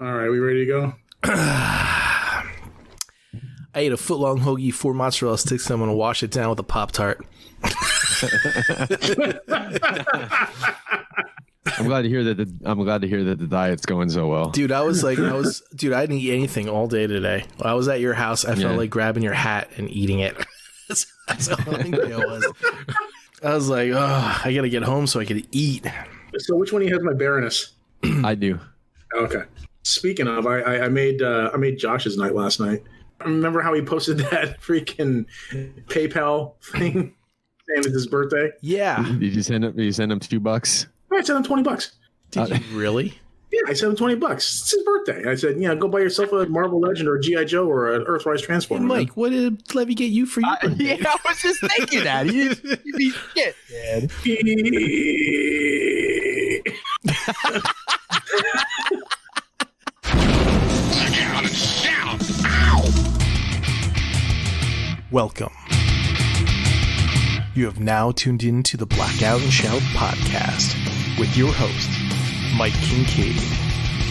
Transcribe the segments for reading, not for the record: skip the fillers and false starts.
All right, we ready to go? I ate a foot-long hoagie, 4 mozzarella sticks, and I'm going to wash it down with a Pop-Tart. I'm glad to hear that the diet's going so well. Dude, I didn't eat anything all day today. I was at your house. I felt like grabbing your hat and eating it. That's how hungry I was. I was like, oh, I got to get home so I could eat. So which one of you has my Baroness? I do. Okay. Speaking of, I made Josh's night last night. Remember how he posted that freaking PayPal thing saying it's his birthday? Yeah. Did you send him $2? I sent him $20. Did you really? Yeah, I sent him $20. It's his birthday. I said, go buy yourself a Marvel Legend or a G.I. Joe or an Earthrise Transformer. Hey, Mike, what did Levy get you for your birthday? Yeah, I was just thinking that. You be shit, man. Blackout and shout! Ow! Welcome. You have now tuned in to the Blackout and Shout podcast with your host, Mike Kincaid.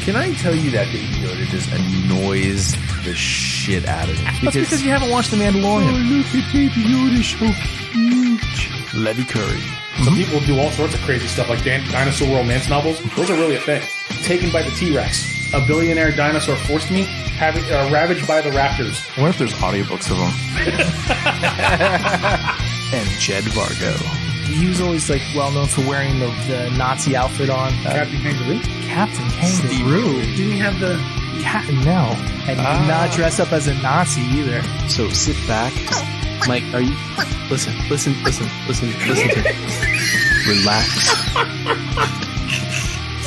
Can I tell you that Baby Yoda just annoys the shit out of me? That's because you haven't watched The Mandalorian. Oh, look at Baby Yoda, so huge. Levy Curry. Some people do all sorts of crazy stuff, like dinosaur romance novels. Those are really a thing. Taken by the T-Rex. A billionaire dinosaur forced me. Ravaged by the raptors. I wonder if there's audiobooks of them. And Jed Vargo. He was always like well known for wearing the Nazi outfit on. Captain Kangaroo? Captain Kangaroo. Didn't he have the... No. And he did not dress up as a Nazi either. So sit back. Mike, are you... Listen to me. Relax.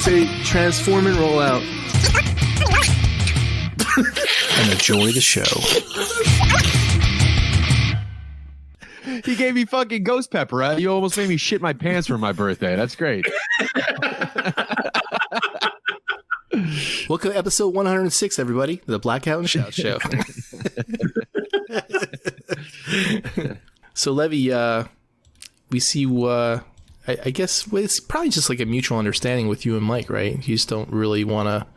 Say, transform and roll out. And enjoy the show. He gave me fucking ghost pepper. Right? You almost made me shit my pants for my birthday. That's great. Welcome to episode 106, everybody. The Blackout and Shout Show. So, Levy, we see, I guess it's probably just like a mutual understanding with you and Mike, right? You just don't really want to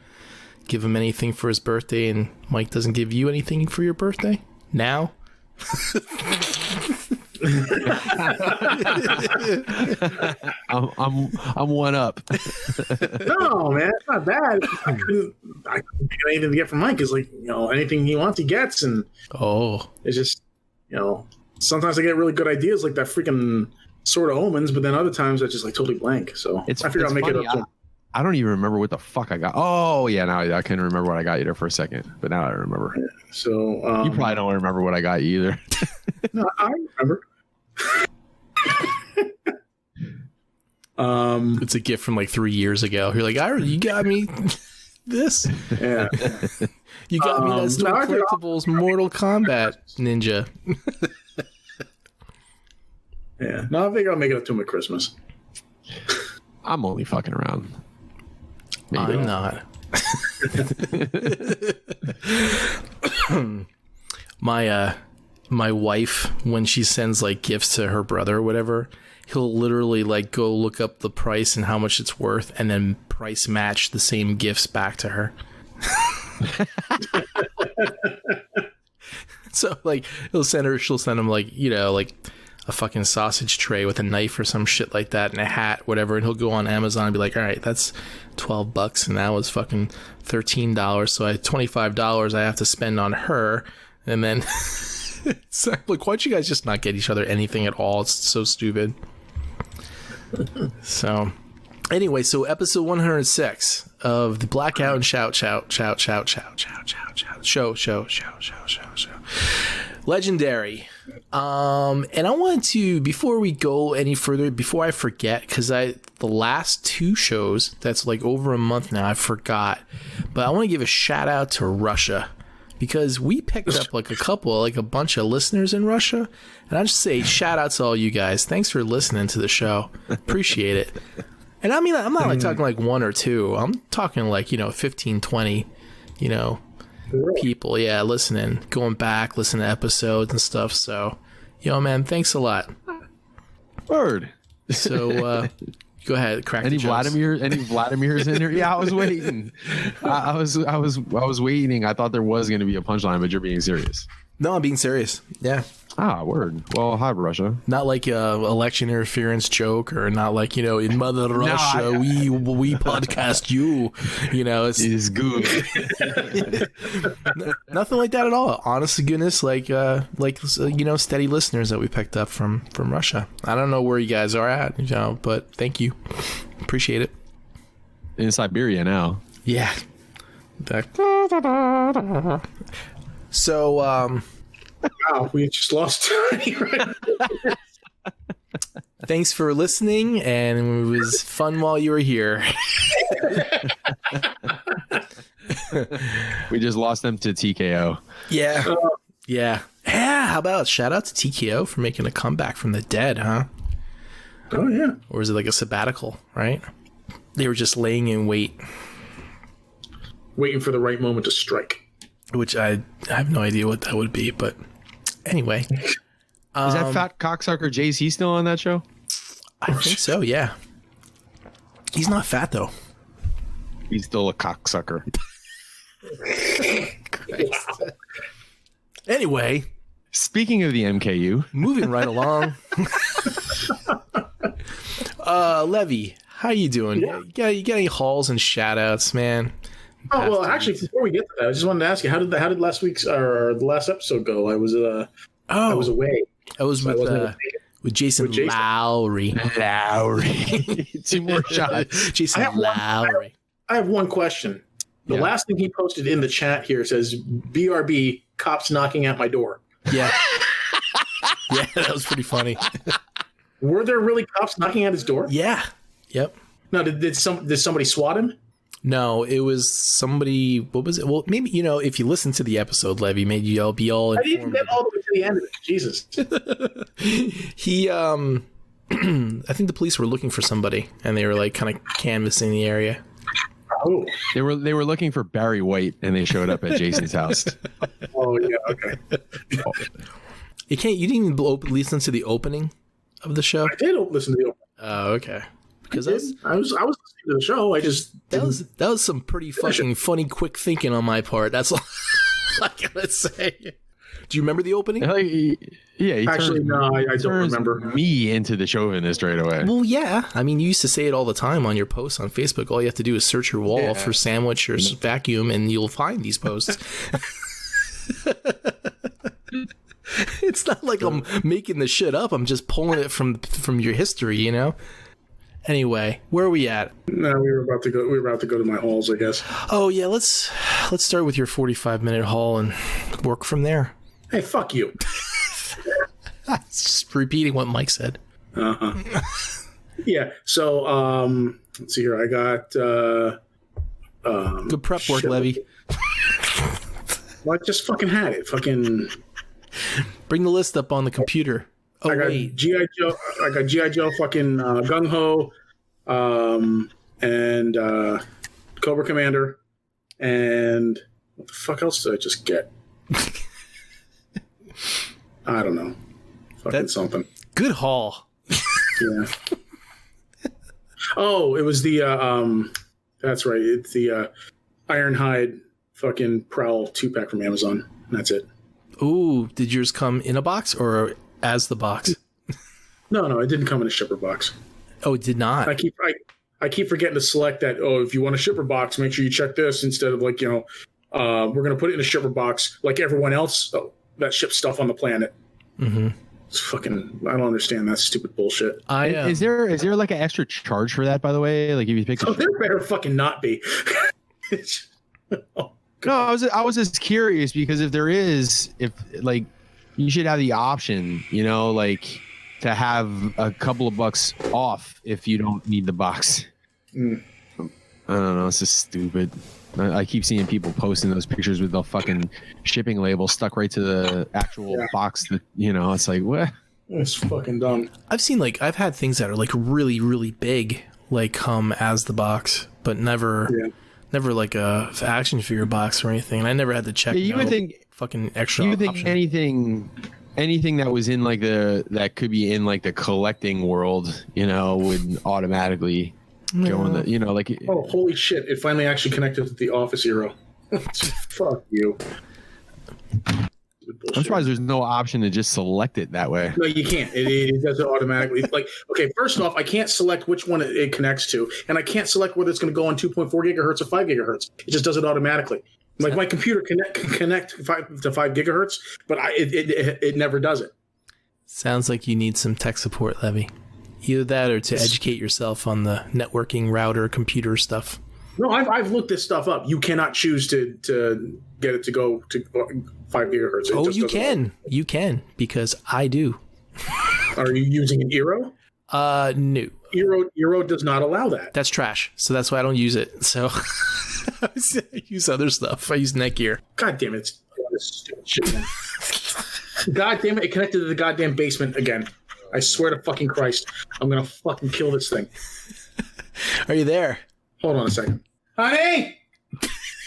give him anything for his birthday, and Mike doesn't give you anything for your birthday? Now? I'm one up. No, man, it's not bad. I couldn't get anything to get from Mike. It's like, anything he wants, he gets. And it's just, sometimes I get really good ideas like that freaking Sword of Omens, but then other times I just like totally blank. So I figure I'll make it up to him. I don't even remember what the fuck I got. Oh, yeah, now I can remember what I got you there for a second, but now I remember. Yeah, so you probably don't remember what I got you either. No, I remember. It's a gift from like 3 years ago. You're like, you got me this. Yeah. You got me that Store Collectibles Mortal Kombat Ninja. Yeah. No, I think I'll make it up to him at Christmas. I'm only fucking around. Maybe I'm not. My wife, when she sends like gifts to her brother or whatever, he'll literally like go look up the price and how much it's worth and then price match the same gifts back to her. So like she'll send him like, like a fucking sausage tray with a knife or some shit like that and a hat, whatever, and he'll go on Amazon and be like, all right, that's $12 and that was fucking $13, so I had $25 I have to spend on her. And then it's like, why'd you guys just not get each other anything at all? It's so stupid. So anyway, so episode 106 of the Blackout and Shout show. Legendary. And I wanted to, before we go any further, before I forget, because the last 2 shows, that's like over a month now, I forgot, but I want to give a shout out to Russia, because we picked up like a bunch of listeners in Russia, and I just say shout out to all you guys. Thanks for listening to the show. Appreciate it. And I mean, I'm not like talking like 1 or 2. I'm talking like, 15, 20, people, listening, going back, listening to episodes and stuff. So, man, thanks a lot. Word. So, Go ahead, crack Any the jokes. Vladimirs in here? Yeah, I was waiting. I was waiting. I thought there was going to be a punchline, but you're being serious. No, I'm being serious. Yeah. Ah, word. Well, hi, Russia. Not like a election interference joke, or not like, in Mother Russia, we podcast you. It's good. Nothing like that at all. Honest to goodness, like steady listeners that we picked up from Russia. I don't know where you guys are at, but thank you. Appreciate it. In Siberia now. Yeah. So, wow, we just lost Tony. Thanks for listening, and it was fun while you were here. We just lost them to TKO. Yeah. Yeah. How about shout out to TKO for making a comeback from the dead, huh? Oh, yeah. Or is it like a sabbatical, right? They were just laying in wait. Waiting for the right moment to strike. Which I have no idea what that would be, but anyway. Is that fat cocksucker JC still on that show? I think so, yeah. He's not fat, though. He's still a cocksucker. Anyway. Speaking of the MKU. Moving right along. Levy, how you doing? Yeah. You got any hauls and shout-outs, man? Oh, well, actually, before we get to that, I just wanted to ask you, how did last week's or the last episode go? I was away. I was so with Jason Lowry. Two more shots. Jason Lowry. I have one question. The last thing he posted in the chat here says, BRB, cops knocking at my door. Yeah. Yeah, that was pretty funny. Were there really cops knocking at his door? Yeah. Yep. No, did somebody swat him? No, it was somebody. What was it? Well, maybe if you listen to the episode, Levy, maybe you'll be all. I didn't get all the way to the end of it. Jesus. He, I think the police were looking for somebody, and they were like kind of canvassing the area. Oh, they were looking for Barry White, and they showed up at Jason's house. Oh yeah, okay. You didn't even listen to the opening of the show. I did listen to the opening. Oh, okay. Because I was listening to the show. I just that was some pretty fucking funny, quick thinking on my part. That's all I gotta say. Do you remember the opening? Yeah. Actually, no, I don't remember. Me into the chauvinist right away. Well, yeah. I mean, you used to say it all the time on your posts on Facebook. All you have to do is search your wall for sandwich or vacuum, and you'll find these posts. It's not like I'm making the shit up. I'm just pulling it from your history, Anyway, where are we at? No, we were about to go to my halls, I guess. Oh yeah, let's start with your 45-minute haul and work from there. Hey, fuck you. Just repeating what Mike said. Uh-huh. Yeah. So, let's see here. I got good prep work, Levy. Well, I just fucking had it. Fucking bring the list up on the computer. Oh, I got G.I. Joe. I got G.I. Joe fucking Gung Ho, and Cobra Commander, and what the fuck else did I just get? I don't know. Fucking something. Good haul. Yeah. Oh, it was the that's right. It's the Ironhide fucking Prowl 2-pack from Amazon. That's it. Ooh, did yours come in a box or as the box? No, it didn't come in a shipper box. Oh, it did not. I keep forgetting to select that. Oh, if you want a shipper box, make sure you check this instead of like, we're gonna put it in a shipper box like everyone else that ships stuff on the planet. Mm-hmm. It's fucking. I don't understand that stupid bullshit. Is there like an extra charge for that? By the way, like if you pick. There better fucking not be. No, I was just curious because if there is, if like you should have the option, like to have a couple of bucks off if you don't need the box. I don't know. It's just stupid. I keep seeing people posting those pictures with the fucking shipping label stuck right to the actual box that, it's like, what? It's fucking dumb. I've had things that are like really, really big, like come as the box, but never like a action figure box or anything. And I never had to check. You would think fucking extra. You would think option. anything anything that was in like that could be in like the collecting world, would automatically go in the, like. Oh, holy shit! It finally actually connected with the Office Hero. Fuck you. I'm surprised there's no option to just select it that way. No, you can't. It does it automatically. Like, okay, first off, I can't select which one it connects to, and I can't select whether it's going to go on 2.4 gigahertz or 5 gigahertz. It just does it automatically. Like my computer can connect to 5 gigahertz, but it never does it. Sounds like you need some tech support, Levy. Either that or to educate yourself on the networking, router, computer stuff. No, I've looked this stuff up. You cannot choose to get it to go to 5 gigahertz. You can. You can, because I do. Are you using an Eero? No. Eero does not allow that. That's trash. So that's why I don't use it. So I use other stuff. I use Netgear. God damn it. It's stupid shit, man. God damn it. It connected to the goddamn basement again. I swear to fucking Christ. I'm going to fucking kill this thing. Are you there? Hold on a second. Honey!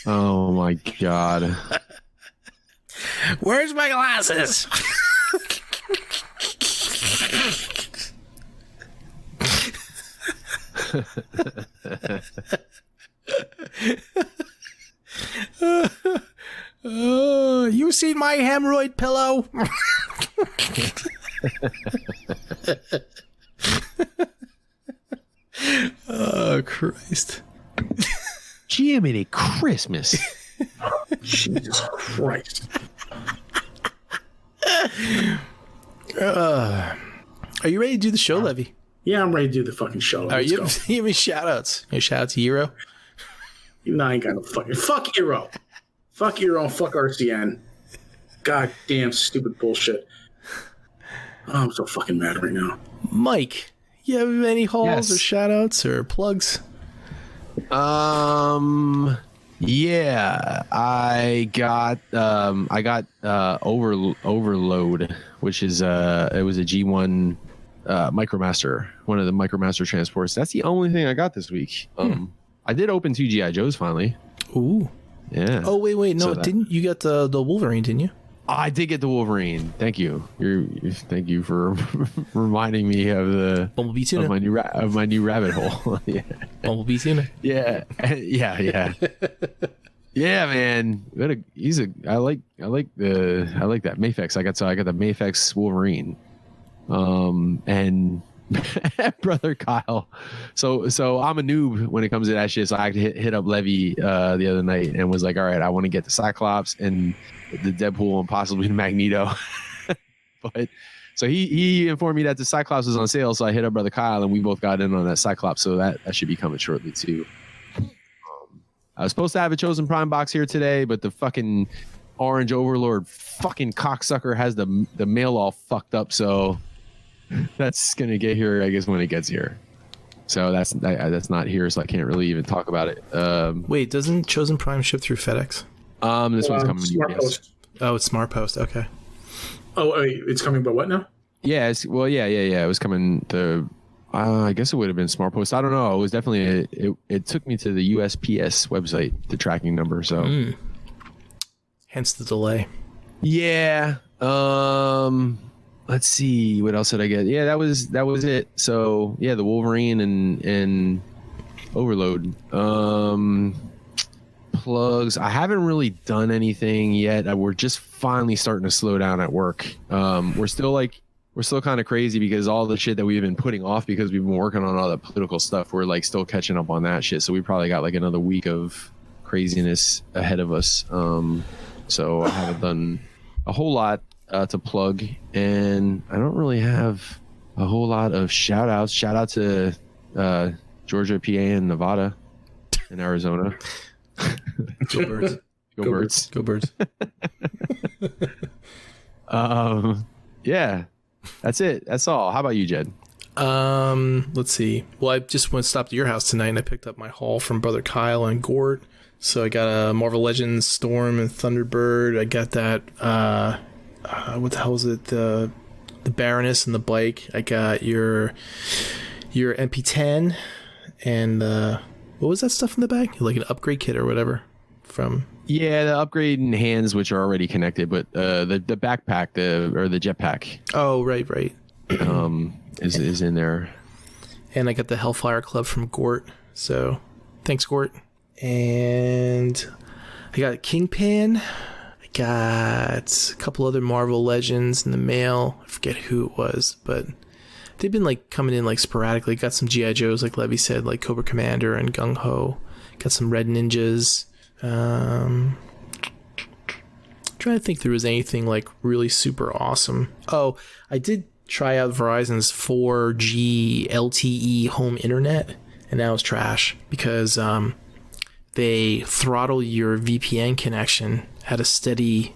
Oh my God. Where's my glasses? You seen my hemorrhoid pillow? Oh, Christ. Jiminy Christmas. Jesus Christ. Are you ready to do the show, Levy? Yeah, I'm ready to do the fucking show. Are you give me shout-outs? You shout out to Eero? No, I ain't got no fucking... Fuck Eero. Fuck Eero and fuck RCN. God damn stupid bullshit. Oh, I'm so fucking mad right now. Mike, you have any hauls or shout-outs or plugs? Yeah, I got Overload, which is it was a G1 Micromaster, one of the Micromaster transports. That's the only thing I got this week. I did open 2 GI Joes finally. Ooh. Yeah. Oh wait, no, didn't you get the Wolverine, didn't you? I did get the Wolverine. Thank you. Thank you for reminding me of the Bumblebee tuna. of my new rabbit hole. Yeah. Bumblebee tuna. Yeah. Yeah, man. I like that Mafex. I got the Mafex Wolverine. And brother Kyle. So I'm a noob when it comes to that shit. So I hit up Levy the other night and was like, all right, I want to get the Cyclops and the Deadpool and possibly the Magneto. But so he informed me that the Cyclops was on sale. So I hit up brother Kyle and we both got in on that Cyclops. So that should be coming shortly too. I was supposed to have a Chosen Prime box here today, but the fucking Orange Overlord fucking cocksucker has the mail all fucked up. So that's gonna get here, I guess, when it gets here. So that's not here, so I can't really even talk about it. Wait, doesn't Chosen Prime ship through FedEx? This one's coming Smart UPS. Post. Oh, it's Smart Post. Okay. Oh, it's coming by what now? Yeah, it was coming to. I guess it would have been Smart Post. I don't know. It was definitely it took me to the USPS website, the tracking number. So, hence the delay. Yeah. Let's see, what else did I get? Yeah, that was it. So yeah, the Wolverine and Overload. Plugs. I haven't really done anything yet. We're just finally starting to slow down at work. We're still kind of crazy because all the shit that we've been putting off because we've been working on all the political stuff. We're like still catching up on that shit. So we probably got like another week of craziness ahead of us. So I haven't done a whole lot to plug, and I don't really have a whole lot of shout outs. Shout out to Georgia, PA, and Nevada and Arizona. Go Birds. Go Birds. Go Birds. Yeah, that's it. That's all. How about you, Jed? Let's see. Well, I just went to stop at your house tonight and I picked up my haul from brother Kyle and Gort. So I got a Marvel Legends Storm and Thunderbird. I got that what the hell is it? The Baroness and the bike. I got your MP10 and what was that stuff in the bag? Like an upgrade kit or whatever from. Yeah, the upgrading hands, which are already connected, but the backpack, or the jetpack. Oh, right. Is in there. And I got the Hellfire Club from Gort. So thanks, Gort. And I got Kingpin. I got a couple other Marvel Legends in the mail. I forget who it was, but they've been like coming in like sporadically. Got some G.I. Joes, like Levy said, like Cobra Commander and Gung Ho. Got some Red Ninjas. Trying to think if there was anything like really super awesome. Oh, I did try out Verizon's 4G LTE home internet, and that was trash because they throttle your VPN connection at a steady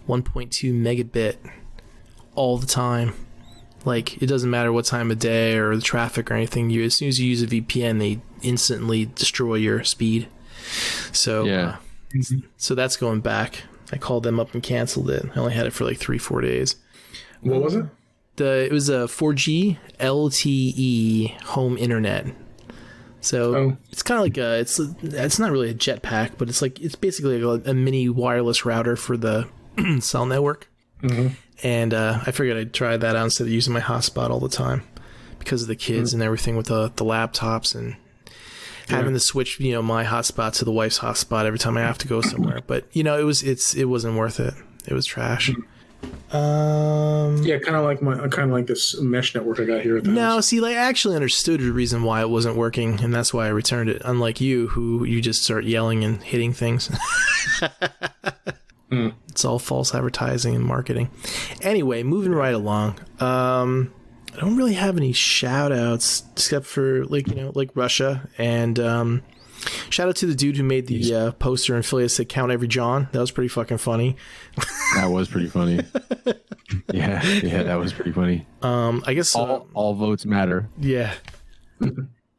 1.2 megabit all the time. Like, it doesn't matter what time of day or the traffic or anything. As soon as you use a VPN, they instantly destroy your speed. So yeah. So that's going back. I called them up and canceled it. I only had it for like 3-4 days. What was it? It was a 4G LTE home internet. So it's kind of like it's not really a jetpack, but it's basically like a mini wireless router for the cell network. Mm-hmm. And I figured I'd try that out instead of using my hotspot all the time because of the kids and everything with the laptops and having to switch, my hotspot to the wife's hotspot every time I have to go somewhere. But it wasn't worth it. It was trash. Yeah, kind of like this mesh network I got here at the house. See, I actually understood the reason why it wasn't working, and that's why I returned it. Unlike you, who you just start yelling and hitting things. It's all false advertising and marketing. Anyway, moving right along. I don't really have any shout outs except for like Russia, and shout out to the dude who made the poster and Philly said count every John. That was pretty fucking funny. That was pretty funny. yeah, that was pretty funny. I guess all votes matter. Yeah.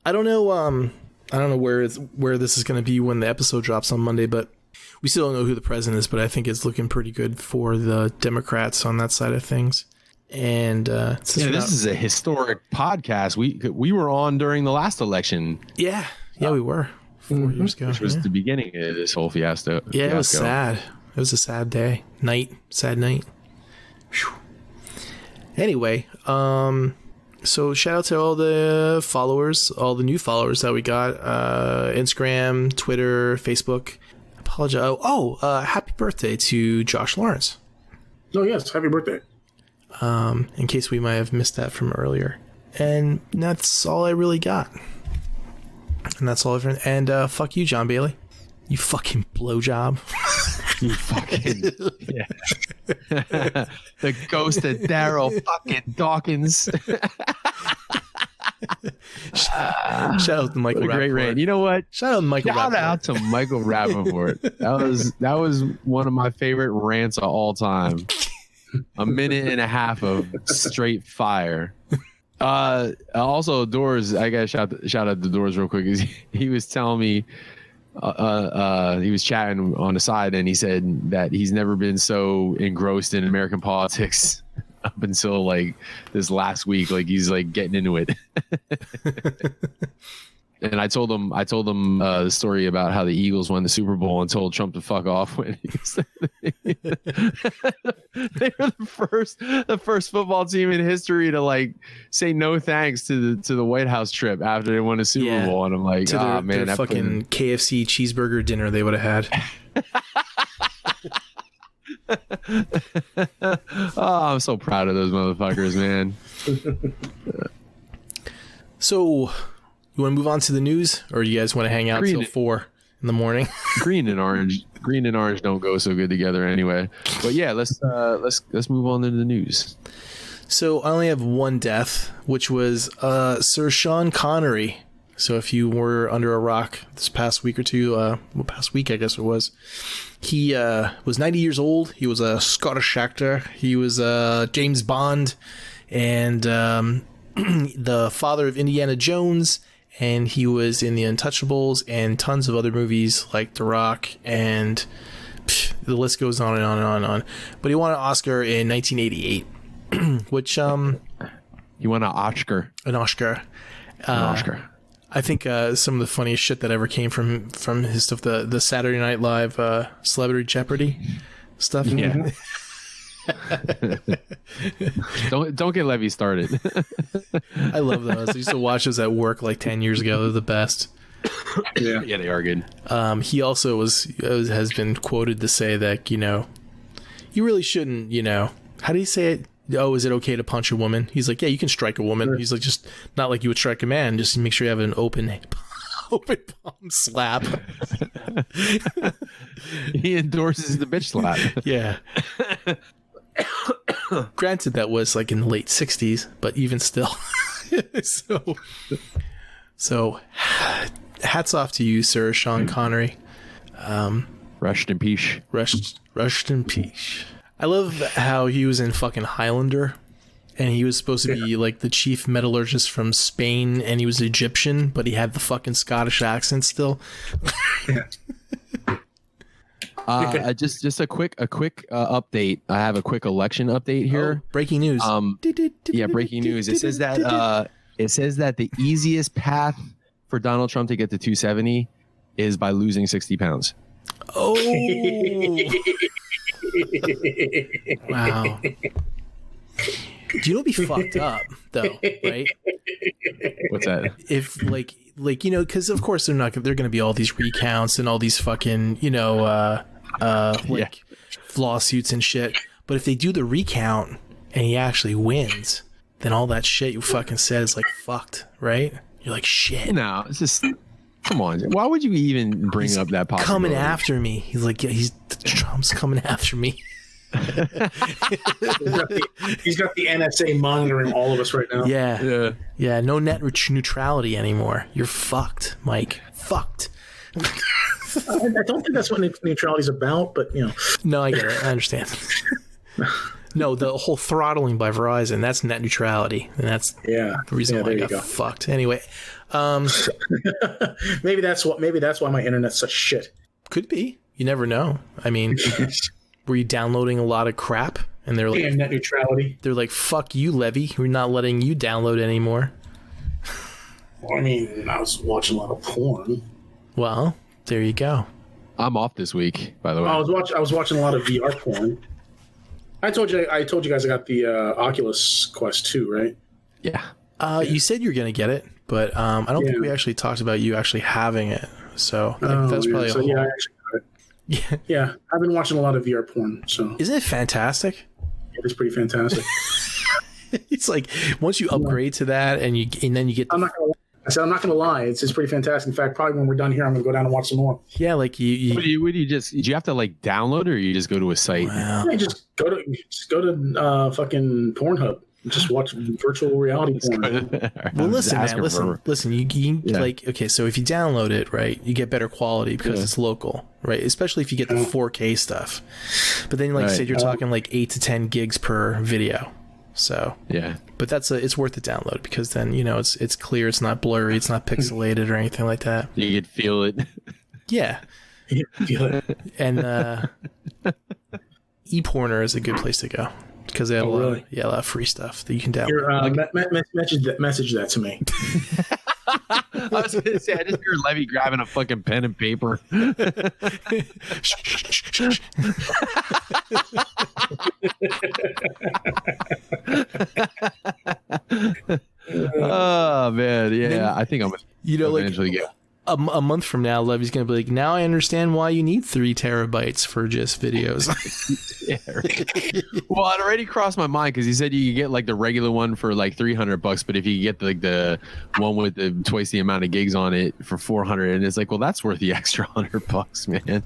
I don't know where this is going to be when the episode drops on Monday, but we still don't know who the president is, but I think it's looking pretty good for the Democrats on that side of things. And this is a historic podcast. We were on during the last election. Yeah, we were 4 years ago, which was the beginning of this whole fiasco. Yeah, it was sad. It was a sad day, sad night. Whew. Anyway, so shout out to all the followers, all the new followers that we got, Instagram, Twitter, Facebook. Apologize. Happy birthday to Josh Lawrence. Oh yes, happy birthday. In case we might have missed that from earlier. And that's all I really got. And that's all and fuck you, John Bailey. You fucking blowjob. You fucking the ghost of Daryl fucking Dawkins. Shout out to Michael Rappaport. Great rant. You know what? Shout out to Michael Rappaport. Shout out to Michael Rappaport. That was one of my favorite rants of all time. A minute and a half of straight fire. Also, Doors. I gotta shout out to Doors real quick. He was telling me, he was chatting on the side, and he said that he's never been so engrossed in American politics up until like this last week. Like he's like getting into it. And I told him the story about how the Eagles won the Super Bowl and told Trump to fuck off when he said they were the first football team in history to like say no thanks to the White House trip after they won a Super Bowl. And I'm like, to their that fucking KFC cheeseburger dinner they would have had. I'm so proud of those motherfuckers, man. So, you want to move on to the news, or you guys want to hang out till 4 in the morning? Green and orange don't go so good together anyway. But yeah, let's move on to the news. So I only have one death, which was Sir Sean Connery. So if you were under a rock this past week or two, past week I guess it was, he was 90 years old. He was a Scottish actor. He was James Bond, and the father of Indiana Jones. And he was in the Untouchables and tons of other movies like The Rock, and the list goes on and on and on and on. But he won an Oscar in 1988, which he won an Oscar. An Oscar. I think some of the funniest shit that ever came from his stuff, the Saturday Night Live Celebrity Jeopardy stuff. Yeah. don't get Levy started. I love those. I used to watch those at work like 10 years ago. They're the best. Yeah, they are good. He also has been quoted to say that, you really shouldn't, how do you say it? Oh, is it okay to punch a woman? He's like, yeah, you can strike a woman. Sure. He's like, just not like you would strike a man. Just make sure you have an open palm slap. He endorses the bitch slap. Yeah. Granted, that was like in the late 60s, but even still. So hats off to you, sir, Sean Connery. Rushed in peace. Rushed in peace. I love how he was in fucking Highlander, and he was supposed to be like the chief metallurgist from Spain, and he was Egyptian, but he had the fucking Scottish accent still. Just a quick update. I have a quick election update here. Oh, breaking news. Yeah, breaking news. It says that the easiest path for Donald Trump to get to 270 is by losing 60 pounds. Oh. Wow. Do you know what'd be fucked up though, right? What's that? If like because of course they're going to be all these recounts and all these fucking lawsuits and shit. But if they do the recount and he actually wins, then all that shit you fucking said is like fucked, right? You're like, shit. No, it's just, come on. Why would you even bring up that possibility? Coming after me. He's like, yeah, Trump's coming after me. He's got the NSA monitoring all of us right now. Yeah. No net neutrality anymore. You're fucked, Mike. Fucked. I don't think that's what neutrality is about, but No, I get it. I understand. No, the whole throttling by Verizon, that's net neutrality, and that's the reason why I got fucked. Anyway, maybe that's why my internet's such shit. Could be. You never know. I mean, were you downloading a lot of crap? And they're like, net neutrality. They're like, fuck you, Levy. We're not letting you download anymore. Well, I mean, I was watching a lot of porn. Well, there you go. I'm off this week, by the way. I was watching a lot of VR porn. I told you guys I got the Oculus Quest 2, right? Yeah. You said you were gonna get it, but I don't think we actually talked about you actually having it. So that's probably I actually got it. Yeah, I've been watching a lot of VR porn. So isn't it fantastic? It is pretty fantastic. It's like once you upgrade to that, and then you get. I'm not gonna lie. It's pretty fantastic. In fact, probably when we're done here, I'm gonna go down and watch some more. Yeah, like you. What do you just? Do you have to like download, or you just go to a site? Wow. Yeah, just go to fucking Pornhub. Just watch virtual reality porn. Well, listen, man. Listen. You like okay. So if you download it, right, you get better quality because it's local, right? Especially if you get the 4K stuff. But then, like you said, you're talking like 8 to 10 gigs per video. So but it's worth the download because then it's clear, it's not blurry, it's not pixelated or anything like that. You could feel it. Yeah. Feel it. And ePorner is a good place to go because they have a lot of free stuff that you can download. Message that to me. I was gonna say, I just hear Levy grabbing a fucking pen and paper. Oh man, I think I'm gonna eventually get a month from now. Levy's gonna be like, now I understand why you need 3 terabytes for just videos. Well, it already crossed my mind because he said you could get like the regular one for like $300, but if you get like the one with the twice the amount of gigs on it for $400, and it's like, well, that's worth the extra $100, man.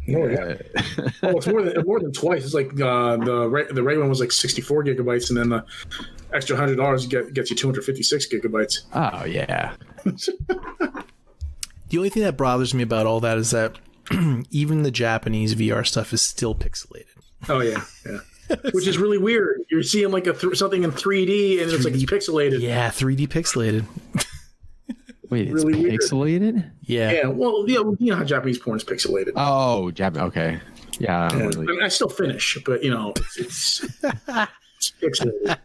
Well, it's more than twice. It's like the regular one was like 64 gigabytes, and then the extra $100 gets you 256 gigabytes. Oh yeah. The only thing that bothers me about all that is that even the Japanese VR stuff is still pixelated. Oh yeah. Which is really weird. You're seeing like something in 3D and it's like it's pixelated. Yeah, 3D pixelated. Wait, it's really pixelated? Weird. Yeah. Yeah. Well, you know how Japanese porn is pixelated. Oh, okay. Yeah. I mean, I still finish, but it's pixelated.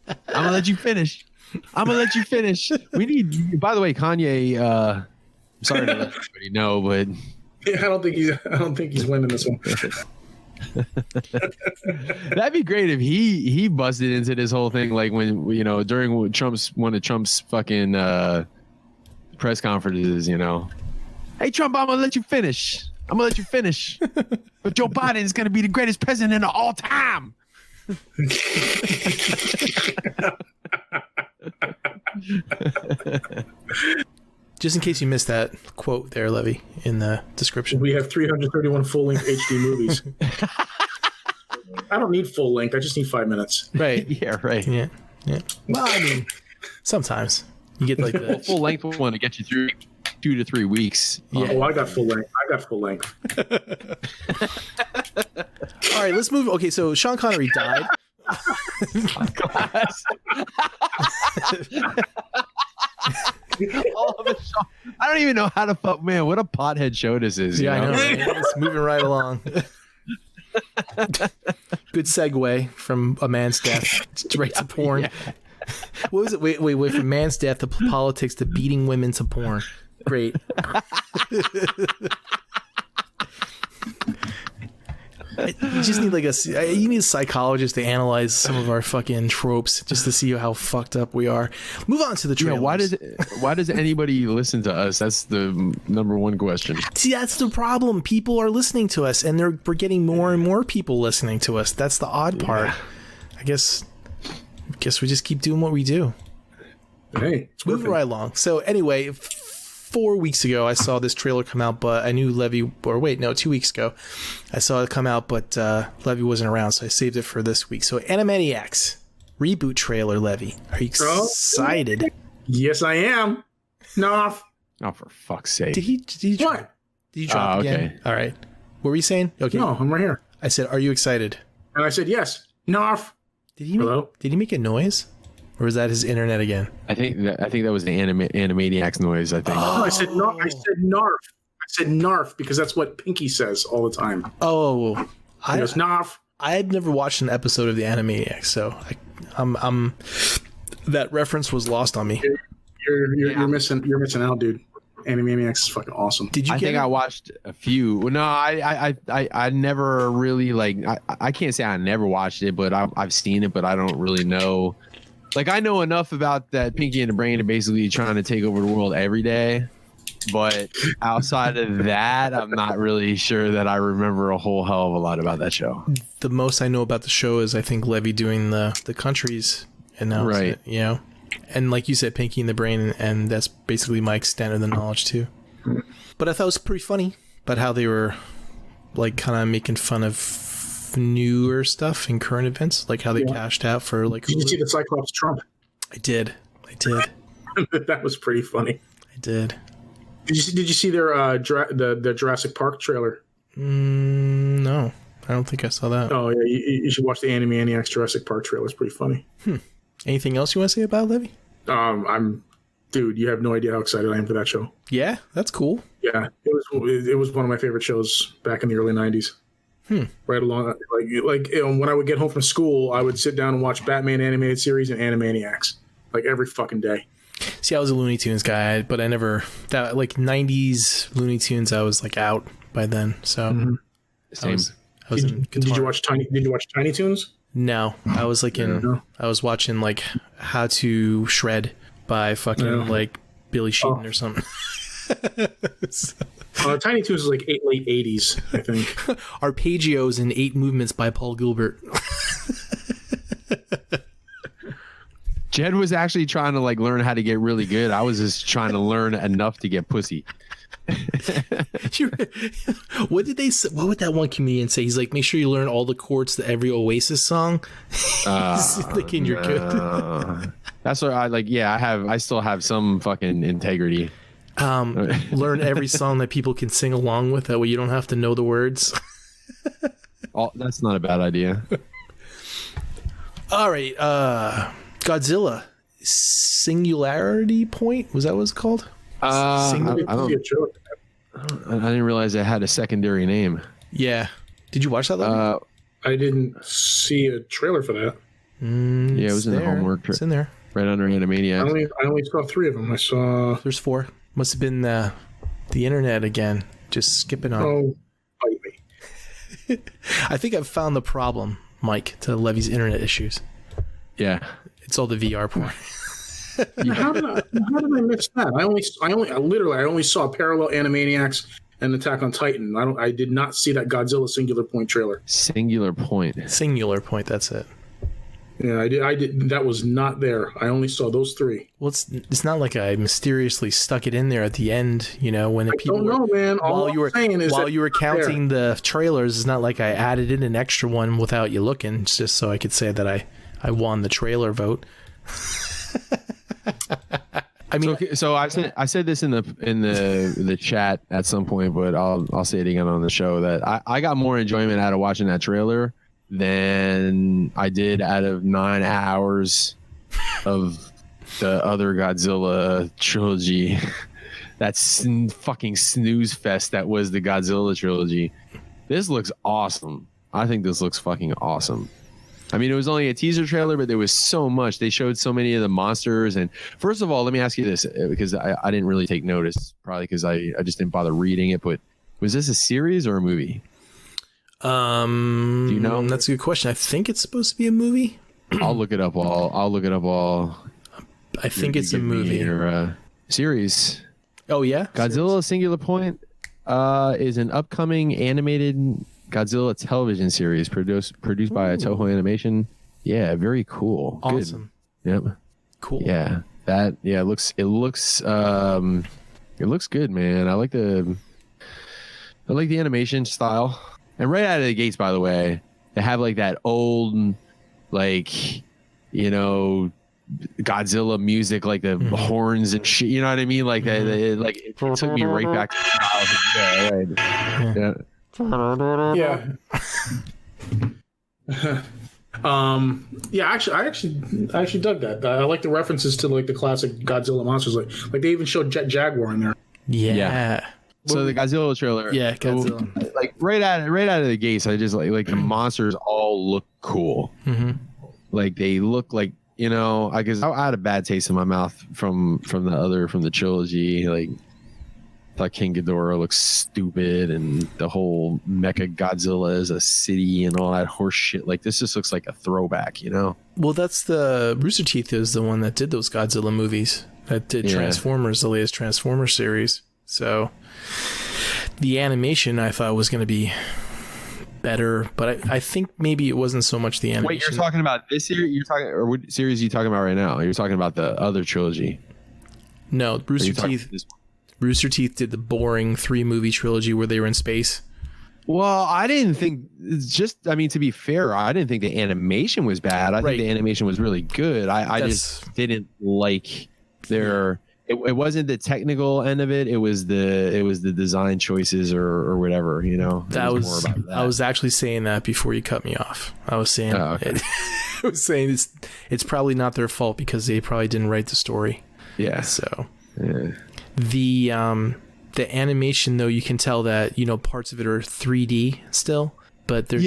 I'm gonna let you finish. I'm gonna let you finish. We need. By the way, Kanye. Sorry to let everybody know, but Yeah, I don't think he's winning this one. that'd be great if he busted into this whole thing like when during one of Trump's fucking press conferences. Hey Trump, I'm gonna let you finish. But Joe Biden is gonna be the greatest president of all time. Just in case you missed that quote there, Levy, in the description. We have 331 full-length HD movies. I don't need full length. I just need 5 minutes. Right. Yeah, right. Yeah. Well, I mean, sometimes you get like the full length one to get you through 2 to 3 weeks. Yeah. Oh, I got full length. All right, let's move. Okay, so Sean Connery died. I don't even know how to fuck. Man, what a pothead show this is. Yeah, I know. Right? It's moving right along. Good segue from a man's death straight to porn. Yeah. What was it? Wait. From man's death to politics to beating women to porn. Great. You just need you need a psychologist to analyze some of our fucking tropes just to see how fucked up we are. Move on to the trailers. Why does anybody listen to us? That's the number one question. See, that's the problem. People are listening to us, and we're getting more and more people listening to us. That's the odd part. I guess we just keep doing what we do. Hey, it's moving right along. So anyway, 4 weeks ago, I saw this trailer come out, but I knew Levy, 2 weeks ago, I saw it come out, but Levy wasn't around, so I saved it for this week. So Animaniacs reboot trailer, Levy. Are you excited? Yes, I am. No. Oh, for fuck's sake. Did he drop? What? Did you drop again? Okay. All right. What were you saying? Okay. No, I'm right here. I said, are you excited? And I said, yes. No. Did he make a noise? Or was that his internet again? I think that was the Animaniacs noise. I think. Oh, I said no. I said narf. I said narf because that's what Pinky says all the time. Oh, he goes narf. I had never watched an episode of the Animaniacs, so I'm that reference was lost on me. You're missing out, dude. Animaniacs is fucking awesome. Did you? I watched a few. No, I never really I can't say I never watched it, but I've seen it, but I don't really know. Like, I know enough about that Pinky and the Brain to basically trying to take over the world every day. But outside of that, I'm not really sure that I remember a whole hell of a lot about that show. The most I know about the show is I think Levy doing the countries announcement, right? And like you said, Pinky and the Brain, and that's basically my extent of the knowledge too. But I thought it was pretty funny about how they were like kind of making fun of newer stuff in current events, like how they cashed out for like. Did you see the Cyclops Trump? I did. That was pretty funny. I did. Did you see their the Jurassic Park trailer? No, I don't think I saw that. Oh yeah, you should watch the Animaniacs Jurassic Park trailer. It's pretty funny. Anything else you want to say about it, Levy? Dude, you have no idea how excited I am for that show. Yeah, that's cool. Yeah, it was one of my favorite shows back in the early '90s. Right along, like when I would get home from school, I would sit down and watch Batman animated series and Animaniacs like every fucking day. See, I was a Looney Tunes guy, but I never that like '90s Looney Tunes. I was like out by then, so same. Did you watch Tiny Toons? No, I was like I was watching like How to Shred by fucking like Billy Sheehan or something. Tiny Toons is like late 80s, I think. Arpeggios in 8 Movements by Paul Gilbert. Jed was actually trying to like learn how to get really good. I was just trying to learn enough to get pussy. What did they say? What would that one comedian say? He's like, make sure you learn all the chords to every Oasis song. He's thinking you're good. That's what I like. Yeah, I still have some fucking integrity. Learn every song that people can sing along with. That way you don't have to know the words. That's not a bad idea. All right. Godzilla Singularity Point. Was that what it's called? I didn't realize it had a secondary name. Yeah. Did you watch that? I didn't see a trailer for that. Yeah, it was in the homework. It's in there. Right under Animaniacs. I only saw 3 of them. I saw. There's 4. Must have been the internet again, just skipping on. Oh, bite me. I think I've found the problem, Mike, to Levy's internet issues. Yeah. It's all the VR porn. How did I miss that? I only saw Parallel, Animaniacs, and Attack on Titan. I did not see that Godzilla Singular Point trailer. Singular Point. That's it. Yeah, I did. That was not there. I only saw those 3. Well, it's not like I mysteriously stuck it in there at the end, when people don't know, man. All you were counting the trailers, it's not like I added in an extra one without you looking. It's just so I could say that I won the trailer vote. I mean, so I said this in the chat at some point, but I'll say it again on the show that I got more enjoyment out of watching that trailer than I did out of 9 hours of the other Godzilla trilogy. That's fucking snooze fest that was the Godzilla trilogy. This looks awesome. I think this looks fucking awesome. I mean, it was only a teaser trailer, but there was so much. They showed so many of the monsters. And first of all, let me ask you this, because I didn't really take notice, probably because I just didn't bother reading it. But was this a series or a movie? Do you know? That's a good question. I think it's supposed to be a movie. I'll look it up all. I think it's a movie or series. Oh yeah, Godzilla Singular Point is an upcoming animated Godzilla television series produced by Toho Animation. Yeah, very cool. Awesome. Good. Yep. Cool. Yeah. It looks good, man. I like the animation style. And right out of the gates, by the way, they have like that old, like, Godzilla music, like the horns and shit. You know what I mean? Like that. It took me right back to childhood. Yeah, right. Yeah. I actually dug that. I like the references to like the classic Godzilla monsters. Like they even showed Jet Jaguar in there. Yeah. So the Godzilla trailer, Godzilla. Like right out of the gates, I just like the monsters all look cool. Mm-hmm. Like they look like I guess I had a bad taste in my mouth from the trilogy. Like thought King Ghidorah looks stupid, and the whole Mecha Godzilla is a city and all that horse shit. Like this just looks like a throwback, Well, that's the Rooster Teeth is the one that did those Godzilla movies that did Transformers, the latest Transformers series. So the animation I thought was going to be better, but I think maybe it wasn't so much the animation. Wait, you're talking about this series? Or what series are you talking about right now? You're talking about the other trilogy? No, Rooster Teeth did the boring 3-movie trilogy where they were in space. Well, I didn't think. To be fair, I didn't think the animation was bad. I think the animation was really good. I just didn't like their. It wasn't the technical end of it. It was the design choices or whatever. That was more about that. I was actually saying that before you cut me off. I was saying I was saying it's probably not their fault because they probably didn't write the story. Yeah. So the animation though, you can tell that parts of it are 3D still, but they're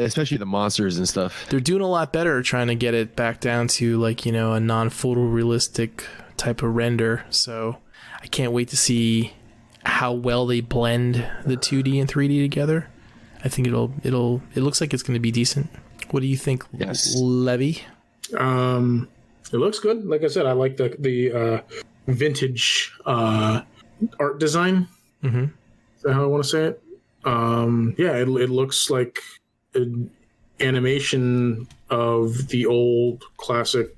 especially the monsters and stuff. They're doing a lot better trying to get it back down to like a non-photorealistic type of render. So I can't wait to see how well they blend the 2D and 3D together. I think it looks like it's going to be decent. What do you think, Levy? It looks good. Like I said, I like the vintage art design. Mm-hmm. Is that how I want to say it? It looks like an animation of the old classic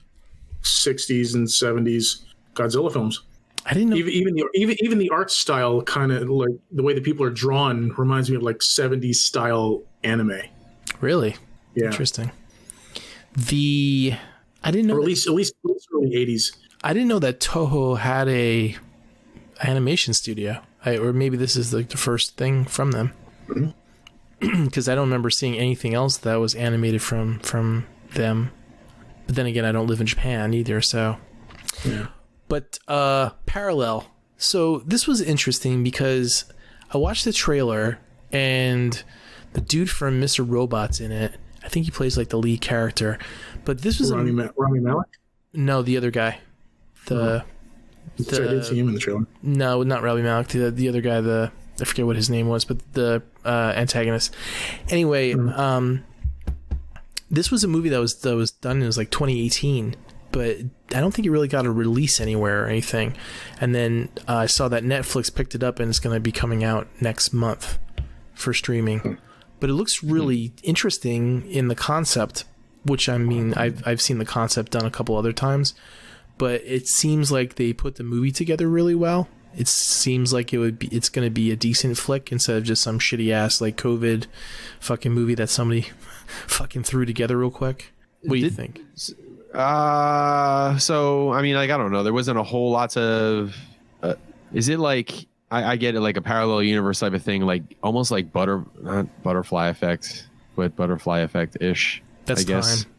60s and 70s Godzilla films. I didn't know even the art style, kind of like the way the people are drawn, reminds me of like 70s style anime. Really? Yeah. Interesting. I didn't know, or at least early 80s. I didn't know that Toho had a animation studio. Or maybe this is like the first thing from them, because I don't remember seeing anything else that was animated from them. But then again, I don't live in Japan either, so. Yeah. But Parallel. So this was interesting because I watched the trailer and the dude from Mr. Robot's in it. I think he plays like the lead character. But this was Rami Malek. No, the other guy. I did see him in the trailer. No, not Rami Malek. The other guy. I forget what his name was, but the antagonist. Anyway, this was a movie that was done. It was like 2018, but I don't think it really got a release anywhere or anything. And then I saw that Netflix picked it up and it's going to be coming out next month for streaming. But it looks really interesting in the concept, which I mean, I've seen the concept done a couple other times, but it seems like they put the movie together really well. It seems like it's going to be a decent flick instead of just some shitty ass like COVID fucking movie that somebody fucking threw together real quick. What do you think? So I mean, like, I don't know. There wasn't a whole lot of. Is it like I get it, like a parallel universe type of thing, like almost like not butterfly effect, but butterfly effect ish. That's I guess time.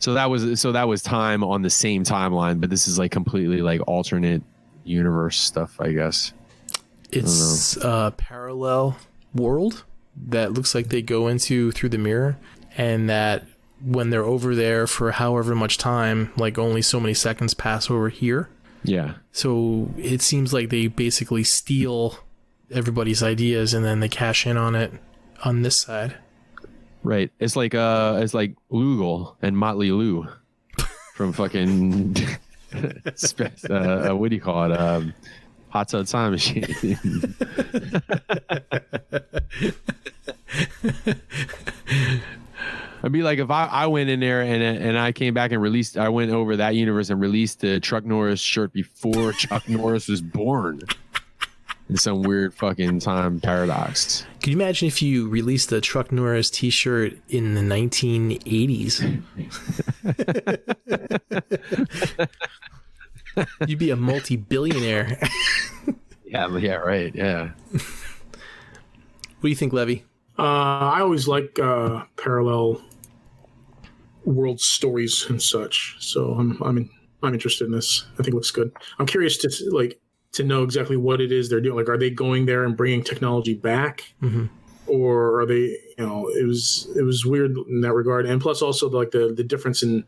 So that was time on the same timeline, but this is like completely like alternate universe stuff, I guess. It's a parallel world that looks like they go into through the mirror, and that when they're over there for however much time, like only so many seconds pass over here. Yeah. So it seems like they basically steal everybody's ideas and then they cash in on it on this side. Right. It's like Lugal and Motley Lou from fucking what do you call it? Hot Tub Time Machine. I'd be like, if I went in there and I came back and I went over that universe and released the Chuck Norris shirt before Chuck Norris was born. In some weird fucking time paradox. Could you imagine if you released the Chuck Norris t-shirt in the 1980s? You'd be a multi-billionaire. Yeah, right. Yeah. What do you think, Levy? I always like parallel world stories and such. So I'm interested in this. I think it looks good. I'm curious to know exactly what it is they're doing. Like, are they going there and bringing technology back, or are they? It was weird in that regard. And plus, also like the difference in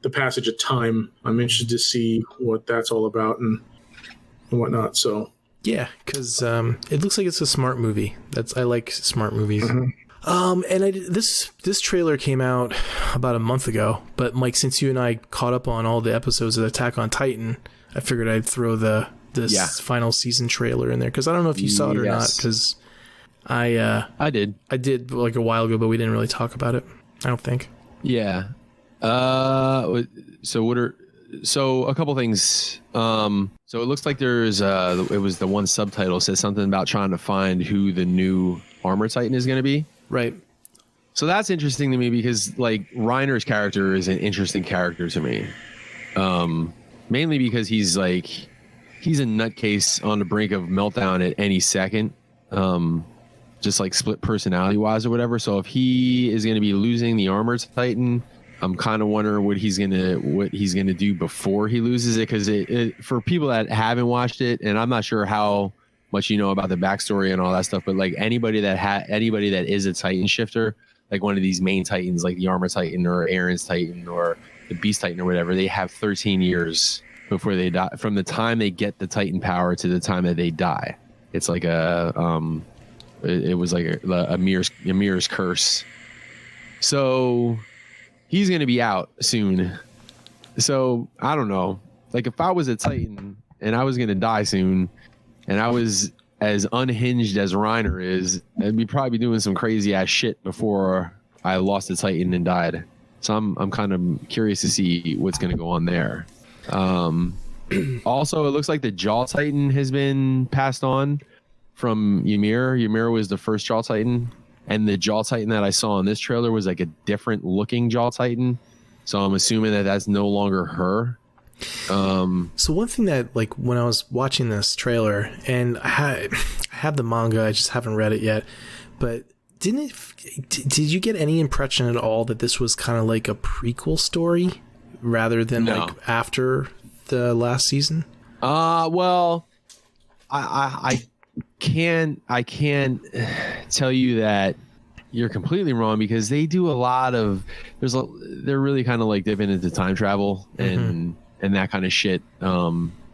the passage of time. I'm interested to see what that's all about and whatnot. So yeah, because it looks like it's a smart movie. I like smart movies. And this trailer came out about a month ago. But Mike, since you and I caught up on all the episodes of Attack on Titan, I figured I'd throw this final season trailer in there, because I don't know if you saw it or not, because I did like a while ago, but we didn't really talk about it, I don't think. Yeah. So a couple things. So it looks like there's it was the one subtitle says something about trying to find who the new Armor Titan is going to be. Right. So that's interesting to me, because like Reiner's character is an interesting character to me. Mainly because he's a nutcase on the brink of meltdown at any second. Just like split personality wise or whatever. So if he is going to be losing the Armor Titan, I'm kind of wondering what he's gonna do before he loses it, because for people that haven't watched it, and I'm not sure how much you know about the backstory and all that stuff, but like anybody that is a Titan shifter, like one of these main Titans, like the Armor Titan or Aaron's Titan or the Beast Titan or whatever, they have 13 years before they die, from the time they get the Titan power to the time that they die. It's like it was like a mirror's curse. So he's going to be out soon. So I don't know. Like if I was a Titan and I was going to die soon, and I was as unhinged as Reiner is, I'd be probably doing some crazy ass shit before I lost the Titan and died. So I'm kind of curious to see what's going to go on there. Also, it looks like the Jaw Titan has been passed on from Ymir. Ymir was the first Jaw Titan. And the Jaw Titan that I saw in this trailer was like a different looking Jaw Titan. So I'm assuming that that's no longer her. So one thing that, like, when I was watching this trailer, and I have the manga, I just haven't read it yet, but did you get any impression at all that this was kind of like a prequel story rather than like after the last season? Well, I can't tell you that you're completely wrong, because they do a lot of they're really kind of like dipping into time travel and that kind of shit.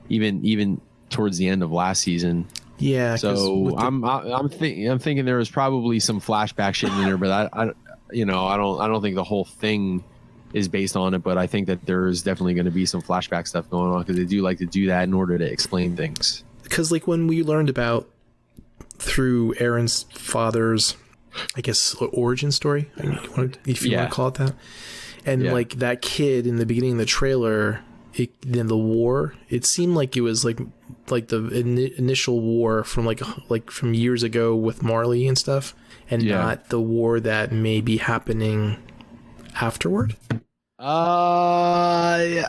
Even towards the end of last season. Yeah. So I'm thinking there was probably some flashback shit in there, but I don't think the whole thing is based on it, but I think that there's definitely going to be some flashback stuff going on, because they do like to do that in order to explain things. Because like when we learned about through Aaron's father's, I guess, origin story, if you want to call it that, and like that kid in the beginning of the trailer, then the war, it seemed like it was like the initial war from like from years ago with Marley and stuff, and not the war that may be happening afterward. I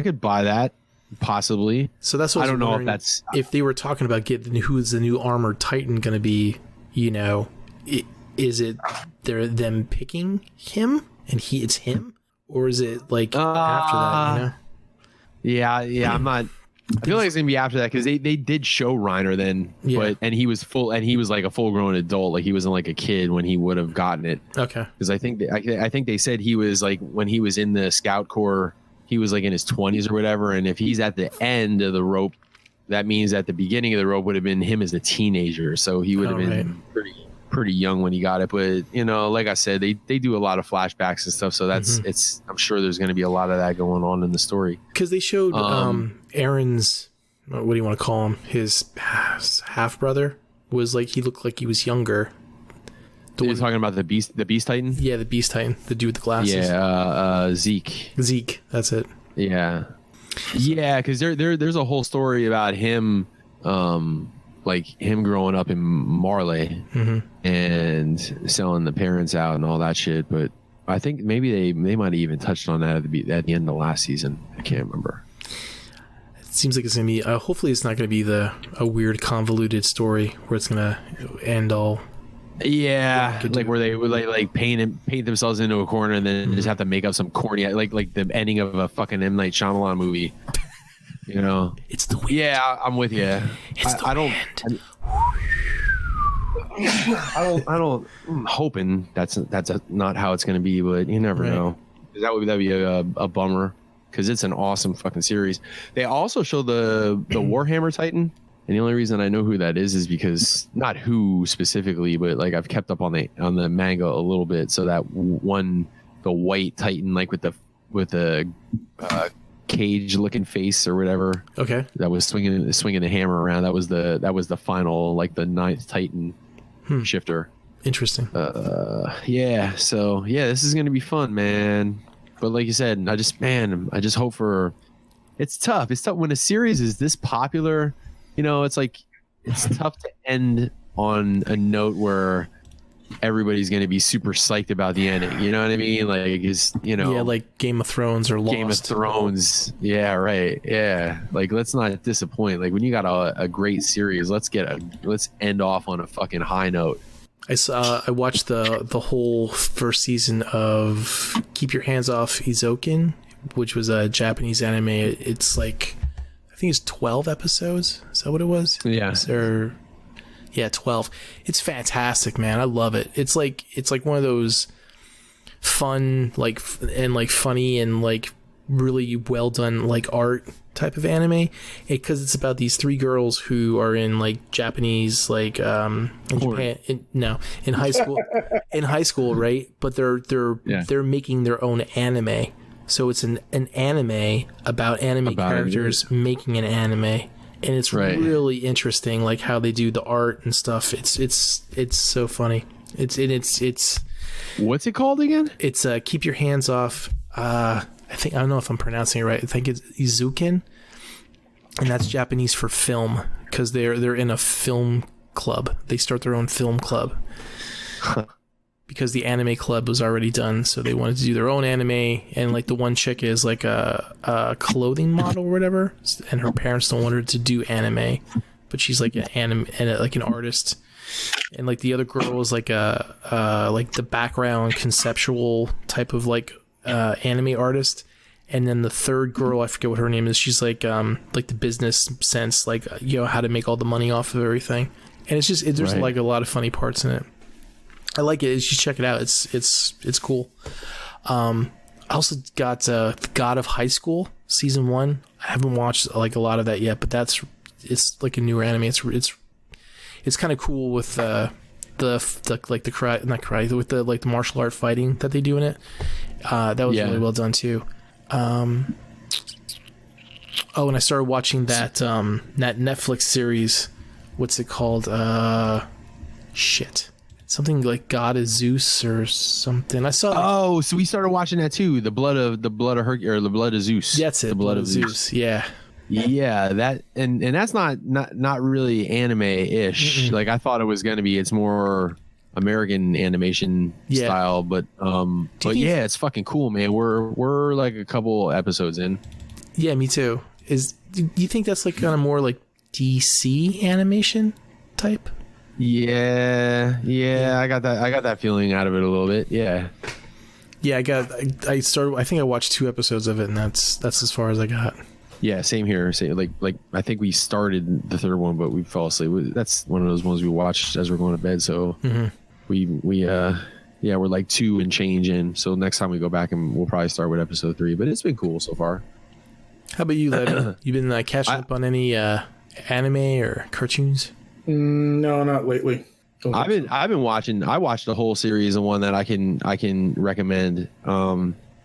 could buy that, possibly. So that's what I don't know if that's if they were talking about who's the new armored Titan going to be. Is it them picking him and it's him, or is it like after that? Yeah. I'm not. I feel like it's gonna be after that, because they did show Reiner then, and he was like a full grown adult, like he wasn't like a kid when he would have gotten it. Okay. Because I think they said he was like, when he was in the Scout Corps, he was like in his 20s or whatever, and if he's at the end of the rope, that means at the beginning of the rope would have been him as a teenager, so he would have been pretty young when he got it. But like I said, they do a lot of flashbacks and stuff, so that's I'm sure there's going to be a lot of that going on in the story, because they showed Aaron's, what do you want to call him, his half brother was like, he looked like he was younger. You're talking about the Beast Titan? Yeah, the Beast Titan, the dude with the glasses. Zeke, that's it. Yeah, because there's a whole story about him, like him growing up in Marley and selling the parents out and all that shit. But I think maybe they might have even touched on that at the end of last season. I can't remember. It seems like it's gonna be. Hopefully, it's not gonna be a weird convoluted story where it's gonna end all. Yeah, like where they would like paint themselves into a corner and then just have to make up some corny, like the ending of a fucking M. Night Shyamalan movie. It's the wind. Yeah, I'm with you. I'm hoping that's not how it's going to be, but you never know. That'd be a bummer, because it's an awesome fucking series. They also show the Warhammer Titan, and the only reason I know who that is because, not who specifically, but like I've kept up on the manga a little bit. So that one, the white Titan, like with the cage looking face or whatever. Okay. That was swinging the hammer around. That was the final, like the 9th Titan shifter. Interesting. Yeah. So yeah, this is gonna be fun, man. But like you said, I just hope for. It's tough. It's tough when a series is this popular. It's like it's tough to end on a note where everybody's going to be super psyched about the ending. You know what I mean? Like, yeah, like Game of Thrones or Lost. Game of Thrones. Yeah, right. Yeah. Like, let's not disappoint. Like, when you got a great series, let's end off on a fucking high note. I watched the whole first season of Keep Your Hands Off Izoken, which was a Japanese anime. It's like, I think it's 12 episodes. Is that what it was? Yeah. 12. It's fantastic, man. I love it. It's like one of those fun, like, and like funny and like really well done, like art type of anime, because it's about these 3 girls who are in like Japanese, like in Japan, in high school, right? But they're making their own anime. So it's an anime about characters making an anime, and it's really interesting, like how they do the art and stuff. It's so funny. It's what's it called again? It's Keep Your Hands Off. I don't know if I'm pronouncing it right. I think it's Izuken, and that's Japanese for film, because they're in a film club. They start their own film club. Because the anime club was already done, so they wanted to do their own anime. And like the one chick is like a clothing model or whatever, and her parents don't want her to do anime, but she's like like an artist. And like the other girl is like like the background conceptual type of like anime artist. And then the third girl, I forget what her name is, she's like the business sense, like how to make all the money off of everything. And there's like a lot of funny parts in it. I like it. You should check it out. It's cool. I also got God of High School season 1. I haven't watched like a lot of that yet, but it's like a newer anime. It's kind of cool with the karate, not karate, with the like the martial art fighting that they do in it. That was really well done too. And I started watching that Netflix series. What's it called? Something like God is Zeus or something. I saw. So we started watching that too. The blood of Hercules, or the blood of Zeus. That's it. The blood of Zeus. Yeah. Yeah, that and that's not really anime-ish. Like I thought it was gonna be. It's more American animation style, but yeah, it's fucking cool, man. We're like a couple episodes in. Yeah, me too. Do you think that's like kind of more like DC animation type? Yeah, I got that feeling out of it a little bit. Yeah, I started. I think I watched 2 episodes of it, and that's as far as I got. Yeah, same here. Like I think we started the 3rd one, but we fell asleep. That's one of those ones we watched as we're going to bed. So we're like 2 and change in. So next time we go back, and we'll probably start with episode 3. But it's been cool so far. How about you, Levin? You been catching up on any anime or cartoons? No, not lately. I've been watching. I watched the whole series of one that I can recommend.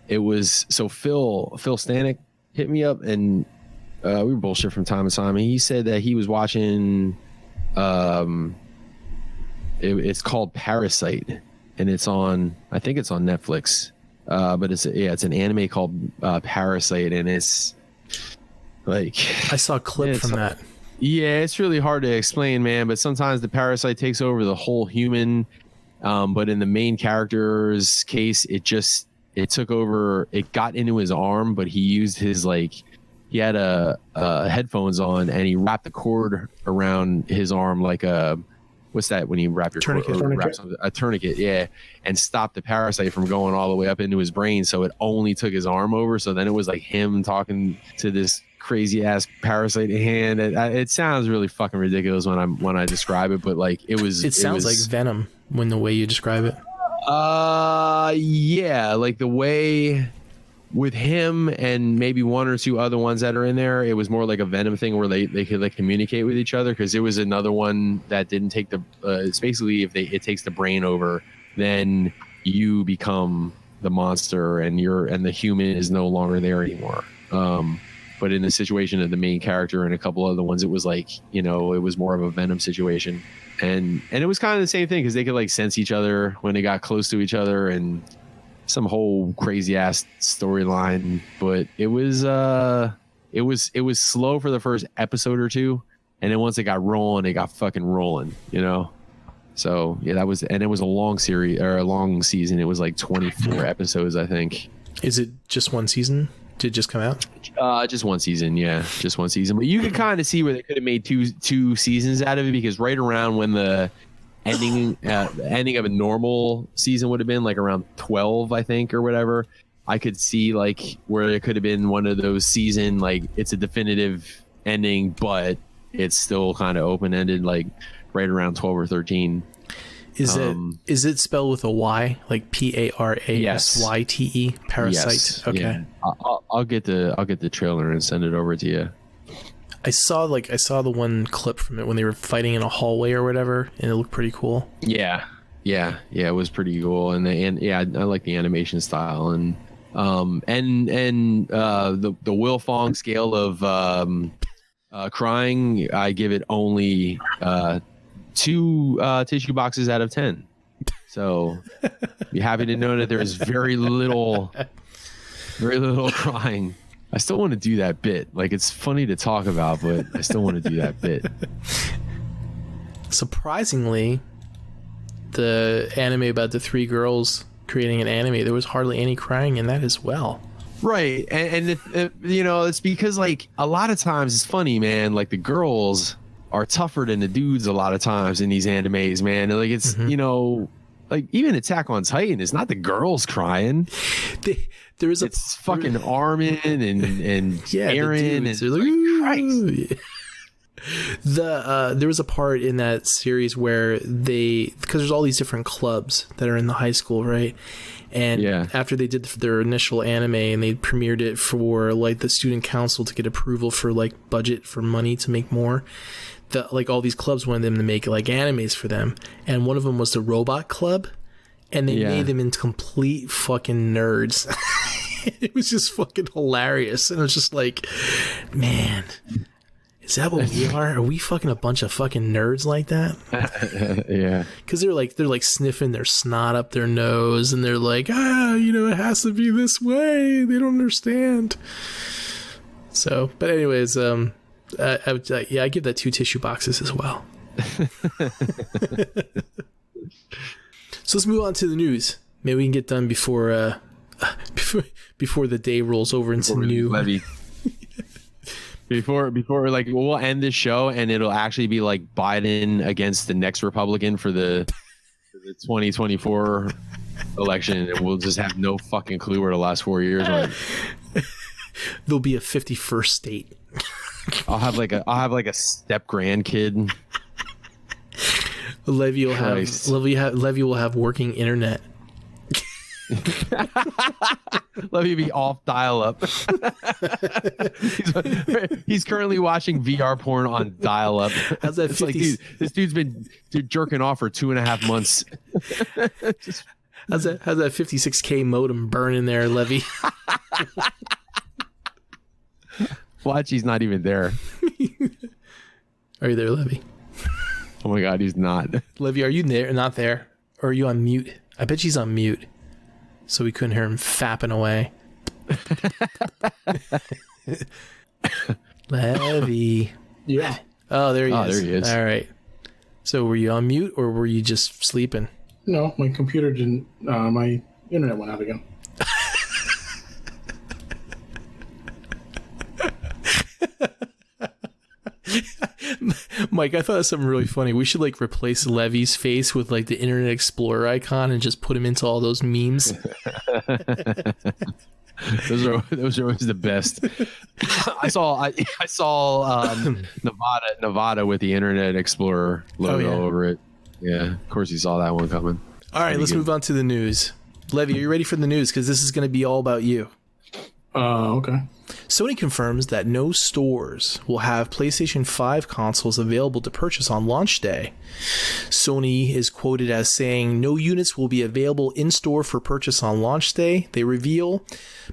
It was Phil Stanek hit me up, and we were bullshit from time to time. And he said that he was watching. It's called Parasite, and it's on. I think it's on Netflix. But it's an anime called Parasite, and it's like I saw a clip from that. Yeah, it's really hard to explain, man. But sometimes the parasite takes over the whole human. But in the main character's case, it took over. It got into his arm, but he used his he had headphones on, and he wrapped the cord around his arm like a what's that when you wrap your tourniquet? A tourniquet, yeah, and stopped the parasite from going all the way up into his brain. So it only took his arm over. So then it was like him talking to this crazy ass parasite hand. It sounds really fucking ridiculous when I describe it, but like it sounds like Venom when the way you describe it. Yeah, like the way with him and maybe 1 or 2 other ones that are in there, it was more like a Venom thing where they could like communicate with each other, because there was another one that didn't take the it's basically if it takes the brain over, then you become the monster and the human is no longer there anymore. But in the situation of the main character and a couple other ones, it was like, it was more of a Venom situation. And it was kind of the same thing, because they could like sense each other when they got close to each other, and some whole crazy ass storyline. But it was slow for the first episode or 2. And then once it got rolling, it got fucking rolling, So yeah, it was a long series or a long season. It was like 24 episodes, I think. Is it just one season? Did it just come out? Just one season, yeah, just one season. But you could kind of see where they could have made two seasons out of it, because right around when the ending of a normal season would have been like around 12, I think, or whatever, I could see like where it could have been one of those season, like it's a definitive ending, but it's still kind of open ended, like right around 12 or 13. Is it spelled with a Y, like Parasyte? Parasite. Yes. Okay. Yeah. I'll get the trailer and send it over to you. I saw the one clip from it when they were fighting in a hallway or whatever, and it looked pretty cool. Yeah, it was pretty cool, and I like the animation style, and the Will Fong scale of crying, I give it only 2 tissue boxes out of 10. So be happy to know that there is very little crying. I still want to do that bit. Like, it's funny to talk about, but I still want to do that bit. Surprisingly, the anime about the 3 girls creating an anime, there was hardly any crying in that as well. Right. And it's because, like, a lot of times it's funny, man. Like, the girls are tougher than the dudes a lot of times in these animes, man. Like, it's, like, even Attack on Titan, it's not the girls crying. It's fucking Armin and yeah, Aaron. And like, Christ. There was a part in that series where because there's all these different clubs that are in the high school, right? And after they did their initial anime and they premiered it for like the student council to get approval for like budget for money to make more, like all these clubs wanted them to make like animes for them, and one of them was the Robot Club, and they made them into complete fucking nerds. It was just fucking hilarious, and it was just like, man, is that what we are? Are we fucking a bunch of fucking nerds like that? Yeah. Because they're like sniffing their snot up their nose, and they're like, it has to be this way. They don't understand. So, but anyways, I give that 2 tissue boxes as well. So let's move on to the news. Maybe we can get done before the day rolls over into new levy. Before like we'll end this show and it'll actually be like Biden against the next Republican for the 2024 election, and we'll just have no fucking clue where the last 4 years went. There'll be a 51st state. I'll have like a step grandkid. Levy will have working internet. Levy be off dial-up. he's currently watching VR porn on dial-up. How's that? It's like, dude, this dude's been jerking off for 2.5 months. How's that 56K modem burning there, Levy? Watch, he's not even there. Are you there, Levy? Oh my god, he's not. Levy, are you there? Not there? Or are you on mute? I bet she's on mute, so we couldn't hear him fapping away. Levy. Yeah. Oh, there he is. There he is. All right. So were you on mute or were you just sleeping? No, my computer didn't. My internet went out again. Mike, I thought of something really funny. We should like replace Levy's face with like the Internet Explorer icon and just put him into all those memes. Those are always the best. I saw Nevada with the Internet Explorer logo over it. Yeah, of course you saw that one coming. All right, let's move on to the news. Levy, are you ready for the news? Because this is going to be all about you. Okay. Sony confirms that no stores will have PlayStation 5 consoles available to purchase on launch day. Sony is quoted as saying no units will be available in-store for purchase on launch day. They reveal,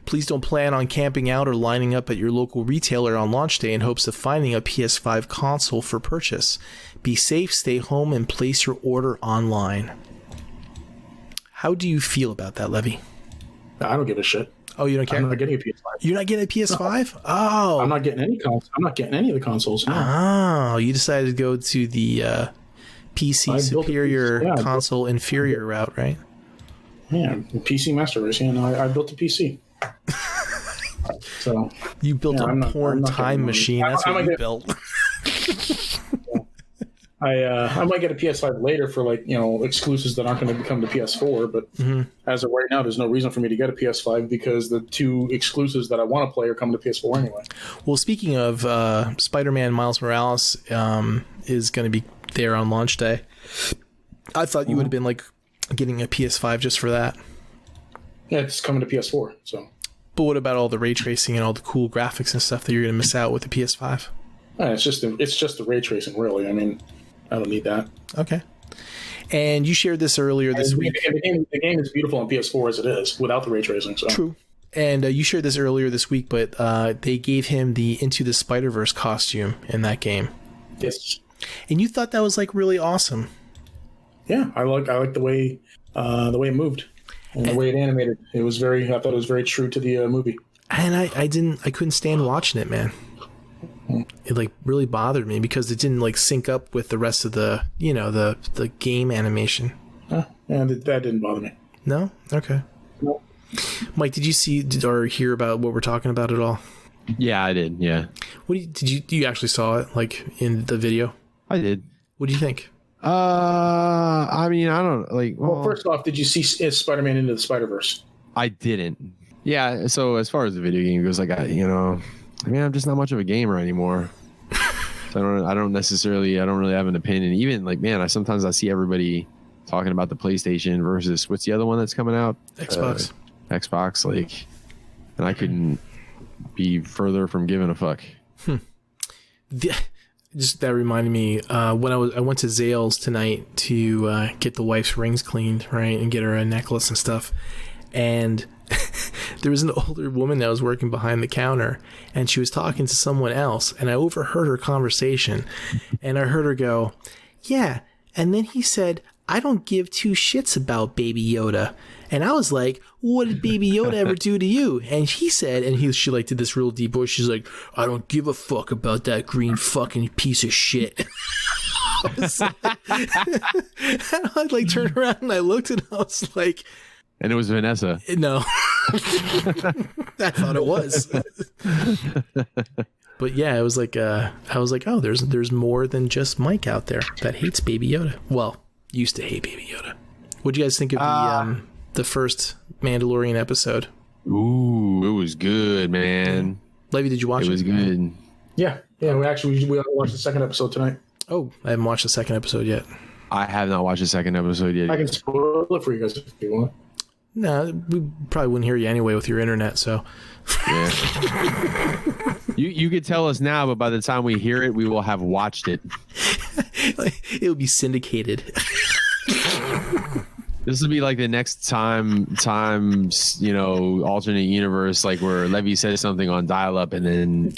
please don't plan on camping out or lining up at your local retailer on launch day in hopes of finding a PS5 console for purchase. Be safe, stay home, and place your order online. How do you feel about that, Levy? I don't give a shit. Oh, you don't care? I'm not getting a PS5. You're not getting a PS5? No. Oh. I'm not getting any consoles. I'm not getting any of the consoles. No. Oh, you decided to go to the PC superior, console inferior route, right? Yeah, PC Master Race. Yeah, no, I built a PC. So you built a porn time machine. That's what you built. I might get a PS5 later for exclusives that aren't going to become the PS4, but as of right now, there's no reason for me to get a PS5 because the 2 exclusives that I want to play are coming to PS4 anyway. Well, speaking of Spider-Man Miles Morales is going to be there on launch day. I thought you would have been like getting a PS5 just for that. Yeah, it's coming to PS4. So, but what about all the ray tracing and all the cool graphics and stuff that you're going to miss out with the PS5? It's just the ray tracing, really. I mean, I don't need that. Okay. And you shared this earlier this week. The game is beautiful on PS4 as it is without the ray tracing. So. True. And you shared this earlier this week, but they gave him the Into the Spider-Verse costume in that game. Yes. And you thought that was like really awesome. Yeah, I like the way it moved and the way it animated. I thought it was very true to the movie. And I couldn't stand watching it, man. It like really bothered me because it didn't like sync up with the rest of the the game animation. Yeah, that didn't bother me. No? Okay. No. Mike, did you see or hear about what we're talking about at all? Yeah, I did. Yeah. You actually saw it like in the video? I did. What do you think? I mean, I don't like. Well, first off, did you see Spider-Man Into the Spider-Verse? I didn't. Yeah. So as far as the video game goes, like I'm just not much of a gamer anymore. I don't really have an opinion. Even like, man, I sometimes see everybody talking about the PlayStation versus what's the other one that's coming out? Xbox, like, and I couldn't be further from giving a fuck. Just that reminded me when I went to Zales tonight to get the wife's rings cleaned, right, and get her a necklace and stuff, and there was an older woman that was working behind the counter, and she was talking to someone else, and I overheard her conversation, and I heard her go, "Yeah," and then he said, "I don't give two shits about Baby Yoda." And I was like, "What did Baby Yoda ever do to you?" And he said, and she like did this real deep voice. She's like, "I don't give a fuck about that green fucking piece of shit." And I like turned around and I looked and I was like, and it was Vanessa. No. I thought it was. But yeah, it was like I was like, oh, there's more than just Mike out there that hates Baby Yoda. Well, used to hate Baby Yoda. What do you guys think of the first Mandalorian episode? Ooh, it was good, man. Levy, did you watch it? It was good. Yeah. We watched the second episode tonight. Oh, I haven't watched the second episode yet. I have not watched the second episode yet. I can spoil it for you guys if you want. No, we probably wouldn't hear you anyway with your internet, so. Yeah. You could tell us now, but by the time we hear it, we will have watched it. It will be syndicated. This will be like the next time, alternate universe, like where Levy says something on dial-up and then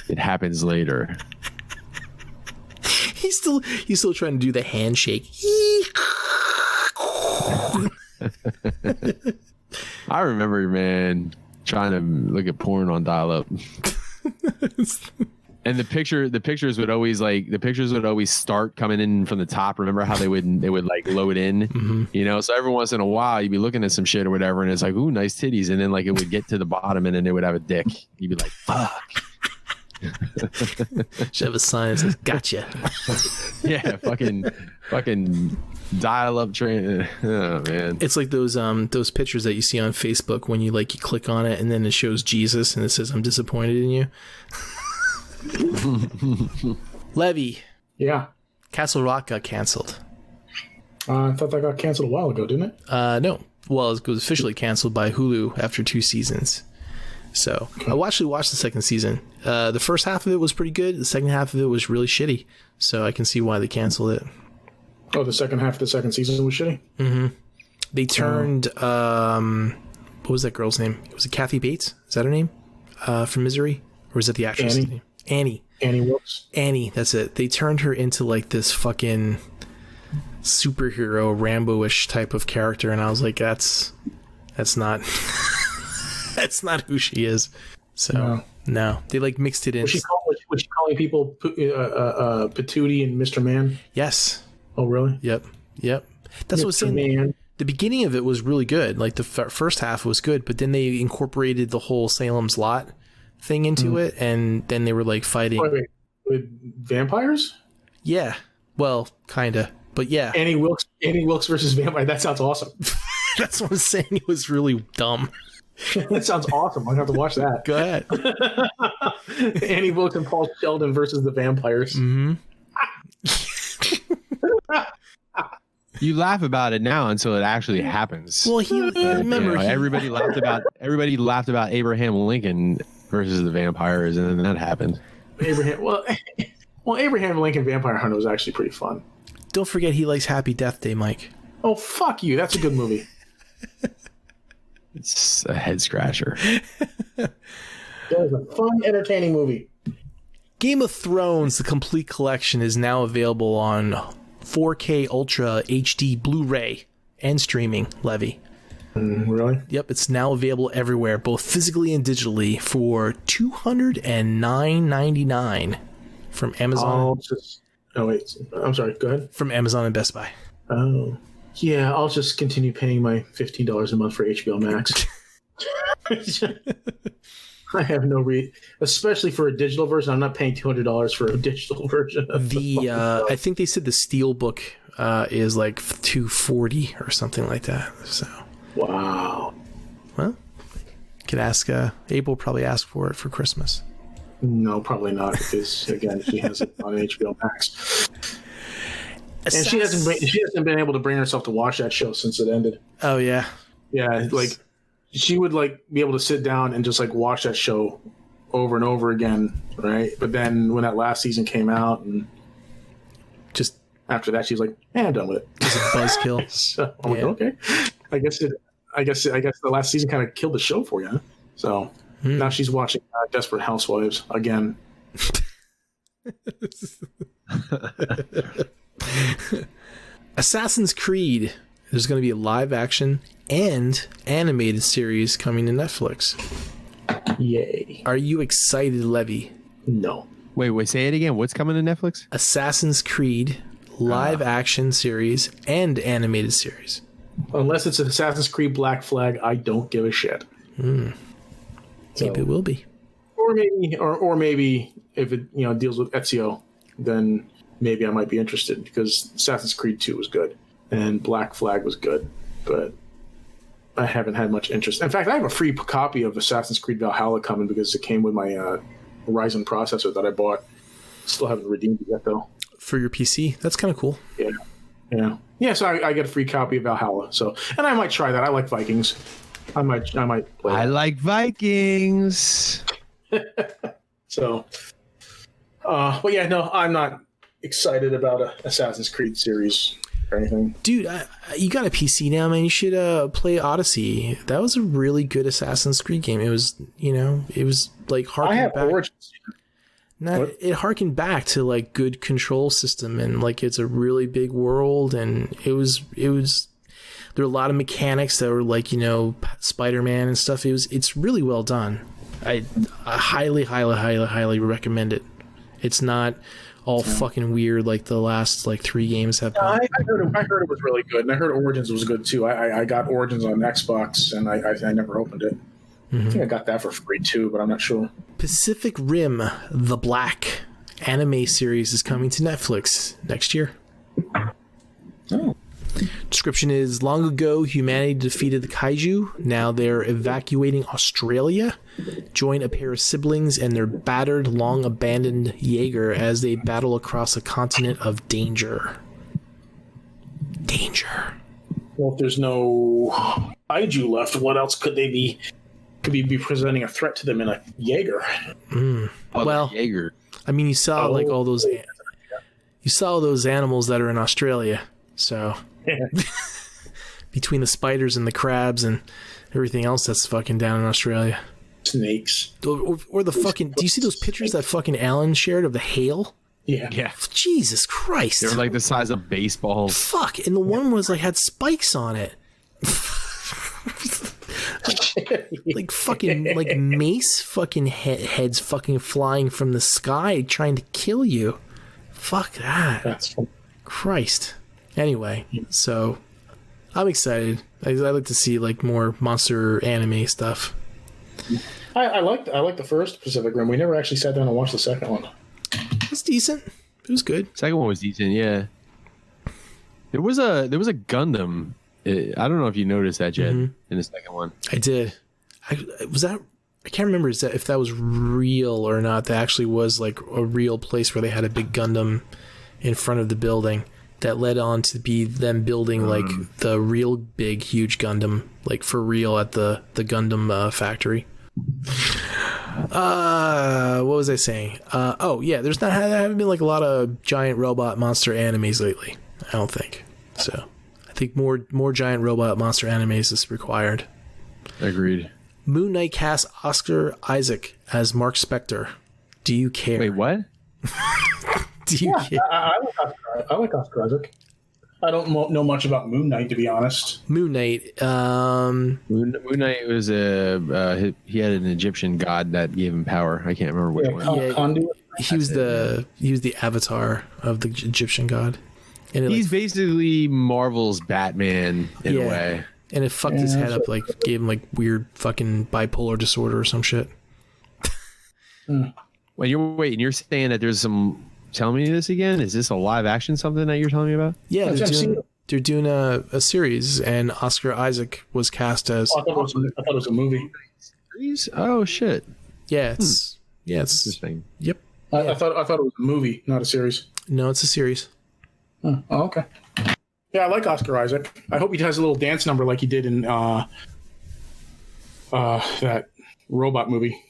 it happens later. He's still trying to do the handshake. I remember, man, trying to look at porn on dial-up. And the pictures would always start coming in from the top. Remember how they would like load in, mm-hmm. So every once in a while you'd be looking at some shit or whatever, and it's like, ooh, nice titties, and then like it would get to the bottom, and then it would have a dick. You'd be like, fuck. Should have a sign that says, "Gotcha." Yeah, fucking dial-up train. Oh man, it's like those pictures that you see on Facebook when you click on it and then it shows Jesus and it says, "I'm disappointed in you." Levy. Yeah. Castle Rock got canceled. I thought that got canceled a while ago, didn't it? No. Well, it was officially canceled by Hulu after 2 seasons. So I actually watched the second season. The first half of it was pretty good. The second half of it was really shitty. So I can see why they canceled it. Oh, the second half of the second season was shitty? Mm-hmm. They turned, what was that girl's name? Was it Kathy Bates? Is that her name? From Misery? Or is that the actress' name? Annie Wilkes. Annie, that's it. They turned her into like this fucking superhero Rambo-ish type of character, and I was like, that's not that's not who she is. So no. They mixed it in. Was she calling people Patootie and Mr. Man? Yes. Oh really? Yep. That's what I was saying. Man. The beginning of it was really good. Like the first half was good, but then they incorporated the whole Salem's Lot thing into it, and then they were fighting. Wait, with vampires? Yeah. Well, kinda. But yeah. Annie Wilkes versus vampire. That sounds awesome. That's what I'm saying. It was really dumb. That sounds awesome. I have to watch that. Go ahead. Annie Wilkes and Paul Sheldon versus the vampires. Mm-hmm. You laugh about it now until it actually happens. Well, remember everybody laughed about Abraham Lincoln versus the vampires, and then that happened. Abraham Lincoln Vampire Hunter was actually pretty fun. Don't forget he likes Happy Death Day, Mike. Oh, fuck you. That's a good movie. It's a head scratcher. That was a fun, entertaining movie. Game of Thrones, the complete collection, is now available on 4K Ultra HD Blu-ray and streaming, Levy. Really? Yep, it's now available everywhere, both physically and digitally, for $209.99 from Amazon. I'm sorry, go ahead. From Amazon and Best Buy. Oh. Yeah, I'll just continue paying my $15 a month for HBO Max. I have no especially for a digital version. I'm not paying $200 for a digital version. I think they said the Steelbook is like $240 or something like that. So. Wow. Well, could ask. April probably ask for it for Christmas. No, probably not, because again, she has it on HBO Max, and she hasn't been able to bring herself to watch that show since it ended. Oh yeah, yeah, like she would like be able to sit down and just like watch that show over and over again, right? But then when that last season came out, and just after that, she was like, "I'm done with it." Just a buzzkill. So I'm like, okay, I guess the last season kind of killed the show for you. Huh? So now she's watching Desperate Housewives again. Assassin's Creed. There's going to be a live action and animated series coming to Netflix. Yay! Are you excited, Levy? No. Wait, say it again. What's coming to Netflix? Assassin's Creed live action series and animated series. Unless it's Assassin's Creed Black Flag, I don't give a shit. Maybe it will be. Or maybe if it deals with Ezio, then maybe I might be interested, because Assassin's Creed 2 was good and Black Flag was good, but I haven't had much interest. In fact, I have a free copy of Assassin's Creed Valhalla coming because it came with my Ryzen processor that I bought. Still haven't redeemed it yet, though. For your PC? That's kind of cool. Yeah. So I get a free copy of Valhalla. So, and I might try that. I like Vikings. I might play that. I like Vikings. So, but yeah, no, I'm not excited about a Assassin's Creed series or anything. Dude, you got a PC now, man. You should play Odyssey. That was a really good Assassin's Creed game. It was, it was like harkened back. Origins. It harkened back to like good control system, and like it's a really big world, and it was there were a lot of mechanics that were like Spider-Man and stuff. It's really well done. I highly recommend it. It's not all fucking weird like the last like 3 games have been. I heard it was really good, and I heard Origins was good too. I got Origins on Xbox, and I never opened it. I think I got that for free too, but I'm not sure. Pacific Rim: The Black anime series is coming to Netflix next year. Oh. Description is: long ago, humanity defeated the kaiju. Now they're evacuating Australia. Join a pair of siblings and their battered, long-abandoned Jaeger as they battle across a continent of danger. Well, if there's no kaiju left, what else could they be? Could be presenting a threat to them in a Jaeger? Well, Jaeger. I mean, you saw like all those. You saw those animals that are in Australia. So between the spiders and the crabs and everything else that's fucking down in Australia. Snakes. Or the fucking... Do you see those pictures that fucking Alan shared of the hail? Yeah. Jesus Christ. They're like the size of baseballs. Fuck. And the one was like had spikes on it. Like fucking like mace fucking heads fucking flying from the sky trying to kill you. Fuck that. That's funny. Christ. Anyway, so I'm excited. I like to see like more monster anime stuff. I liked the first Pacific Rim. We never actually sat down and watched the second one. It's decent. It was good. Second one was decent, yeah. There was a Gundam. I don't know if you noticed that, Jed, in the second one. I did. I can't remember if that was real or not. That actually was like a real place where they had a big Gundam in front of the building that led on to be them building like the real big huge Gundam, like for real at the Gundam factory. What was I saying? Oh yeah, there haven't been like a lot of giant robot monster animes lately. I don't think so. I think more giant robot monster animes is required. Agreed. Moon Knight casts Oscar Isaac as Marc Spector. Do you care? Wait, what? Do you care? I like Oscar Isaac. I don't know much about Moon Knight, to be honest. Moon Knight. Moon Knight was he had an Egyptian god that gave him power. I can't remember which one. Conduit. He was the avatar of the Egyptian god. And he's basically Marvel's Batman in a way. And it fucked his head up, like gave him like weird fucking bipolar disorder or some shit. When you're saying that there's some. Tell me this again. Is this a live action something that you're telling me about? Yeah, they're doing a series, and Oscar Isaac was cast as. I thought it was a movie. Oh shit! Yeah, it's Yeah, it's interesting. Yep. I thought it was a movie, not a series. No, it's a series. Oh, okay. Yeah, I like Oscar Isaac. I hope he has a little dance number like he did in that robot movie.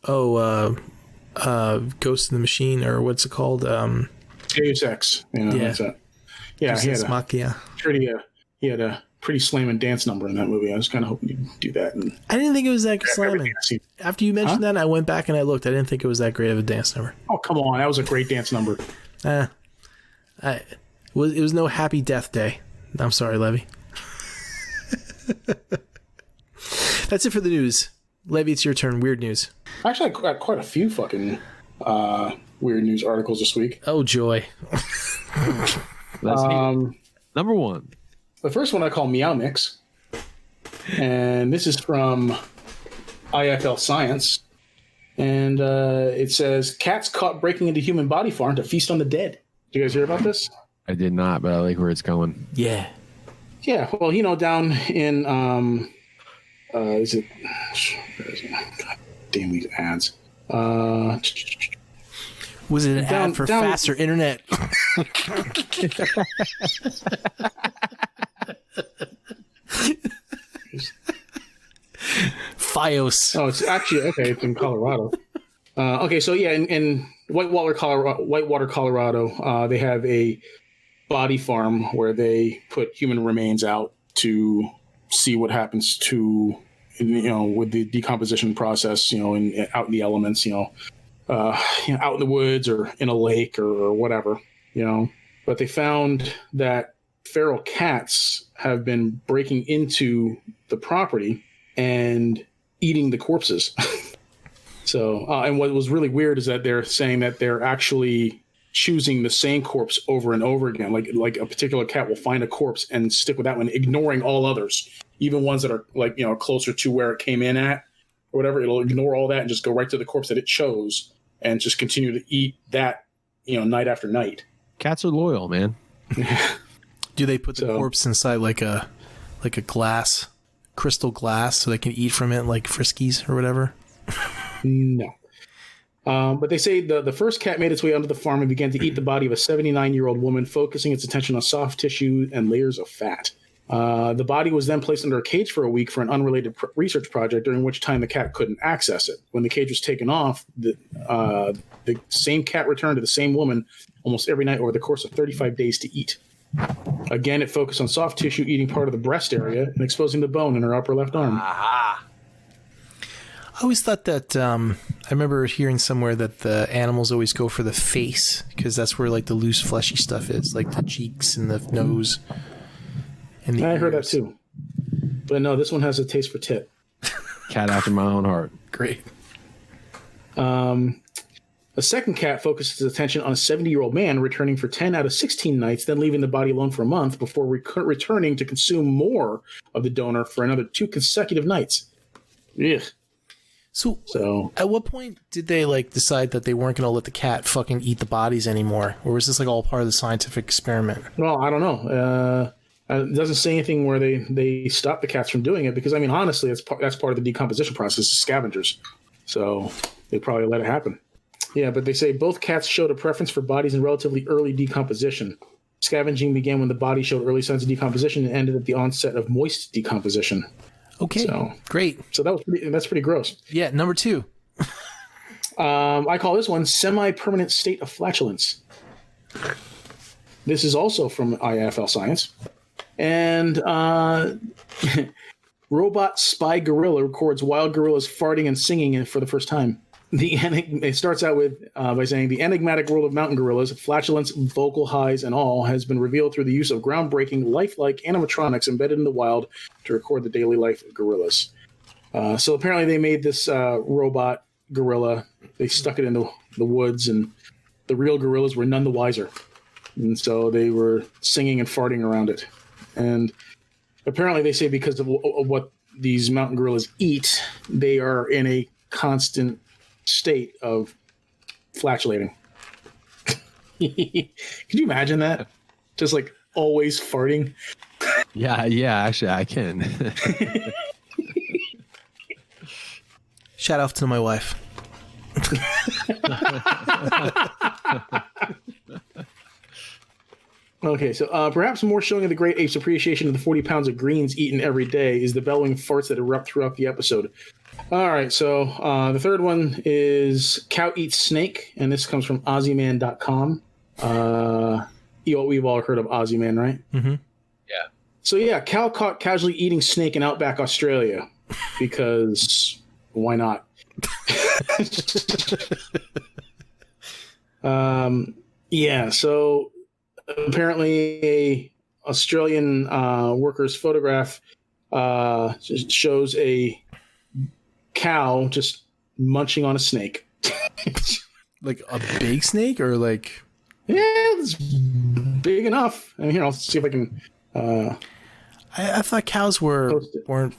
Oh, Ghost in the Machine, or what's it called? Deus Ex. Yeah. That's it. Yeah, he had a pretty slamming dance number in that movie. I was kind of hoping he'd do that. And I didn't think it was that slamming. After you mentioned that, I went back and I looked. I didn't think it was that great of a dance number. Oh, come on. That was a great dance number. It was no Happy Death Day. I'm sorry, Levy. That's it for the news. Levy, it's your turn. Weird news. Actually, I got quite a few fucking weird news articles this week. Oh, joy. Number one. The first one I call Meow Mix. And this is from IFL Science. And it says, cats caught breaking into human body farm to feast on the dead. Did you guys hear about this? I did not, but I like where it's going. Yeah. Yeah, well, down in is it? God damn these ads. Was it an ad for faster internet? Fios. Oh, it's actually okay. It's in Colorado. Okay, so yeah, in Whitewater, Colorado, they have a body farm where they put human remains out to see what happens to, with the decomposition process, out in the elements, out in the woods or in a lake or whatever, But they found that feral cats have been breaking into the property and eating the corpses. So, and what was really weird is that they're saying that they're actually choosing the same corpse over and over again. Like a particular cat will find a corpse and stick with that one, ignoring all others, even ones that are closer to where it came in at or whatever. It'll ignore all that and just go right to the corpse that it chose and just continue to eat that, night after night. Cats are loyal, man. Do they put the corpse inside like a crystal glass so they can eat from it like Friskies or whatever? No. But they say the first cat made its way onto the farm and began to eat the body of a 79-year-old woman, focusing its attention on soft tissue and layers of fat. The body was then placed under a cage for a week for an unrelated research project, during which time the cat couldn't access it. When the cage was taken off, the same cat returned to the same woman almost every night over the course of 35 days to eat. Again, it focused on soft tissue, eating part of the breast area and exposing the bone in her upper left arm. Aha. I always thought that I remember hearing somewhere that the animals always go for the face because that's where like the loose fleshy stuff is, like the cheeks and the nose. And I heard that too, but no, this one has a taste for tit. Cat after my own heart. Great. A second cat focused its attention on a 70-year-old man returning for 10 out of 16 nights, then leaving the body alone for a month before returning to consume more of the donor for another 2 consecutive nights. Ugh. So at what point did they decide that they weren't going to let the cat fucking eat the bodies anymore? Or was this all part of the scientific experiment? Well, I don't know. It doesn't say anything where they stopped the cats from doing it because, honestly, that's part of the decomposition process, scavengers. So they probably let it happen. Yeah, but they say both cats showed a preference for bodies in relatively early decomposition. Scavenging began when the body showed early signs of decomposition and ended at the onset of moist decomposition. Okay, great. So that's pretty gross. Yeah, number 2. I call this one semi-permanent state of flatulence. This is also from IFL Science. And robot spy gorilla records wild gorillas farting and singing for the first time. It starts out by saying the enigmatic world of mountain gorillas, flatulence, vocal highs, and all, has been revealed through the use of groundbreaking, lifelike animatronics embedded in the wild to record the daily life of gorillas. So apparently they made this robot gorilla. They stuck it in the woods, and the real gorillas were none the wiser. And so they were singing and farting around it. And apparently they say because of what these mountain gorillas eat, they are in a constant state of flatulating. Could you imagine that? Just always farting. Yeah, actually I can. Shout out to my wife. Okay, so perhaps more showing of the great ape's appreciation of the 40 pounds of greens eaten every day is the bellowing farts that erupt throughout the episode. All right, so the third one is Cow Eats Snake, and this comes from Ozzyman.com. We've all heard of Ozzyman, right? Mm-hmm. Yeah. So yeah, cow caught casually eating snake in outback Australia because why not? Yeah, so apparently a Australian worker's photograph shows a cow just munching on a snake. Like a big snake or like... Yeah, it's big enough. I mean, here, I'll see if I can... I thought cows were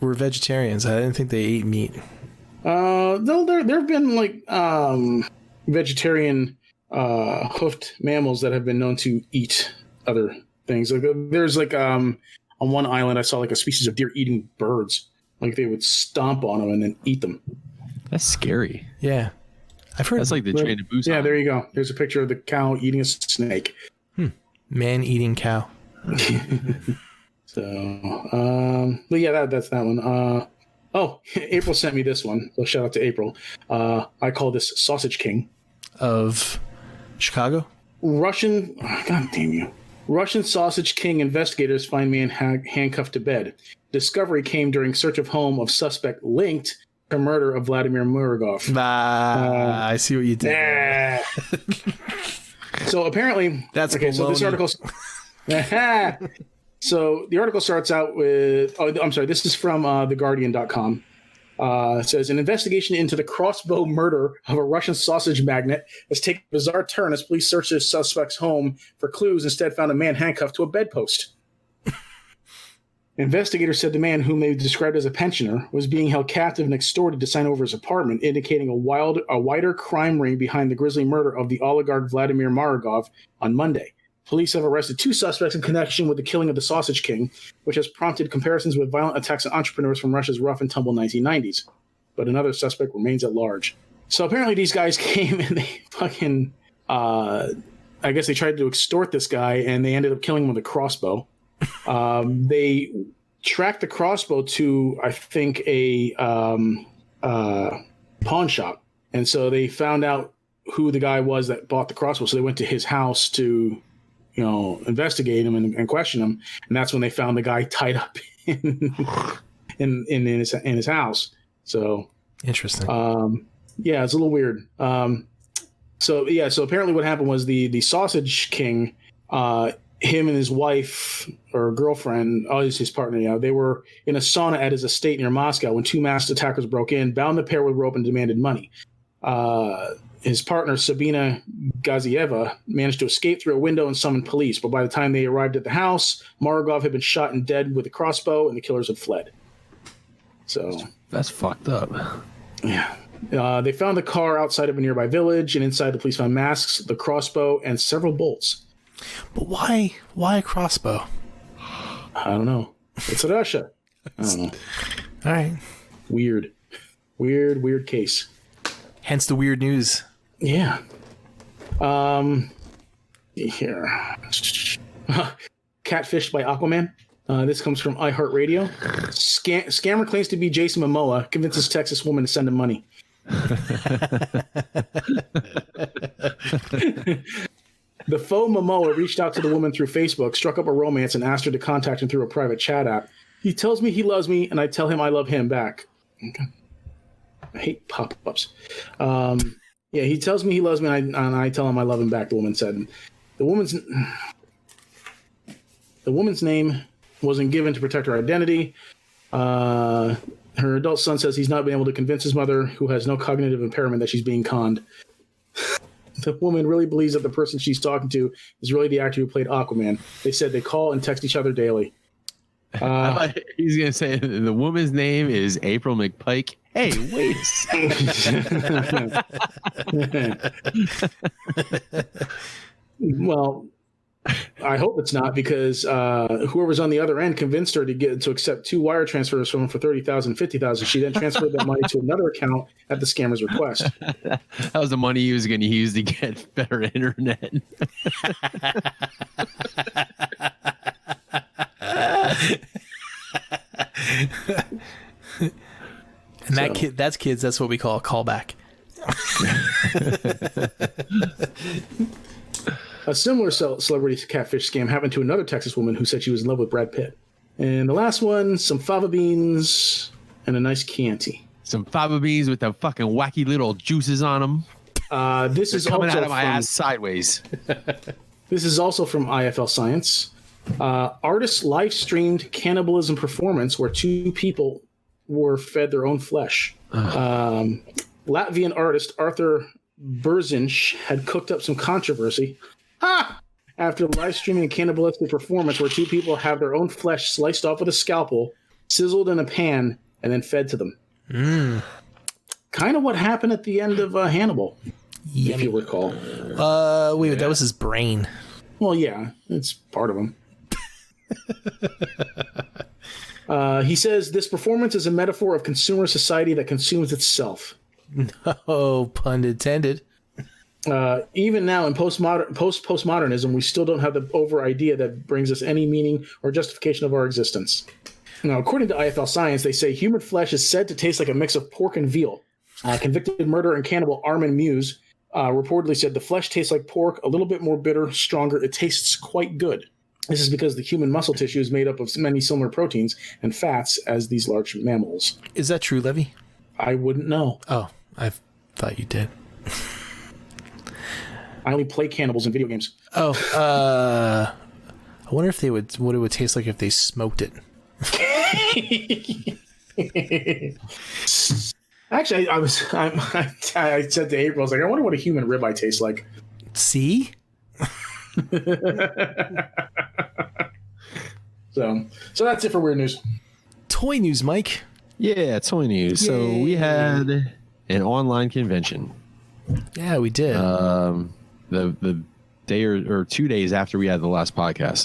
vegetarians. I didn't think they ate meat. No, there have been like vegetarian hoofed mammals that have been known to eat other things. Like there's like on one island I saw like a species of deer eating birds. Like they would stomp on them and then eat them. That's scary. Yeah, I've heard that's like the Train to Busan. Yeah, there you go. There's a picture of the cow eating a snake. Man eating cow. So, but yeah, that's that one. Oh, April sent me this one. So shout out to April. I call this Sausage King Of Chicago? Russian. Oh, God damn you. Russian Sausage King investigators find man handcuffed to bed. Discovery came during search of home of suspect linked to murder of Vladimir Muragov. I see what you did. So apparently, that's okay. baloney. So this article. So the article starts out with. Oh, I'm sorry. This is from theguardian.com. It says an investigation into the crossbow murder of a Russian sausage magnate has taken a bizarre turn as police searched the suspect's home for clues. Instead, found a man handcuffed to a bedpost. Investigators said the man, whom they described as a pensioner, was being held captive and extorted to sign over his apartment, indicating a wider crime ring behind the grisly murder of the oligarch Vladimir Maragov on Monday. Police have arrested 2 suspects in connection with the killing of the Sausage King, which has prompted comparisons with violent attacks on entrepreneurs from Russia's rough and tumble 1990s. But another suspect remains at large. So apparently these guys came and they fucking, I guess they tried to extort this guy and they ended up killing him with a crossbow. They tracked the crossbow to, I think, a pawn shop. And so they found out who the guy was that bought the crossbow. So they went to his house to, investigate him and question him. And that's when they found the guy tied up in his house. So interesting. Yeah, it's a little weird. So apparently what happened was the Sausage King, him and his wife or girlfriend, his partner, they were in a sauna at his estate near Moscow when 2 masked attackers broke in, bound the pair with rope, and demanded money. His partner, Sabina Gazieva, managed to escape through a window and summon police. But by the time they arrived at the house, Maragov had been shot and dead with a crossbow, and the killers had fled. So that's fucked up. Yeah. They found the car outside of a nearby village, and inside the police found masks, the crossbow, and several bolts. But why a crossbow? I don't know. It's Russia. I don't know. All right. Weird case. Hence the weird news. Yeah. Here. Catfished by Aquaman. This comes from iHeartRadio. Scammer claims to be Jason Momoa, convinces Texas woman to send him money. The faux Momoa reached out to the woman through Facebook, struck up a romance, and asked her to contact him through a private chat app. He tells me he loves me, and I tell him I love him back. Okay. I hate pop-ups. Yeah, he tells me he loves me, and I tell him I love him back, the woman said. The woman's name wasn't given to protect her identity. Her adult son says he's not been able to convince his mother, who has no cognitive impairment, that she's being conned. The woman really believes that the person she's talking to is really the actor who played Aquaman. They said they call and text each other daily. He's going to say the woman's name is April McPike. Hey, wait a second. Well, I hope it's not, because whoever's on the other end convinced her to accept 2 wire transfers from him for $30,000, $50,000. She then transferred that money to another account at the scammer's request. That was the money he was going to use to get better internet. And that's kids. That's what we call a callback. A similar celebrity catfish scam happened to another Texas woman who said she was in love with Brad Pitt. And the last one, some fava beans and a nice Chianti. Some fava beans with the fucking wacky little juices on them. This is coming also out of my ass sideways. This is also from IFL Science. Artists live-streamed cannibalism performance where 2 people were fed their own flesh. Latvian artist Arthur Berzinch had cooked up some controversy after live streaming a cannibalistic performance where 2 people have their own flesh sliced off with a scalpel, sizzled in a pan, and then fed to them. Kind of what happened at the end of Hannibal, if you recall. Wait, that was his brain. Well, yeah, it's part of him. He says this performance is a metaphor of consumer society that consumes itself. No pun intended. Even now in postmodernism, we still don't have the over idea that brings us any meaning or justification of our existence. Now, according to IFL Science, they say human flesh is said to taste like a mix of pork and veal. Convicted murderer and cannibal Armin Muse reportedly said the flesh tastes like pork, a little bit more bitter, stronger. It tastes quite good. This is because the human muscle tissue is made up of many similar proteins and fats as these large mammals. Is that true, Levy? I wouldn't know. Oh, I thought you did. I only play cannibals in video games. Oh, I wonder if what it would taste like if they smoked it. Actually, I said to April, I was like, I wonder what a human ribeye tastes like. See? So that's it for weird news. Toy news, Mike. Yeah, toy news. Yay. So we had an online convention. Yeah, we did. The day or 2 days after we had the last podcast.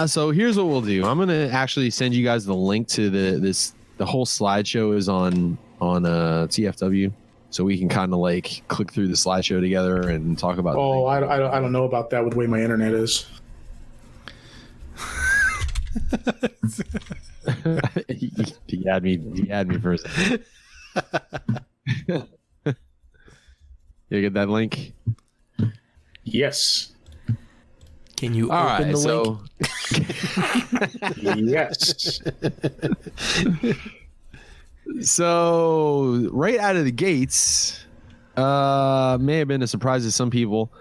So here's what we'll do. I'm gonna actually send you guys the link to the whole slideshow is on TFW, so we can kind of like click through the slideshow together and talk about. Oh, I don't know about that with the way my internet is. You had me for a second. You get that link? Yes. Can you open the link? Yes. So right out of the gates, may have been a surprise to some people.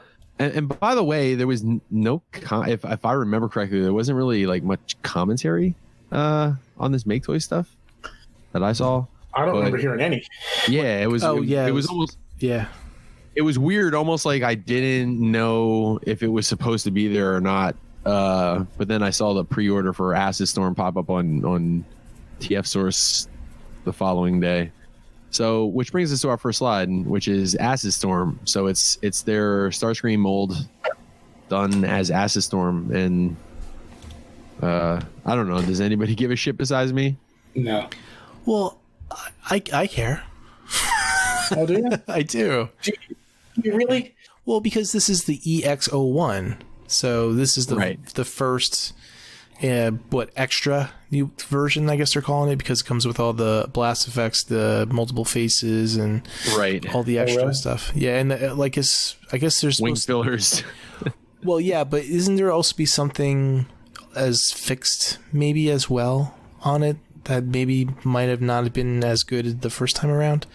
And by the way, there was no if I remember correctly, there wasn't really like much commentary on this Make Toy stuff that I saw. I don't remember hearing any. Yeah, it was. It was almost. Yeah. It was weird, almost like I didn't know if it was supposed to be there or not. But then I saw the pre-order for ASSASIN'S pop up on TF Source the following day. So, which brings us to our first slide, which is ASSASIN'S. So it's their Starscream mold done as ASSASIN'S, and I don't know. Does anybody give a shit besides me? No. Well, I care. Oh, do you? I do. Do you really? Well, because this is the EX01, so this is the first extra new version, I guess they're calling it, because it comes with all the blast effects, the multiple faces, and all the extra stuff. Yeah, and I guess there's wing fillers. Well, yeah, but isn't there also be something as fixed maybe as well on it that maybe might have not been as good the first time around?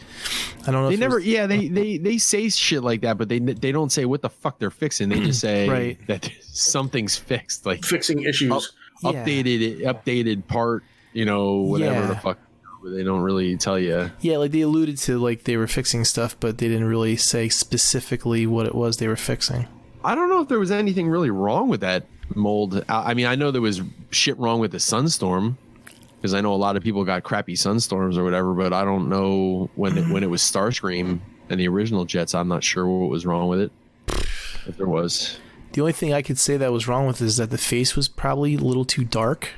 I don't know. They say shit like that, but they don't say what the fuck they're fixing. They just say that something's fixed, like fixing issues. Updated part, whatever the fuck. They don't really tell you. Yeah, like they alluded to like they were fixing stuff, but they didn't really say specifically what it was they were fixing. I don't know if there was anything really wrong with that mold. I mean, I know there was shit wrong with the Sunstorm, because I know a lot of people got crappy Sunstorms or whatever, but I don't know when it was Starscream and the original jets. I'm not sure what was wrong with it, if there was. The only thing I could say that was wrong with it is that the face was probably a little too dark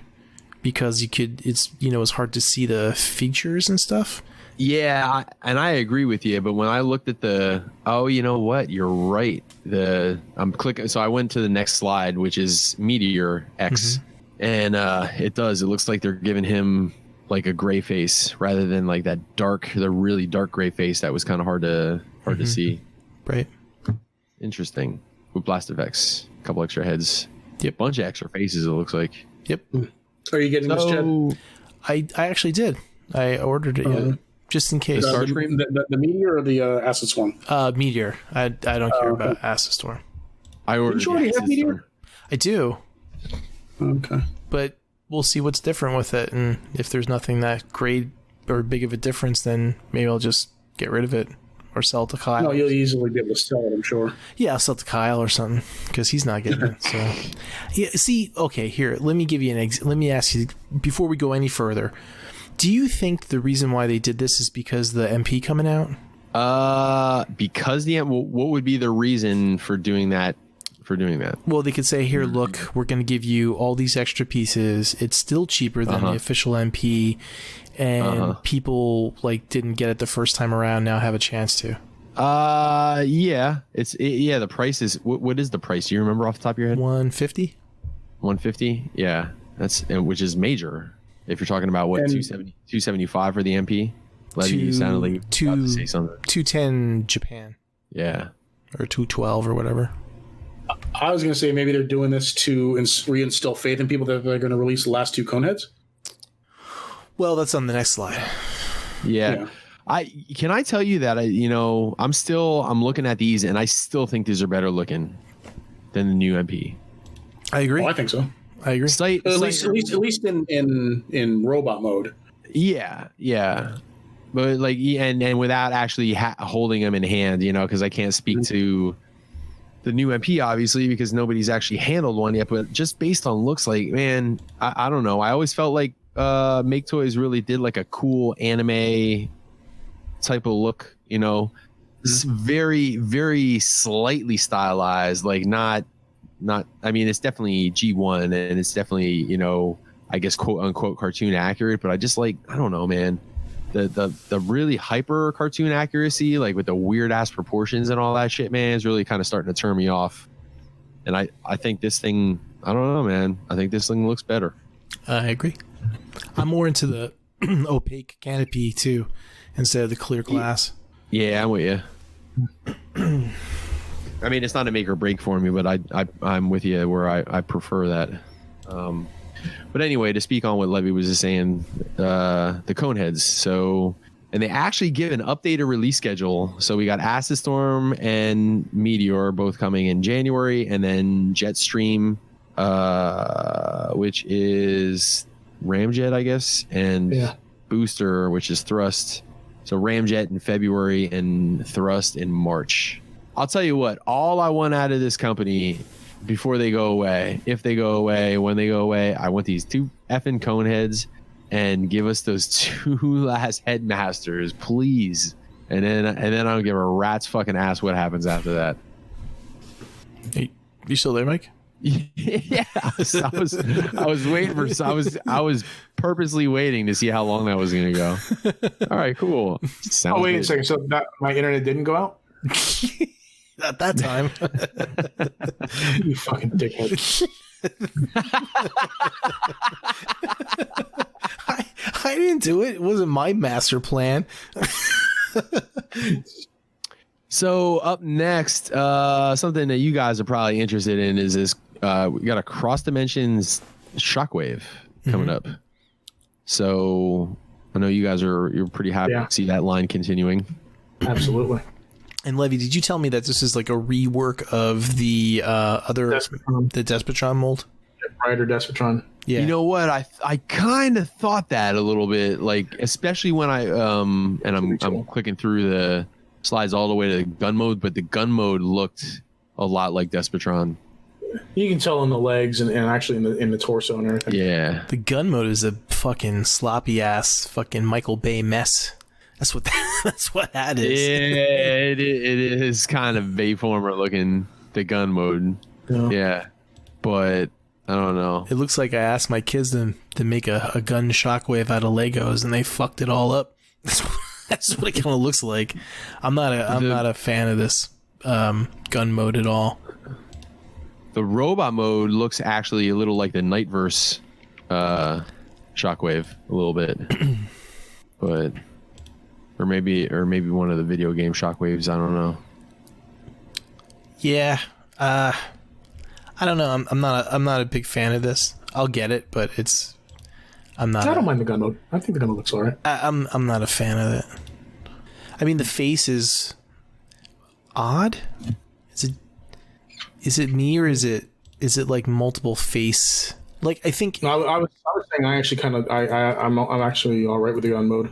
because it's hard to see the features and stuff. Yeah, and I agree with you. But when I looked at you know what? You're right. I'm clicking. So I went to the next slide, which is Meteor X, and it looks like they're giving him like a gray face rather than like the really dark gray face that was kind of hard to see. Right. Interesting. With blast effects, a couple extra heads. Yep. Bunch of extra faces. It looks like. Yep. Are you getting this, Jed? I actually did. I ordered it. Just in case. The Meteor or the Acid Storm? Meteor. I don't care about Acid Storm. I ordered. Didn't you already have Meteor? I do. Okay. But we'll see what's different with it, and if there's nothing that great or big of a difference, then maybe I'll just get rid of it or sell it to Kyle. No, you'll easily be able to sell it, I'm sure. Yeah, I'll sell it to Kyle or something because he's not getting it. So, yeah. See, okay, here. Let me give you let me ask you before we go any further. Do you think the reason why they did this is because the MP coming out? Because what would be the reason for doing that? Well, they could say, here, look, we're going to give you all these extra pieces. It's still cheaper than the official MP, and people didn't get it the first time around. Now have a chance to. Yeah, the price is. What is the price? Do you remember off the top of your head? $150. $150. Yeah, which is major. If you're talking about 275 for the MP, you sounded like you about to say something. 210 Japan. Yeah, or 212 or whatever. I was going to say maybe they're doing this to reinstill faith in people that they're going to release the last two Coneheads. Well, that's on the next slide. Yeah. Can I tell you that I'm looking at these and I still think these are better looking than the new MP. I agree. Oh, I think so. I agree. At least in robot mode. Yeah. But and without actually holding them in hand, because I can't speak to the new MP obviously because nobody's actually handled one yet. But just based on looks, man, I don't know. I always felt like Make Toys really did a cool anime type of look. It's very, very slightly stylized, not I mean it's definitely G1 and it's definitely I guess quote unquote cartoon accurate, but I just I don't know, man, the really hyper cartoon accuracy with the weird ass proportions and all that shit, man, is really kind of starting to turn me off. And I think this thing, I don't know, man, I think this thing looks better. I agree. I'm more into the opaque canopy too instead of the clear glass. Yeah, I'm with you. I mean, it's not a make or break for me, but I'm with you where I prefer that. But anyway, to speak on what Levy was just saying, the Coneheads. So, and they actually give an updated release schedule. So we got Acid Storm and Meteor both coming in January, and then Jetstream, which is Ramjet, I guess, and Booster, which is Thrust. So Ramjet in February and Thrust in March. I'll tell you what, all I want out of this company before they go away, if they go away, when they go away, I want these two effing Coneheads and give us those two last headmasters, please. And then I don't give a rat's fucking ass what happens after that. Hey, you still there, Mike? Yeah, I was waiting for. I was purposely waiting to see how long that was going to go. All right, cool. Sounds wait a second. So my internet didn't go out? At that time. You fucking dickhead. I didn't do it. It wasn't my master plan. So up next, something that you guys are probably interested in is this. We got a Cross Dimensions Shockwave coming up. So I know you guys you're pretty happy to see that line continuing. Absolutely. And Levy, did you tell me that this is a rework of the other the Despotron mold? Rider Despotron. Yeah. You know what? I kind of thought that a little bit, especially when I'm clicking through the slides all the way to the gun mode, but the gun mode looked a lot like Despotron. You can tell in the legs and actually in the torso and everything. Yeah. The gun mode is a fucking sloppy ass fucking Michael Bay mess. That's what that is. Yeah, it is kind of Bayformer looking, the gun mode. Yeah, but I don't know. It looks like I asked my kids to make a gun shockwave out of Legos, and they fucked it all up. That's what it kind of looks like. I'm not a fan of this gun mode at all. The robot mode looks actually a little like the Nightverse shockwave, a little bit, but or maybe one of the video game shockwaves. I don't know. Yeah, I don't know. I'm not a big fan of this. I'll get it, but I'm not. I don't mind the gun mode. I think the gun mode looks alright. I'm not a fan of it. I mean, the face is odd. Is it me, or is it like multiple face? Like, I think. No, I was saying I actually kind of I'm actually alright with the gun mode.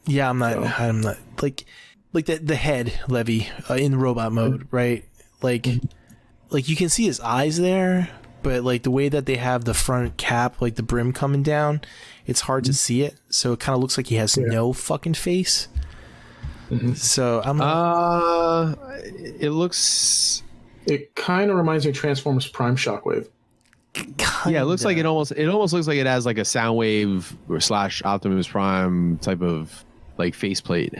Yeah, I'm not like the head Levy in robot mode, right? Like you can see his eyes there, but like the way that they have the front cap, like the brim coming down, it's hard to see it. So it kind of looks like he has no fucking face. So I'm. It kind of reminds me of Transformers Prime Shockwave. Yeah, it looks like it almost looks like it has like a Soundwave / Optimus Prime type of like faceplate.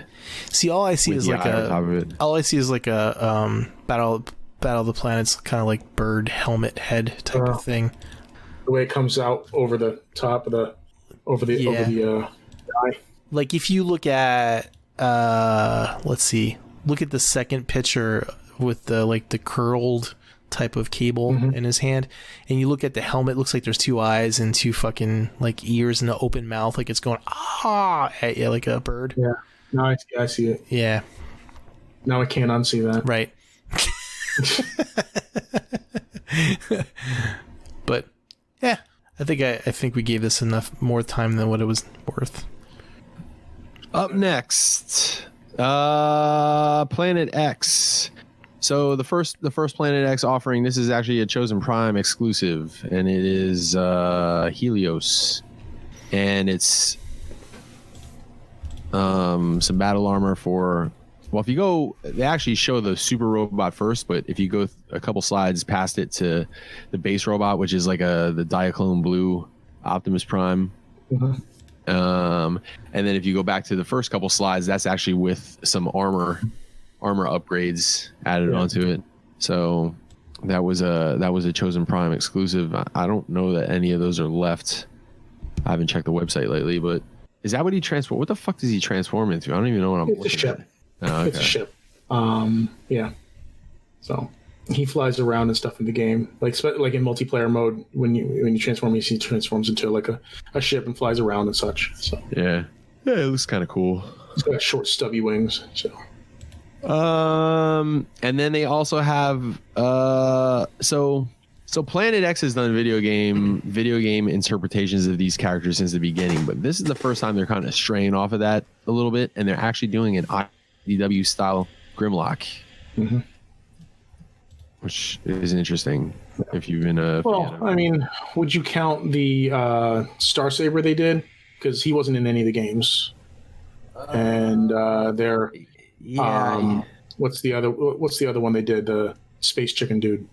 See, all I see is like a Battle of the Planets kind of like bird helmet head type of thing. The way it comes out over the top of the eye. Like if you look at look at the second picture with the curled type of cable in his hand, and you look at the helmet, it looks like there's two eyes and two fucking like ears and an open mouth, like it's going at you like a bird. Yeah, now I see it. Yeah, now I can't unsee that. Right. But yeah, I think we gave this enough more time than what it was worth. Up next, Planet X. So the first Planet X offering, this is actually a Chosen Prime exclusive, and it is Helios, and it's some battle armor for. Well, if you go, they actually show the super robot first, but if you go a couple slides past it to the base robot, which is like the Diaclone Blue Optimus Prime. And then if you go back to the first couple slides, that's actually with some armor upgrades added onto it. So that was a Chosen Prime exclusive. I don't know that any of those are left. I haven't checked the website lately, but is that what he transform? What the fuck does he transform into? I don't even know what I'm looking at. Oh, okay. It's a ship. Yeah. So he flies around and stuff in the game, like in multiplayer mode. When you transform, he transforms into like a ship and flies around and such. So yeah, it looks kind of cool. It's got short, stubby wings. So. And then they also have so Planet X has done video game interpretations of these characters since the beginning, but this is the first time they're kind of straying off of that a little bit, and they're actually doing an IDW style Grimlock, which is interesting if you've been a fan. I mean, would you count the Star Saber they did, because he wasn't in any of the games, and they're what's the other one they did, the space chicken dude?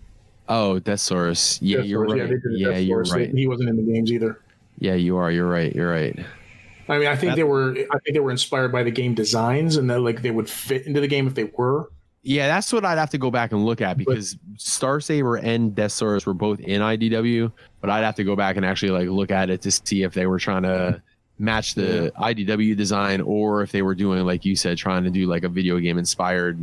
Oh, Deathsaurus. Yeah, you're right. Yeah, you're right. He wasn't in the games either. Yeah, you are. You're right. You're right. I mean, I think they were inspired by the game designs, and that like they would fit into the game if they were. Yeah, that's what I'd have to go back and look at, because Star Saber and Deathsaurus were both in IDW, but I'd have to go back and actually like look at it to see if they were trying to match the IDW design, or if they were doing, like you said, trying to do like a video game inspired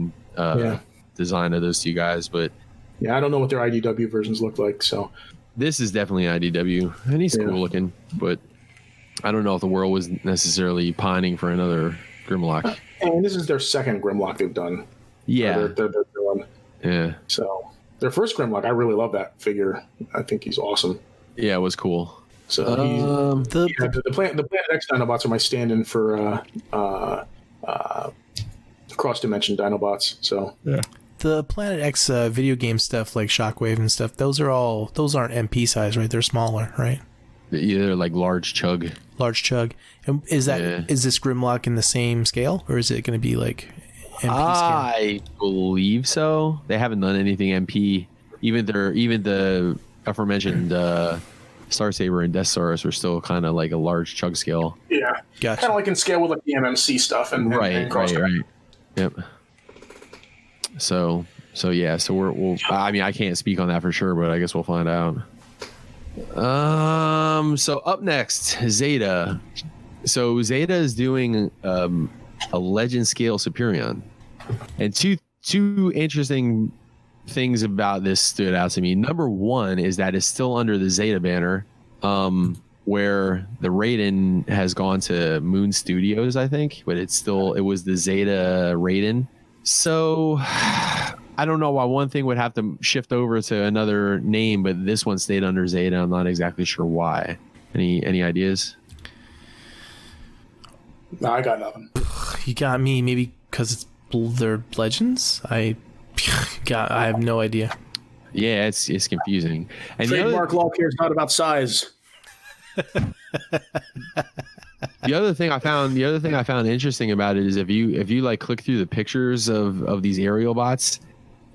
design of those two guys. But yeah, I don't know what their IDW versions look like. So this is definitely IDW, and he's cool looking, but I don't know if the world was necessarily pining for another Grimlock. And this is their second Grimlock they've done. Yeah. They're doing. Yeah. So their first Grimlock, I really love that figure. I think he's awesome. Yeah, it was cool. So the Planet X Dinobots are my stand-in for cross-dimension Dinobots. So yeah. The Planet X video game stuff like Shockwave and stuff, those aren't MP size, right? They're smaller, right? Yeah, they're like large chug. And is this Grimlock in the same scale, or is it going to be like MP scale? I believe so. They haven't done anything MP even the aforementioned Star Saber and Death Stars were still kind of like a large chug scale. Yeah, Gotcha. kind of like in scale with like the MMC stuff and right. Yep. So we'll. I mean, I can't speak on that for sure, but I guess we'll find out. So up next, Zeta. So Zeta is doing a Legend scale Superion, and two interesting things about this stood out to me. Number one is that it's still under the Zeta banner, where the Raiden has gone to Moon Studios, I think, but it was the Zeta Raiden. So I don't know why one thing would have to shift over to another name, but this one stayed under Zeta. I'm not exactly sure why. Any ideas? No, I got nothing. You got me. Maybe because they're Legends. I have no idea. Yeah, it's confusing. And Trademark law here is not about size. The other thing I found interesting about it is if you like click through the pictures of these aerial bots,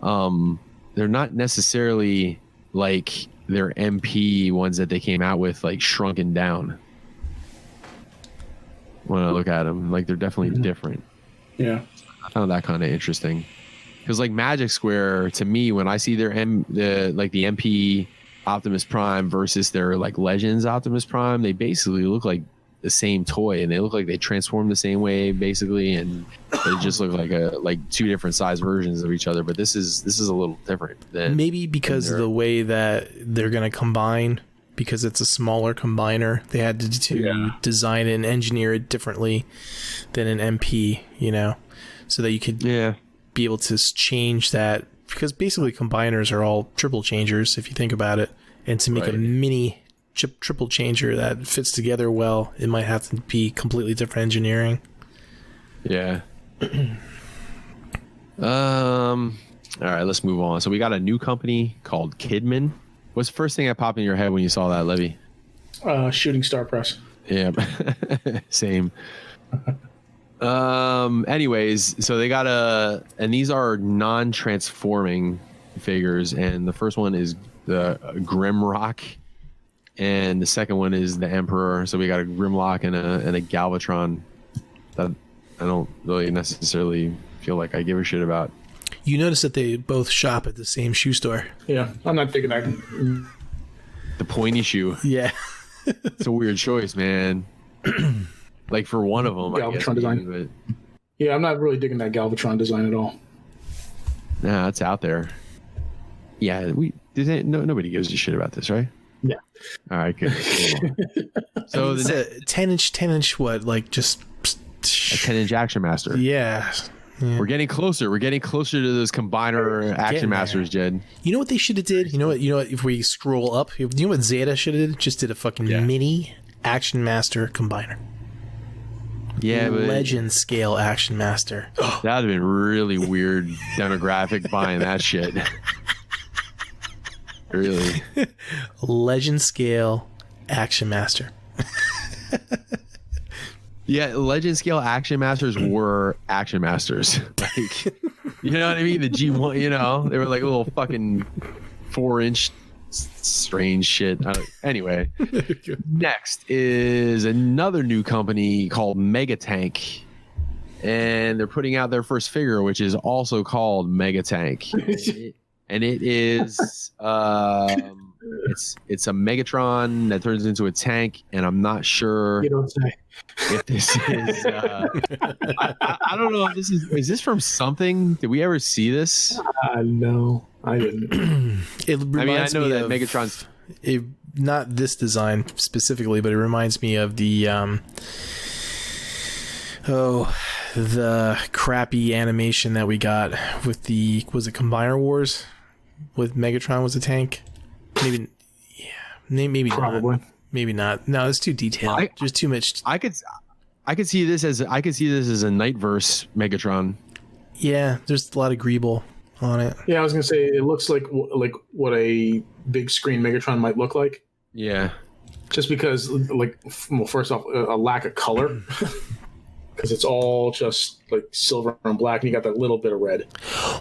they're not necessarily like their MP ones that they came out with, like shrunken down. When I look at them, like they're definitely different. Yeah, I found that kind of interesting because like Magic Square, to me, when I see the MP Optimus Prime versus their like Legends Optimus Prime, they basically look like the same toy, and they look like they transform the same way basically, and they just look like two different size versions of each other. But this is a little different than maybe because of the way that they're going to combine, because it's a smaller combiner. They had to design it and engineer it differently than an MP, so that you could be able to change that, because basically combiners are all triple changers if you think about it, and to make a mini triple changer that fits together well, it might have to be completely different engineering. Yeah. All right, let's move on. So we got a new company called Kidman. What's the first thing that popped in your head when you saw that, Levy? Shooting Star Press. Yeah, same. Anyways, so they got and these are non-transforming figures, and the first one is the Grimrock, and the second one is the Emperor. So we got a Grimlock and a Galvatron that I don't really necessarily feel like I give a shit about. You notice that they both shop at the same shoe store. Yeah, I'm not thinking that. The pointy shoe. Yeah. It's a weird choice, man. Like for one of them, Galvatron I guess. design. But Yeah, I'm not really digging that Galvatron design at all. nah, it's out there. Yeah, nobody gives a shit about this, right? Yeah. All right, good. So It's a 10-inch what? Like just a 10-inch Action Master. Yeah. We're getting closer. We're getting closer to those combiner Action Masters, Jed. You know what they should have did? You know what? If we scroll up, you know what Zeta should have did? Just did a fucking mini Action Master combiner. Yeah, but Legend scale Action Master. that would have been really weird demographic buying that shit. Really. Legend scale Action Master. Yeah, Legend scale Action Masters were Action Masters. Like, you know what I mean? The G1, they were like a little fucking 4-inch strange shit. Anyway, next is another new company called Megatank, and they're putting out their first figure, which is also called Megatank, and it is it's a Megatron that turns into a tank, and I'm not sure You don't say. if this is I don't know if this is this from something. Did we ever see this? No, I didn't. It reminds I know me that of Megatron's not this design specifically, but it reminds me of the the crappy animation that we got with was it Combiner Wars with Megatron was a tank? Maybe Probably. not. Maybe not. No, it's too detailed. There's too much. I could see this as a Nightverse Megatron. Yeah, there's a lot of greeble on it. Yeah, I was gonna say it looks like what a big screen Megatron might look like. Yeah. Just because, first off, a lack of color, because it's all just like silver and black, and you got that little bit of red.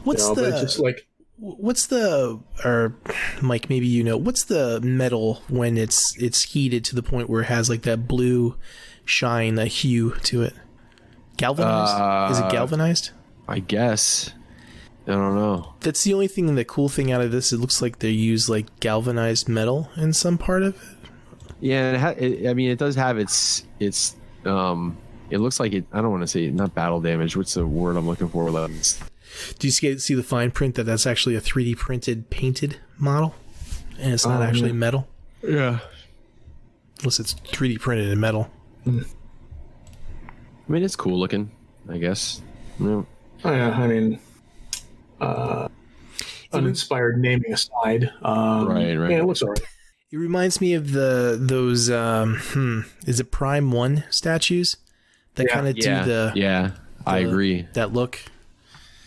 What's But it's just like What's the, or Mike, maybe you know, what's the metal when it's heated to the point where it has like that blue shine, that hue to it? Galvanized? Is it galvanized? I guess. I don't know. That's the only thing, the cool thing out of this, it looks like they use like galvanized metal in some part of it. Yeah, it does have its it looks like it, I don't want to say not battle damage. What's the word I'm looking for? Do you see the fine print that's actually a 3D printed painted model, and it's not actually metal? Yeah. Unless it's 3D printed in metal. I mean, it's cool looking, I guess. Yeah. Oh, yeah, I mean, uninspired naming aside, right. Yeah, it looks alright. It reminds me of those is it Prime 1 statues that kind of do the I agree. That look.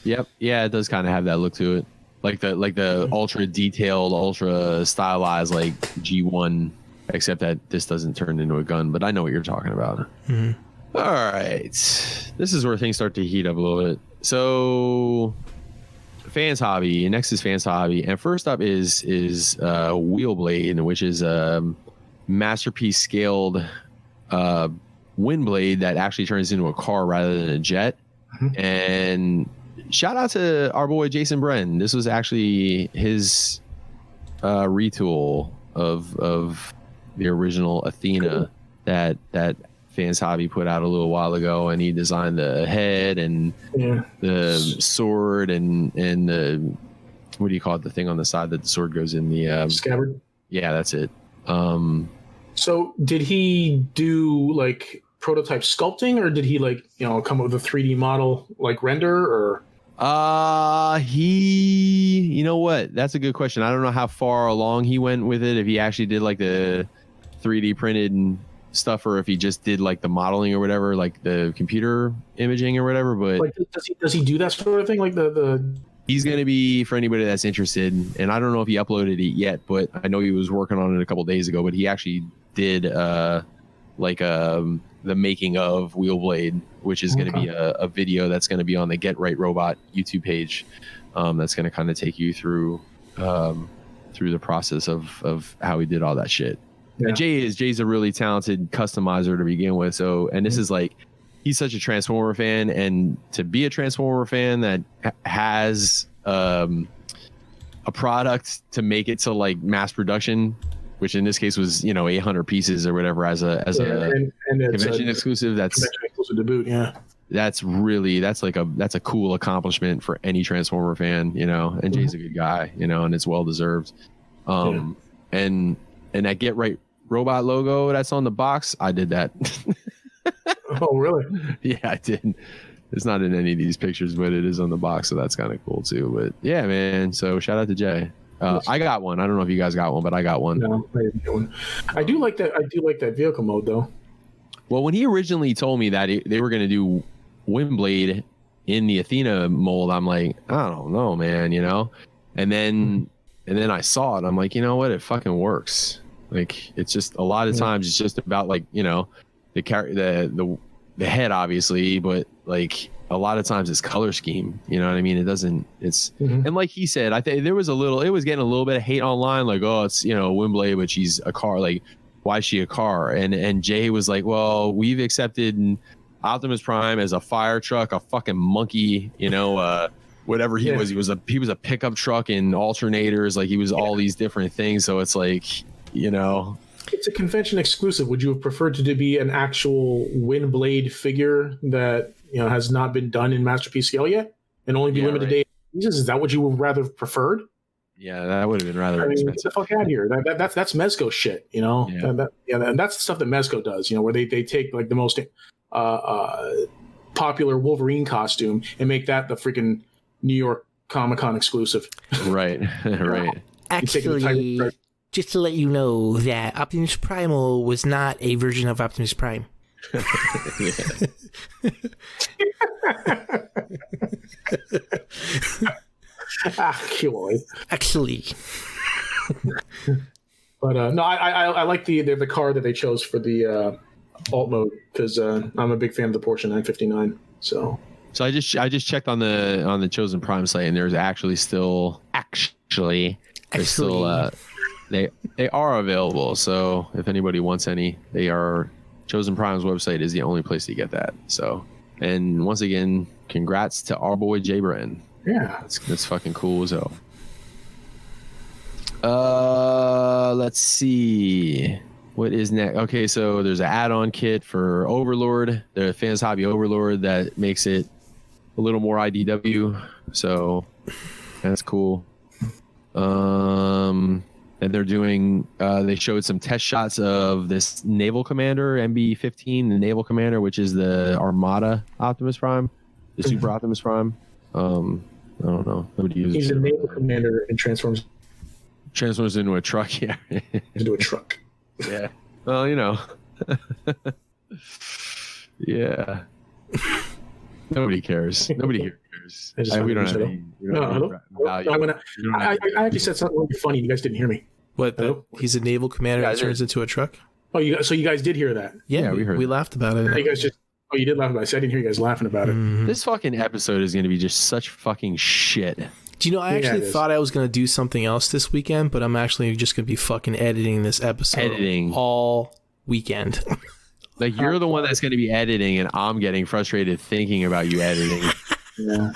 Yep. Yeah, it does kind of have that look to it. Like the ultra detailed, ultra stylized like G1, except that this doesn't turn into a gun, but I know what you're talking about. Mm-hmm. All right. This is where things start to heat up a little bit. So Fans Hobby, next is Fans Hobby, and first up is Wheelblade, which is a masterpiece scaled wind blade that actually turns into a car rather than a jet. Mm-hmm. And shout out to our boy Jason Brennan. This was actually his retool of the original Athena that Fans Hobby put out a little while ago, and he designed the head and the sword and the, what do you call it, the thing on the side that the sword goes in, the scabbard. Yeah, that's it. So did he do like prototype sculpting, or did he come up with a 3D model like render, or? You know what? That's a good question. I don't know how far along he went with it. If he actually did like the 3D printed stuff, or if he just did like the modeling or whatever, like the computer imaging or whatever. But like, does he do that sort of thing? Like the he's going to be, for anybody that's interested, and I don't know if he uploaded it yet, but I know he was working on it a couple days ago, but he actually did the making of Wheelblade, which is going to be a video that's going to be on the Get Right Robot YouTube page. That's going to kind of take you through the process of how he did all that shit. Yeah. And Jay's a really talented customizer to begin with. So, and this is like, he's such a Transformer fan, and to be a Transformer fan that has a product to make it to like mass production, which in this case was 800 pieces or whatever as a convention exclusive. That's convention exclusive debut. Yeah, that's a cool accomplishment for any Transformer fan, And Jay's a good guy, and it's well deserved. And that Get Right Robot logo that's on the box, I did that. Oh, really? Yeah, I did. It's not in any of these pictures, but it is on the box, so that's kind of cool too. But yeah, man. So shout out to Jay. I got one. I don't know if you guys got one, but I got one. No, I didn't get one. I do like that. I do like that vehicle mode, though. Well, when he originally told me that they were going to do Windblade in the Athena mold, I'm like, I don't know, man. And then I saw it. I'm like, you know what? It fucking works. Like, it's just a lot of times it's just about like the head, obviously, but like a lot of times it's color scheme. You know what I mean? It doesn't. It's and like he said, I think there was it was getting a little bit of hate online, like, oh, it's Windblade, but she's a car. Like, why is she a car? And Jay was like, well, we've accepted Optimus Prime as a fire truck, a fucking monkey, whatever he was. He was a pickup truck and alternators. Like, he was all these different things. So it's like, it's a convention exclusive. Would you have preferred to be an actual Windblade figure that has not been done in masterpiece scale yet, and only be limited day pieces? Is that what you would rather have preferred? Yeah, that would have been rather expensive. Get the fuck out of here. That's Mezco shit, and that's the stuff that Mezco does, where they take like the most popular Wolverine costume and make that the freaking New York Comic-Con exclusive. Right, right. Actually, just to let you know that Optimus Primal was not a version of Optimus Prime. Actually. But no, I like the car that they chose for the alt mode, because I'm a big fan of the Porsche 959. So So I just checked on the Chosen Prime site, and there's they are available. So if anybody wants any, they are. Chosen Prime's website is the only place to get that. So, and once again, congrats to our boy Jay Brennan. Yeah, that's fucking cool as hell. Let's see. What is next? Okay, so there's an add-on kit for Overlord, the Fans Hobby Overlord, that makes it a little more IDW. So that's cool. And they're doing. They showed some test shots of this Naval Commander MB-15, the Naval Commander, which is the Armada Optimus Prime, the Super Optimus Prime. I don't know. Nobody uses. He's a Naval Commander and transforms into a truck. Yeah. into a truck. Yeah. Well, you know. Yeah. Nobody cares. Nobody here cares. We don't have any value. I actually said something really funny. You guys didn't hear me. What? He's a naval commander that turns into a truck? Oh, so you guys did hear that? Yeah, we heard. We laughed about it. You guys just. Oh, you did laugh about it. I didn't hear you guys laughing about it. Mm-hmm. This fucking episode is going to be just such fucking shit. Do you know, I actually thought I was going to do something else this weekend, but I'm actually just going to be fucking editing this episode all weekend. Like, you're the one that's going to be editing, and I'm getting frustrated thinking about you editing. Yeah.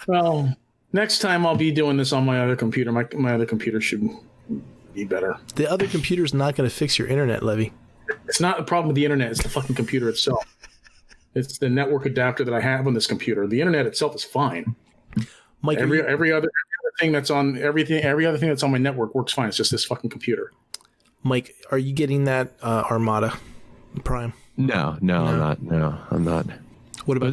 Well, next time I'll be doing this on my other computer. My other computer should be better. The other computer's not going to fix your internet, Levy. It's not a problem with the internet. It's the fucking computer itself. It's the network adapter that I have on this computer. The internet itself is fine. Mike, every other thing that's on every other thing that's on my network works fine. It's just this fucking computer. Mike, are you getting that Armada Prime? No, I'm not. No, I'm not. What about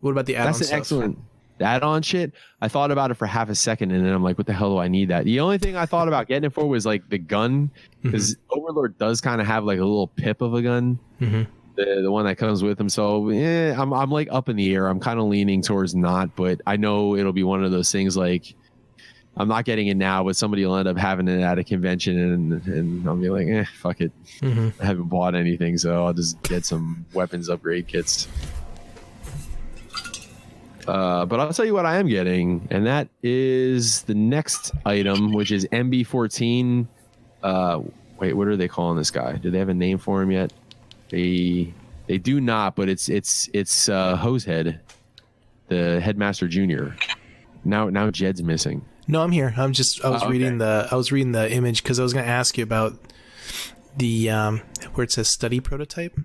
What about the add-on That's an stuff? excellent add-on shit. I thought about it for half a second, and then I'm like, what the hell do I need that? The only thing I thought about getting it for was like the gun, because Overlord does kind of have like a little pip of a gun. Mm-hmm. The one that comes with him. So I'm like up in the air. I'm kind of leaning towards not, but I know it'll be one of those things like I'm not getting it now, but somebody will end up having it at a convention, and I'll be like, fuck it. I haven't bought anything, so I'll just get some weapons upgrade kits. But I'll tell you what I am getting, and that is the next item, which is MB-14. Wait, what are they calling this guy? Do they have a name for him yet? They do not, but it's Hosehead, the Headmaster Junior. Now Jed's missing. No, I'm here. I was reading the image because I was going to ask you about the where it says study prototype.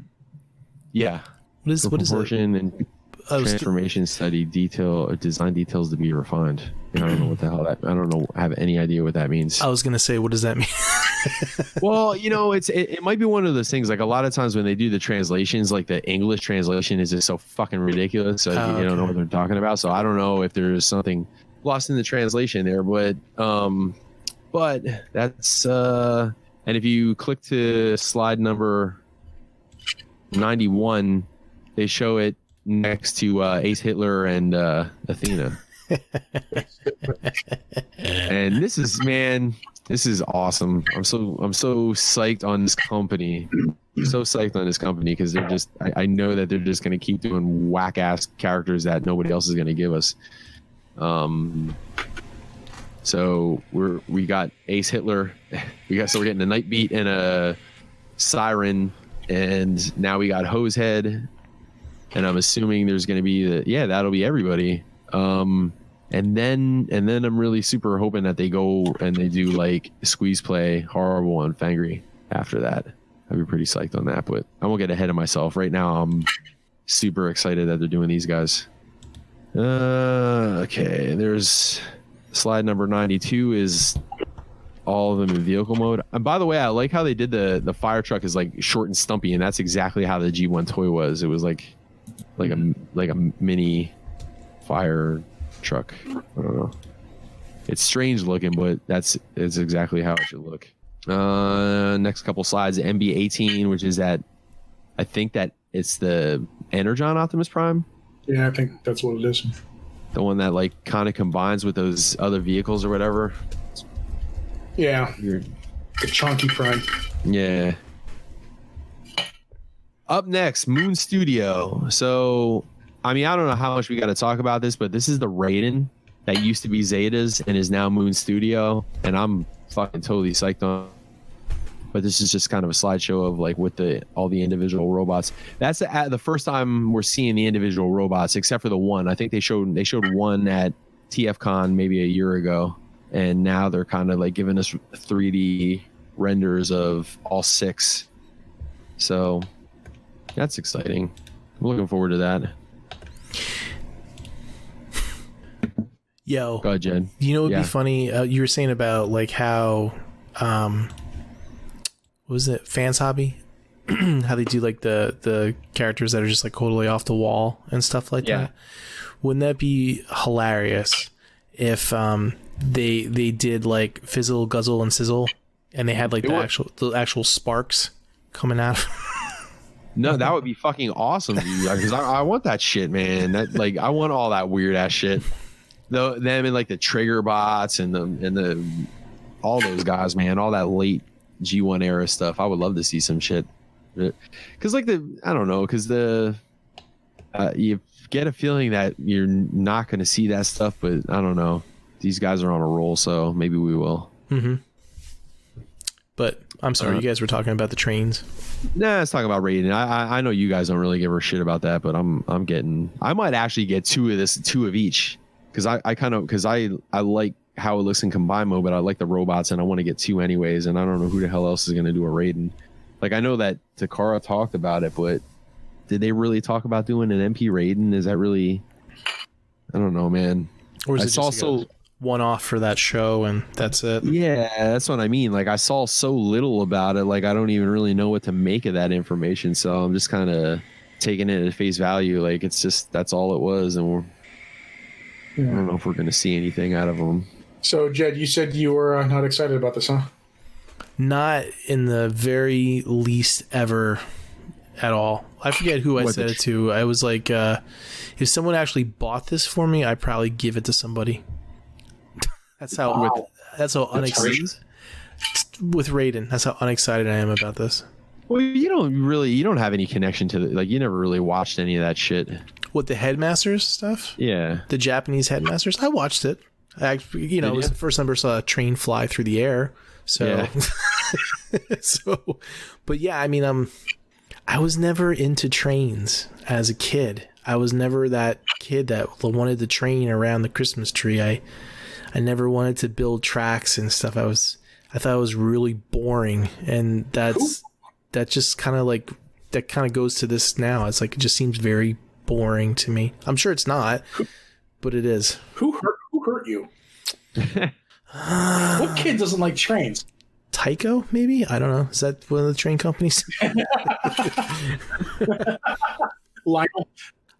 Yeah. What is it? And transformation study design details to be refined. I don't know what the hell I have any idea what that means. I was going to say, what does that mean? Well, it might be one of those things. Like a lot of times when they do the translations, like the English translation is just so fucking ridiculous. So you don't know what they're talking about. So I don't know if there's something lost in the translation there, but that's and if you click to slide number 91, they show it next to Ace Hitler and Athena. And this is awesome. I'm so psyched on this company. Because they're just I know that they're just going to keep doing whack ass characters that nobody else is going to give us. So we got Ace Hitler. We're getting a Nightbeat and a Siren, and now we got Hosehead, and I'm assuming there's going to be that'll be everybody. And then I'm really super hoping that they go and they do like Squeeze Play Horrible on Fangry after that. I'd be pretty psyched on that, but I won't get ahead of myself. Right now I'm super excited that they're doing these guys. Okay, there's slide number 92 is all of them in vehicle mode. And by the way, I like how they did the fire truck is like short and stumpy, and that's exactly how the G1 toy was. It was like a mini fire truck. I don't know. It's strange looking, but it's exactly how it should look. Next couple slides, MB-18, which is I think that it's the Energon Optimus Prime. Yeah, I think that's what it is. The one that like kind of combines with those other vehicles or whatever. Yeah. The chunky Prime. Yeah. Up next, Moon Studio. So I mean, I don't know how much we got to talk about this, but this is the Raiden that used to be Zeta's and is now Moon Studio, and I'm fucking totally psyched on. But this is just kind of a slideshow of like with all the individual robots. That's the first time we're seeing the individual robots, except for the one. I think they showed one at TFCon maybe a year ago, and now they're kind of like giving us 3D renders of all 6. So that's exciting. I'm looking forward to that. Yo, go ahead, Jen. You know what would be funny? You were saying about like how, what was it? Fans Hobby? How they do like the characters that are just like totally off the wall and stuff like that. Wouldn't that be hilarious if they did like Fizzle, Guzzle, and Sizzle, and they had like the actual sparks coming out? No, that would be fucking awesome, because I want that shit, man. That like I want all that weird ass shit. Them and like the Trigger bots and the all those guys, man, all that late G1 era stuff. I would love to see some shit, because like I don't know, because you get a feeling that you're not going to see that stuff, but I don't know. These guys are on a roll, so maybe we will. Mm-hmm. But I'm sorry, you guys were talking about the trains. Nah, let's talk about Raiden. I know you guys don't really give a shit about that, but I might actually get 2 of each, because I like how it looks in combined mode, but I like the robots and I want to get 2 anyways, and I don't know who the hell else is going to do a Raiden. Like, I know that Takara talked about it, but did they really talk about doing an MP Raiden? Is that really, I don't know, man. Or is it just a one-off for that show and that's it? Yeah, that's what I mean. Like, I saw so little about it, like I don't even really know what to make of that information, so I'm just kind of taking it at face value. Like, it's just, that's all it was, and I don't know if we're going to see anything out of them. So, Jed, you said you were not excited about this, huh? Not in the very least ever at all. I forget who I said it to. I was like, if someone actually bought this for me, I'd probably give it to somebody. That's how unexcited with Raiden. That's how unexcited I am about this. Well, you don't have any connection to like, you never really watched any of that shit. What, the Headmasters stuff? Yeah. The Japanese Headmasters? I watched it. It was the first time I saw a train fly through the air. So, but yeah, I mean, I was never into trains as a kid. I was never that kid that wanted to train around the Christmas tree. I never wanted to build tracks and stuff. I thought it was really boring, and that just kind of like, that kind of goes to this now. It's like, it just seems very boring to me. I'm sure it's not, but it is. Who hurt you? What kid doesn't like trains? Tyco, maybe? I don't know. Is that one of the train companies? Lionel.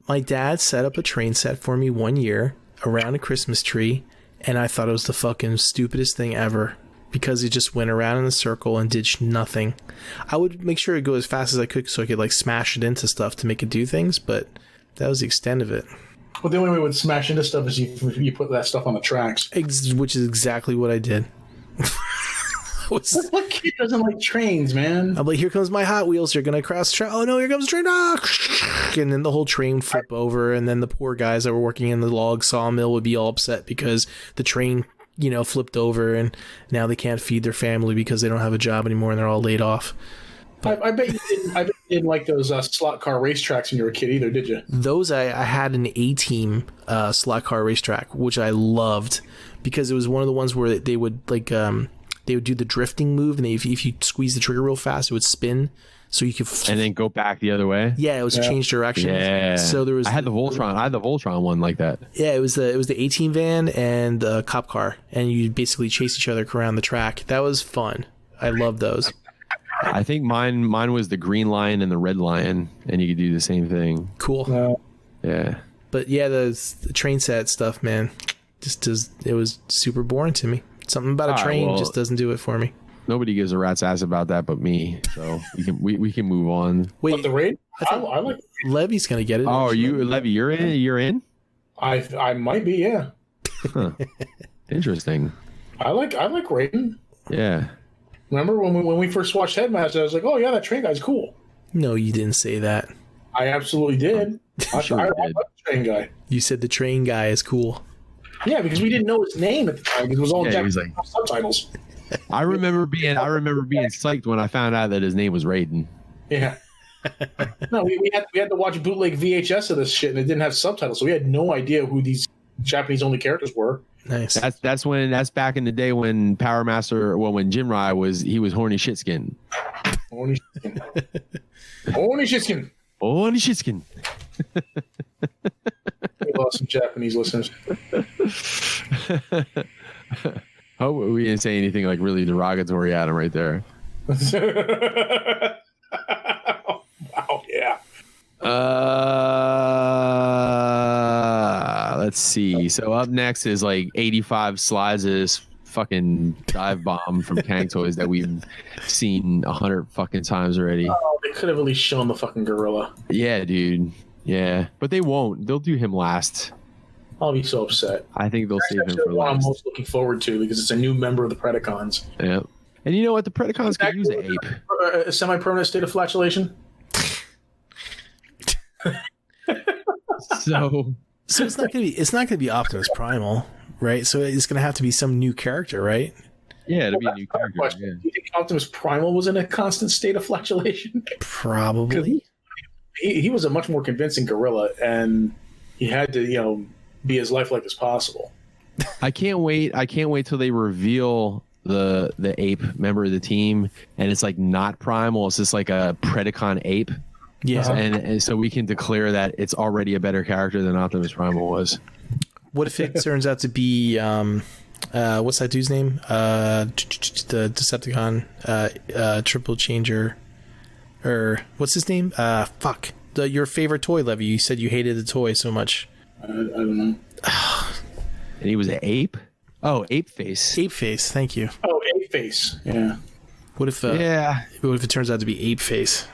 My dad set up a train set for me one year around a Christmas tree, and I thought it was the fucking stupidest thing ever, because it just went around in a circle and did nothing. I would make sure it go as fast as I could so I could like smash it into stuff to make it do things, but that was the extent of it. Well, the only way it would smash into stuff is you put that stuff on the tracks. Which is exactly what I did. What kid doesn't like trains, man? I'm like, here comes my Hot Wheels. You're going to cross the track. Oh, no, here comes the train. And then the whole train flip over. And then the poor guys that were working in the log sawmill would be all upset because the train, flipped over. And now they can't feed their family because they don't have a job anymore and they're all laid off. I bet you didn't like those slot car racetracks when you were a kid either, did you? Those, I had an A-Team slot car racetrack, which I loved because it was one of the ones where they would like they would do the drifting move, and if you squeeze the trigger real fast, it would spin, so you could and then go back the other way. Yeah, it was change direction. Yeah. So there was. I had the Voltron one like that. Yeah, it was the A-Team van and the cop car, and you basically chase each other around the track. That was fun. I loved those. I think mine was the green lion and the red lion, and you could do the same thing. Cool. Yeah. But yeah, the train set stuff, man, it was super boring to me. Something about a train just doesn't do it for me. Nobody gives a rat's ass about that but me, so we can move on. Wait, but the raid? I like Levy's gonna get it. Oh, are you Levy? You're in? I might be, yeah. Huh. Interesting. I like Raiden. Yeah. Remember when we first watched Headmaster, I was like, oh yeah, that train guy's cool. No, you didn't say that. I absolutely did. I love the Train guy. You said the train guy is cool. Yeah, because we didn't know his name at the time because it was all Japanese subtitles. I remember being psyched when I found out that his name was Raiden. Yeah. No, we had to watch bootleg VHS of this shit, and it didn't have subtitles, so we had no idea who these Japanese only characters were. Nice. That's back in the day when Power Master, when Jinrai was horny shitskin. Horny shitskin. Horny shitskin. Horny shitskin. We lost some Japanese listeners. Hope we didn't say anything like really derogatory at him right there. Wow, yeah. Let's see. So up next is like 85 slides of this fucking dive bomb from Kang Toys that we've seen 100 fucking times already. Oh, they could have at least shown the fucking gorilla. Yeah, dude. Yeah, but they won't. They'll do him last. I'll be so upset. I think they'll save him for what I'm last. most looking forward to because it's a new member of the Predacons. Yeah. And you know what? The Predacons could use an ape. A semi-permanent state of flatulation. So it's not gonna be Optimus Primal, right? So it's gonna have to be some new character, right? yeah, it'll be a new character. Question. Yeah. Do you think Optimus Primal was in a constant state of flatulation? Probably. He was a much more convincing gorilla, and he had to, be as lifelike as possible. I can't wait till they reveal the ape member of the team, and it's like not primal. It's just like a Predacon ape. Yeah. And so we can declare that it's already a better character than Optimus Primal was. What if it turns out to be what's that dude's name? The Decepticon triple changer, or what's his name? Fuck. Your favorite toy, Levy. You said you hated the toy so much. I don't know. And he was an ape? Oh, Ape Face. Ape Face, thank you. Oh, Ape Face. Yeah. What if What if it turns out to be Ape Face?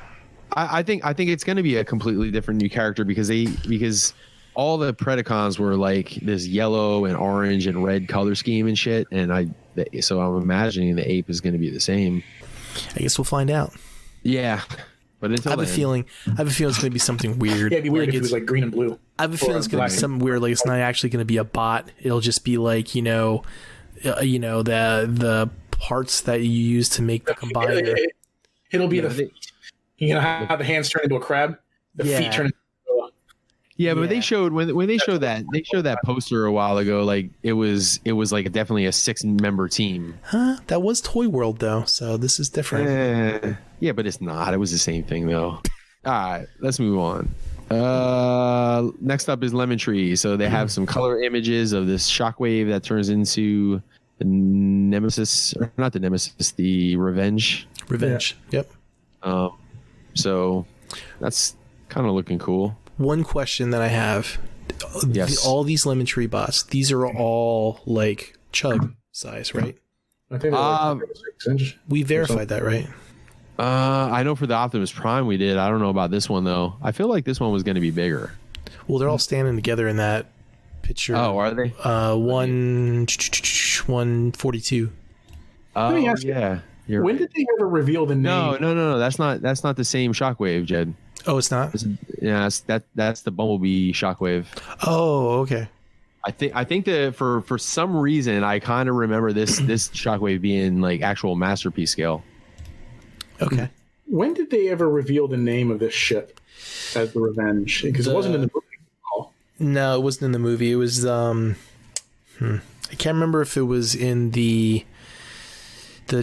I think it's going to be a completely different new character because all the Predacons were like this yellow and orange and red color scheme and shit, and so I'm imagining the ape is going to be the same. I guess we'll find out. Yeah, but until I have a feeling it's going to be something weird. Yeah, it'd be weird if it was like green and blue. I have a feeling it's going to be something weird. Like it's not actually going to be a bot. It'll just be like the parts that you use to make the combiner. It'll be have the hands turn into a crab, the feet turn into a... Yeah, but they showed when they showed that poster a while ago, like it was like definitely a 6-member team. Huh? That was Toy World though, so this is different. Yeah, but it's not. It was the same thing though. All right, let's move on. Next up is Lemon Tree. So they have some color images of this shockwave that turns into the Nemesis, or not the Nemesis, the Revenge. Yep. So that's kind of looking cool. One question that I have: Yes. all these Lemon Tree bots, these are all like chug size, right? I think like 6 inch. We verified that, right? I know for the Optimus Prime we did. I don't know about this one though. I feel like this one was going to be bigger. Well, they're all standing together in that picture. Oh, are they? 142. Oh, me ask you, yeah. When did they ever reveal the name? No. That's not the same Shockwave, Jed. Oh, it's not. Yeah, that's the Bumblebee Shockwave. Oh, okay. I think that for some reason I kind of remember this Shockwave being like actual masterpiece scale. Okay. When did they ever reveal the name of this ship as the Revenge? Because it wasn't in the movie. No, it wasn't in the movie. It was I can't remember if it was in the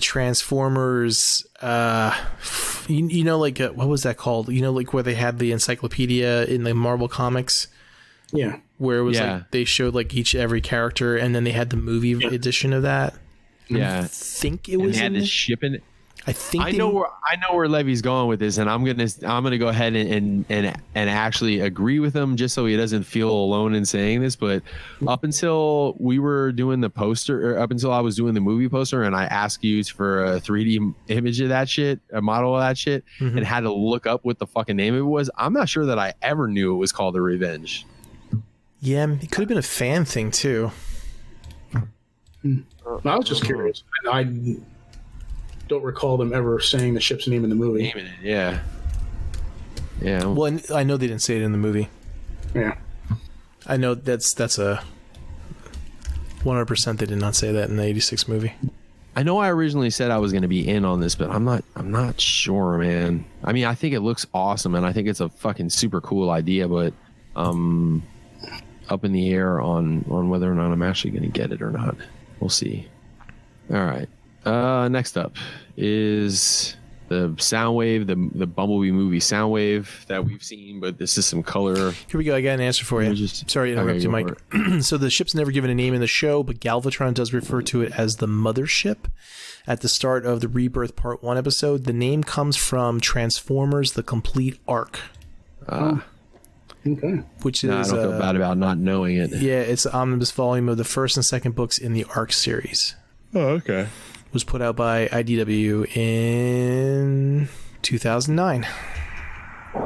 Transformers what was that called? Like where they had the encyclopedia in the Marvel comics? Yeah. Where it was like they showed like every character and then they had the movie edition of that. Yeah. I think it was and they had this ship in it. I know where Levy's going with this, and I'm gonna go ahead and actually agree with him, just so he doesn't feel alone in saying this. But up until we were doing the poster, or up until I was doing the movie poster, and I asked you for a 3D image of that shit, a model of that shit, and had to look up what the fucking name of it was, I'm not sure that I ever knew it was called the Revenge. Yeah, it could have been a fan thing too. I was just curious. I don't recall them ever saying the ship's name in the movie. Naming it, yeah. Well, I know they didn't say it in the movie. Yeah. I know that's a 100%. They did not say that in the '86 movie. I know I originally said I was going to be in on this, but I'm not sure, man. I mean, I think it looks awesome, and I think it's a fucking super cool idea, but up in the air on whether or not I'm actually going to get it or not. We'll see. All right. Next up is the Soundwave, the Bumblebee movie Soundwave that we've seen, but this is some color. Here we go. I got an answer for you. Sorry to interrupt you, Mike. So the ship's never given a name in the show, but Galvatron does refer to it as the Mothership. At the start of the Rebirth Part 1 episode, the name comes from Transformers: The Complete Arc. Okay. Which is I don't feel bad about not knowing it. Yeah, it's an omnibus volume of the first and second books in the Arc series. Oh, okay. It was put out by IDW in 2009.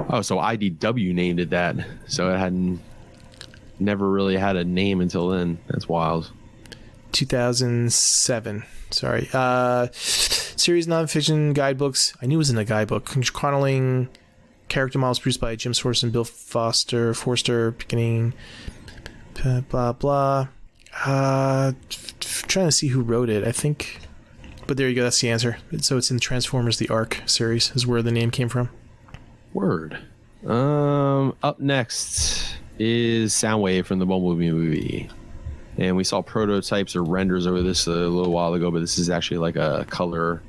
Oh, so IDW named it that. So it hadn't never really had a name until then. That's wild. 2007. Sorry. Series nonfiction guidebooks. I knew it was in a guidebook. Chronicling character models produced by Jim Source and Bill Forster, beginning, blah, blah. Trying to see who wrote it. I think... But there you go. That's the answer. So it's in Transformers: The Arc series is where the name came from. Word. Up next is Soundwave from the Bumblebee movie. And we saw prototypes or renders over this a little while ago, but this is actually like a color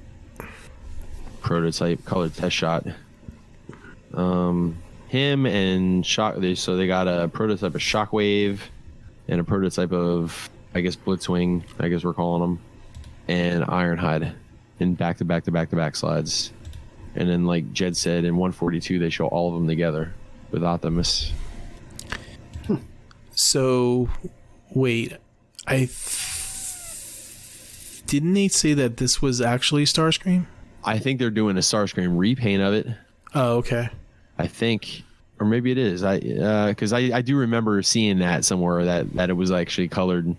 prototype, color test shot. Him and Shock. So they got a prototype of Shockwave and a prototype of, I guess, Blitzwing, I guess we're calling them, and Ironhide in back-to-back slides. And then, like Jed said, in 142, they show all of them together with Optimus. So, wait, didn't they say that this was actually Starscream? I think they're doing a Starscream repaint of it. Oh, okay. I think, or maybe it is. Because I do remember seeing that somewhere that it was actually colored.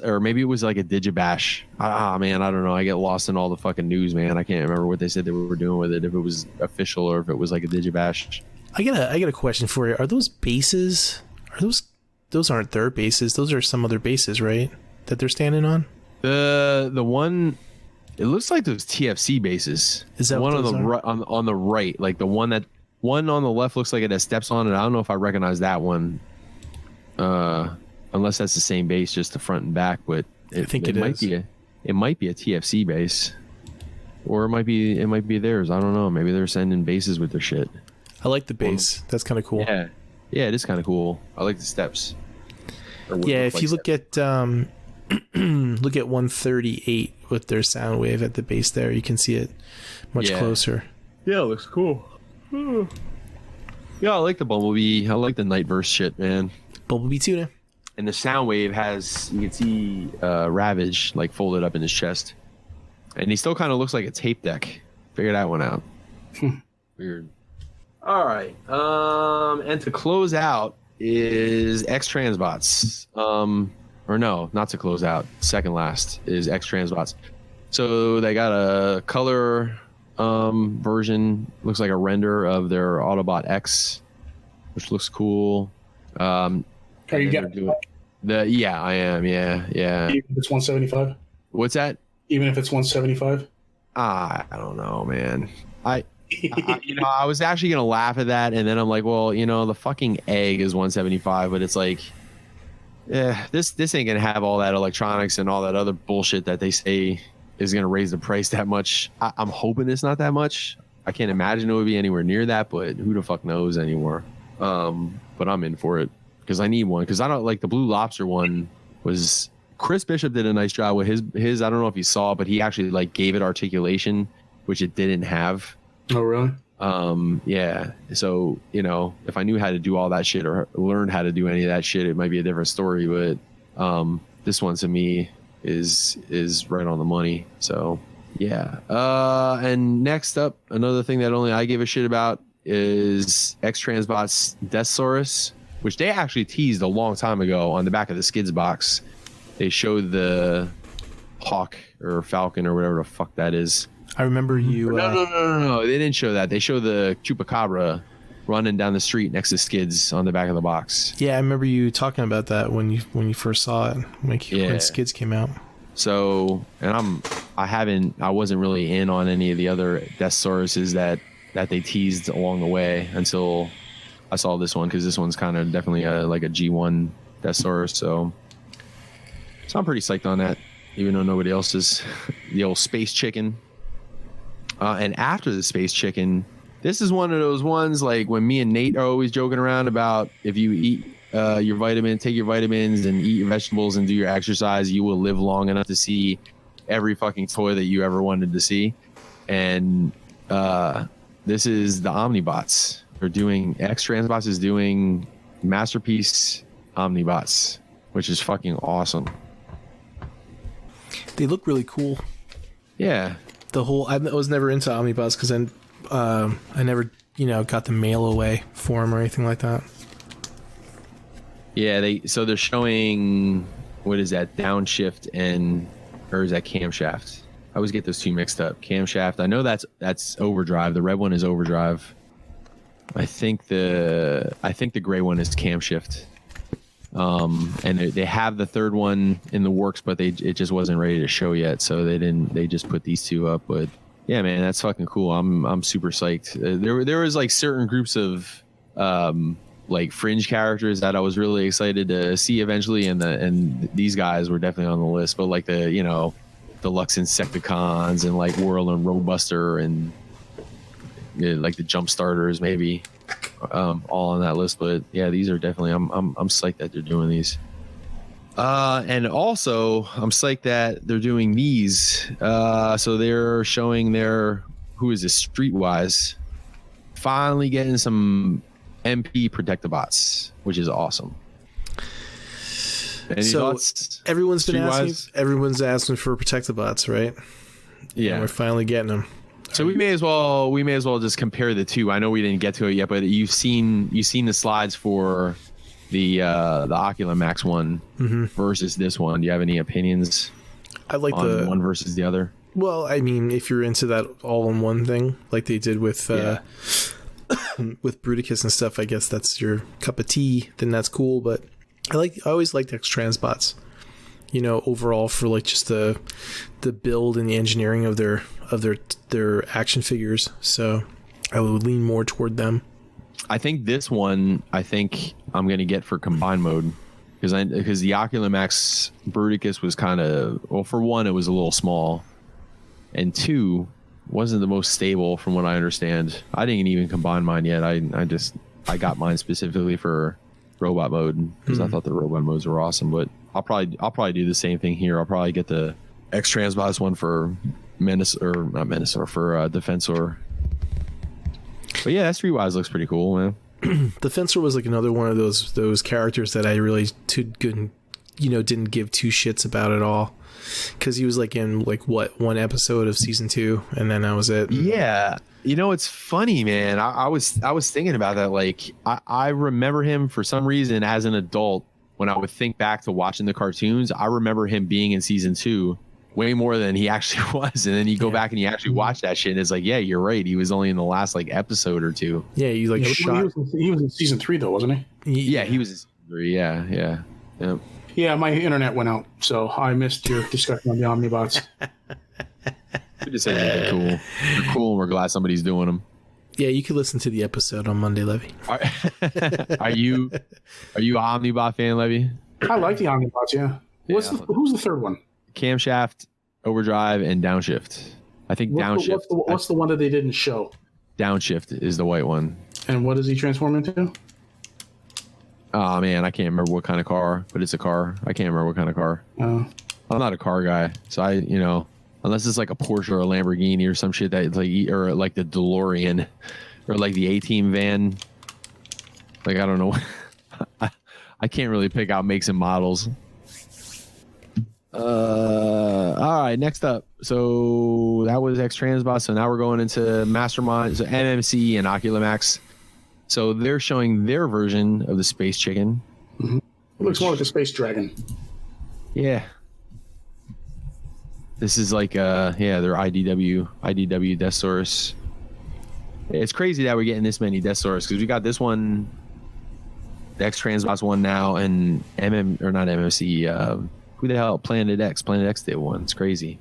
Or maybe it was like a Digibash. Man, I don't know. I get lost in all the fucking news, man. I can't remember what they said they were doing with it. If it was official or if it was like a Digibash. I got a question for you. Are those bases? Those aren't their bases. Those are some other bases, right? That they're standing on. The one, it looks like those TFC bases. Is that the one on the right? Like the one on the left looks like it has steps on it. I don't know if I recognize that one. Unless that's the same base, just the front and back, but I think it might be it might be a TFC base, or it might be theirs. I don't know. Maybe they're sending bases with their shit. I like the base. That's kind of cool. Yeah, it is kind of cool. I like the steps. Yeah, if you look at 138 with their Soundwave at the base there, you can see it much closer. Yeah, it looks cool. Yeah, I like the Bumblebee. I like the Nightverse shit, man. Bumblebee tuna. And the Soundwave has, you can see Ravage like folded up in his chest. And he still kind of looks like a tape deck. Figure that one out. Weird. All right. And to close out is X-Transbots. Or no, not to close out. Second last is X-Transbots. So they got a color version. Looks like a render of their Autobot X, which looks cool. Are you getting Yeah, I am. Yeah. Even if it's 175? What's that? Even if it's 175? I don't know, man. I was actually gonna laugh at that, and then I'm like, well, the fucking egg is 175, but it's like, this ain't gonna have all that electronics and all that other bullshit that they say is gonna raise the price that much. I'm hoping it's not that much. I can't imagine it would be anywhere near that, but who the fuck knows anymore? But I'm in for it. Because I need one. Because I don't like the Blue Lobster one. Was Chris Bishop did a nice job with his. I don't know if you saw, but he actually like gave it articulation, which it didn't have. Oh really? Yeah. So if I knew how to do all that shit or learned how to do any of that shit, it might be a different story. But this one to me is right on the money. So yeah. And next up, another thing that only I give a shit about is X-Transbots Deathsaurus, which they actually teased a long time ago on the back of the Skids box. They showed the Hawk or Falcon or whatever the fuck that is. I remember you. No. They didn't show that. They showed the Chupacabra running down the street next to Skids on the back of the box. Yeah, I remember you talking about that when you first saw it, when Skids came out. So, and I wasn't really in on any of the other Deathsauruses that they teased along the way until I saw this one, because this one's kind of definitely like a G1 Deathsaurus. So I'm pretty psyched on that, even though nobody else is. The old Space Chicken. And after the Space Chicken, this is one of those ones like when me and Nate are always joking around about if you eat take your vitamins and eat your vegetables and do your exercise, you will live long enough to see every fucking toy that you ever wanted to see. And this is the Omnibots. They're doing X-Transbots is doing Masterpiece Omnibots, which is fucking awesome. They look really cool. Yeah. I was never into Omnibots because I never, got the mail away for them or anything like that. Yeah, they're showing, what is that, downshift or is that camshaft? I always get those two mixed up. Camshaft, I know that's overdrive. The red one is overdrive. I think the gray one is camshift. And they have the third one in the works, but it just wasn't ready to show yet, so they just put these two up. But yeah, man, that's fucking cool. I'm super psyched. There was like certain groups of like fringe characters that I was really excited to see eventually, and these guys were definitely on the list. But like the Lux Insecticons and like Whirl and Roadbuster and like the Jump Starters maybe. All on that list, but yeah, these are definitely I'm psyched that they're doing these. And also I'm psyched that they're doing these. So they're showing who is this, Streetwise finally getting some MP Protectobots, which is awesome. Any thoughts? Everyone's asking for Protectobots, right? Yeah, and we're finally getting them. So we may as well just compare the two. I know we didn't get to it yet, but you've seen the slides for the Oculamax one versus this one. Do you have any opinions? I like on one versus the other. Well, I mean, if you're into that all-in-one thing, like they did with with Bruticus and stuff, I guess that's your cup of tea. Then that's cool. But I always liked X-Transbots. Overall for like just the build and the engineering of their action figures. So I would lean more toward them. I think this one, I'm going to get for combined mode because the Oculamax Bruticus was kind of, well, for one, it was a little small, and two, wasn't the most stable from what I understand. I didn't even combine mine yet. I got mine specifically for robot mode because I thought the robot modes were awesome, but I'll probably do the same thing here. I'll probably get the X-Transbots one for for Defensor. But yeah, that Streetwise looks pretty cool, man. Defensor was like another one of those characters that I really didn't give two shits about at all, because he was like in like one episode of season 2, and then that was it. Yeah, it's funny, man. I was thinking about that. Like I remember him for some reason as an adult. When I would think back to watching the cartoons, I remember him being in season 2 way more than he actually was. And then you go back and you actually watch that shit, and it's like, yeah, you're right. He was only in the last like episode or two. Yeah, he was in season 3 though, wasn't he? Yeah, he was in season 3. Yeah. Yeah, my internet went out, so I missed your discussion on the Omnibots. We just said they're cool. They're cool, and we're glad somebody's doing them. Yeah, you could listen to the episode on Monday, Levy. Are you an Omnibot fan, Levy? I like the Omnibots, yeah. Who's the third one? Camshaft, overdrive, and downshift. I think downshift. What's the one that they didn't show? Downshift is the white one. And what does he transform into? Oh man, I can't remember what kind of car, but it's a car. I can't remember what kind of car. I'm not a car guy, so unless it's like a Porsche or a Lamborghini or some shit that or like the DeLorean or like the A-Team van. Like, I don't know. I can't really pick out makes and models. All right, next up. So that was X-Transbot. So now we're going into Mastermind, so MMC and Oculamax. So they're showing their version of the Space Chicken. Mm-hmm. It looks more like a Space Dragon. Yeah. This is like their IDW Deathsaurus. It's crazy that we're getting this many Death Stars because we got this one, the X Transbots one now, and not MMC. Who the hell? Planet X did one. It's crazy.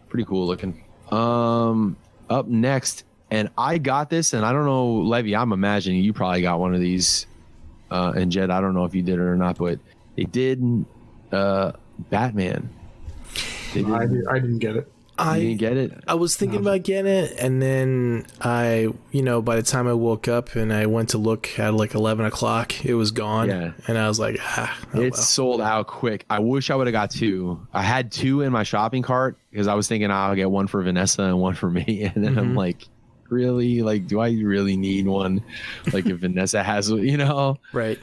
Pretty cool looking. Up next, and I got this, and I don't know, Levy, I'm imagining you probably got one of these. And Jed, I don't know if you did it or not, but they did Batman. I didn't get it. You didn't get it? I was thinking about getting it, and then by the time I woke up and I went to look at like 11 o'clock, it was gone. Yeah. And I was like, it's sold out quick. I wish I would have got two. I had two in my shopping cart because I was thinking I'll get one for Vanessa and one for me. And then I'm like, really? Like, do I really need one? Like if Vanessa has, Right.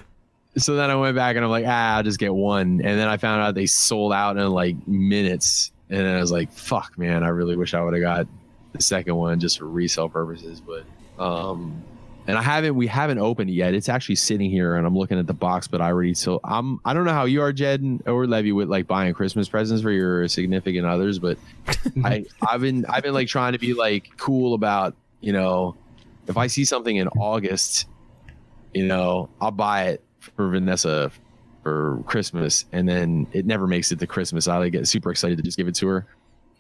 So then I went back and I'm like, I'll just get one. And then I found out they sold out in like minutes. And then I was like, fuck, man, I really wish I would have got the second one just for resale purposes. But, and we haven't opened it yet. It's actually sitting here and I'm looking at the box, but I don't know how you are, Jed or Levy, with like buying Christmas presents for your significant others. But I've been like trying to be like cool about, if I see something in August, I'll buy it for Vanessa for Christmas, and then it never makes it to Christmas. I get super excited to just give it to her,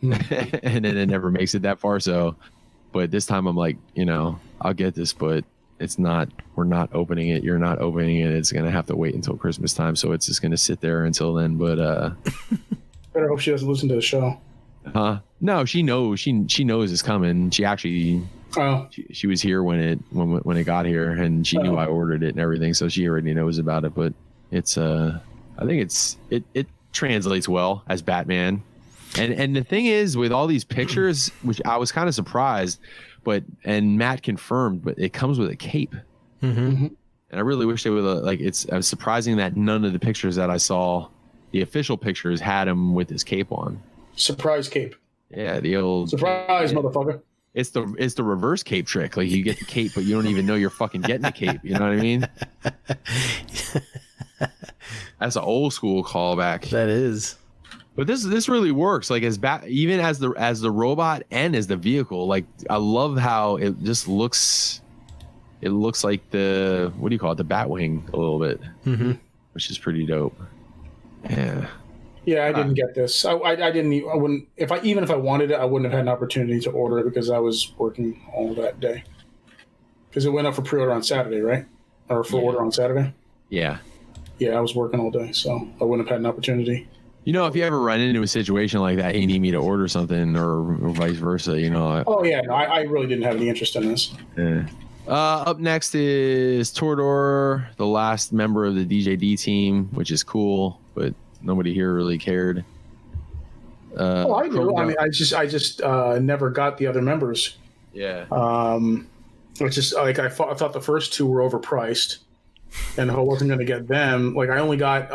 and then it never makes it that far. So, but this time I'm like, I'll get this, but it's not. We're not opening it. You're not opening it. It's gonna have to wait until Christmas time. So it's just gonna sit there until then. But better hope she doesn't listen to the show. No, she knows. She knows it's coming. She actually. Oh. She was here when it got here, and she knew I ordered it and everything, so she already knows about it. But it's I think it translates well as Batman, and the thing is with all these pictures, which I was kind of surprised, and Matt confirmed, but it comes with a cape, and I really wish they would it's surprising that none of the pictures that I saw, the official pictures, had him with his cape on. Surprise cape. Yeah, the old surprise, motherfucker. It's the reverse cape trick. Like you get the cape, but you don't even know you're fucking getting the cape. You know what I mean? That's an old school callback. That is. But this really works. Like even as the robot and as the vehicle. Like I love how it just looks. It looks like the what do you call it? The Batwing a little bit, which is pretty dope. Yeah. Yeah, I didn't get this. I wouldn't. If I wanted it, I wouldn't have had an opportunity to order it because I was working all that day. Because it went up for pre-order on Saturday, right? Or for order on Saturday. Yeah. Yeah, I was working all day, so I wouldn't have had an opportunity. If you ever run into a situation like that, you need me to order something, or vice versa. Oh yeah, no, I really didn't have any interest in this. Yeah. Up next is Tordor, the last member of the DJD team, which is cool, but nobody here really cared. I do. I mean, I just never got the other members. Yeah. It's just like I thought the first two were overpriced, and if I wasn't going to get them, like I only got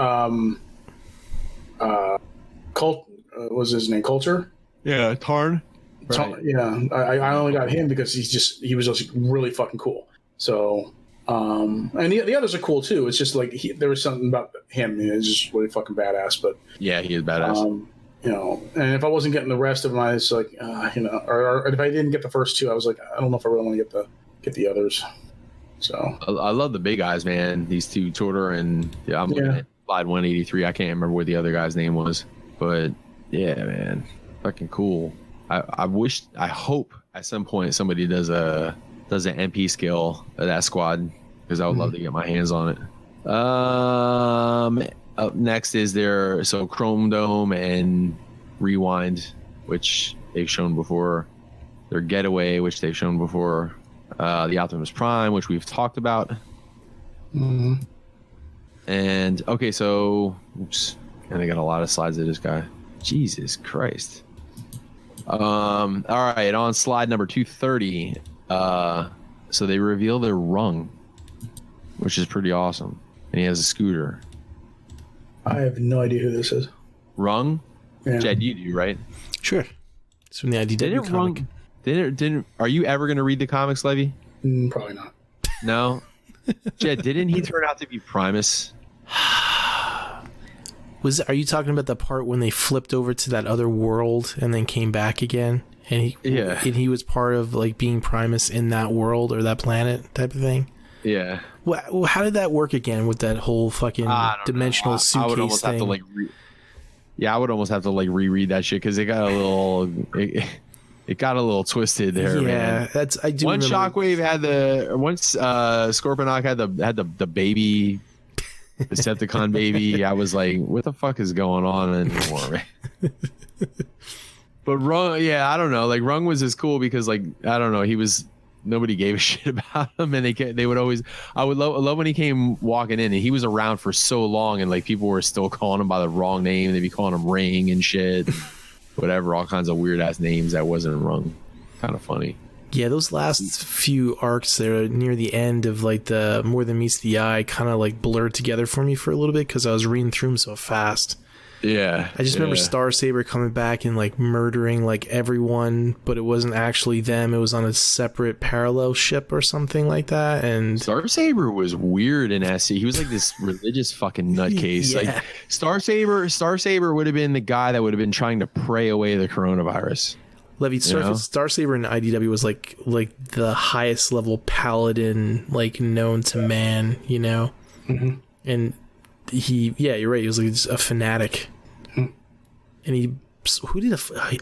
was his name Culture? Yeah, Tarn. Right. Yeah, I only got him because he was just really fucking cool. So. And the others are cool too. It's just like there was something about him. It's just really fucking badass. But yeah, he is badass. And if I wasn't getting the rest of them, I was like, or if I didn't get the first two, I was like, I don't know if I really want to get the others. So I love the big guys, man. These two, Tortor and I'm looking at Slide 183. I can't remember what the other guy's name was, but yeah, man, fucking cool. I hope at some point somebody does an MP skill of that squad because I would love to get my hands on it. Up next is Chrome Dome and Rewind, which they've shown before. Their Getaway, which they've shown before. The Optimus Prime, which we've talked about. And okay, so oops, and I got a lot of slides of this guy. Jesus Christ. All right, on slide number 230. So they reveal their Rung, which is pretty awesome, and he has a scooter. I have no idea who this is. Rung? Yeah. Jed, you do, right? Sure. It's from the IDW comic. Didn't are you ever going to read the comics, Levy? Probably not. No. Jed, didn't he turn out to be Primus? Are you talking about the part when they flipped over to that other world and then came back again and he was part of like being Primus in that world or that planet type of thing. Yeah. Well, how did that work again with that whole fucking dimensional suitcase I would almost thing? have to like. I would almost have to like reread that shit because it got a little. It got a little twisted there, man. That's I do. Once remember. Shockwave had Scorponok had the baby, Decepticon baby, I was like, what the fuck is going on anymore? But Rung, I don't know. Like Rung was just cool because like I don't know, nobody gave a shit about him, and they would always. I would love when he came walking in, and he was around for so long, and like people were still calling him by the wrong name. They'd be calling him Ring and shit. Whatever, all kinds of weird ass names that wasn't Rung. Kind of funny. Yeah, those last few arcs there near the end of like the More Than Meets the Eye kind of like blurred together for me for a little bit because I was reading through them so fast. Yeah. I just remember Starsaber coming back and like murdering like everyone, but it wasn't actually them. It was on a separate parallel ship or something like that. And Starsaber was weird in SC. He was like this religious fucking nutcase. Yeah. Like Starsaber would have been the guy that would have been trying to pray away the coronavirus. Levy, Starsaber in IDW was like the highest level paladin like known to man, you know? Mm-hmm. And you're right. He was like just a fanatic. And I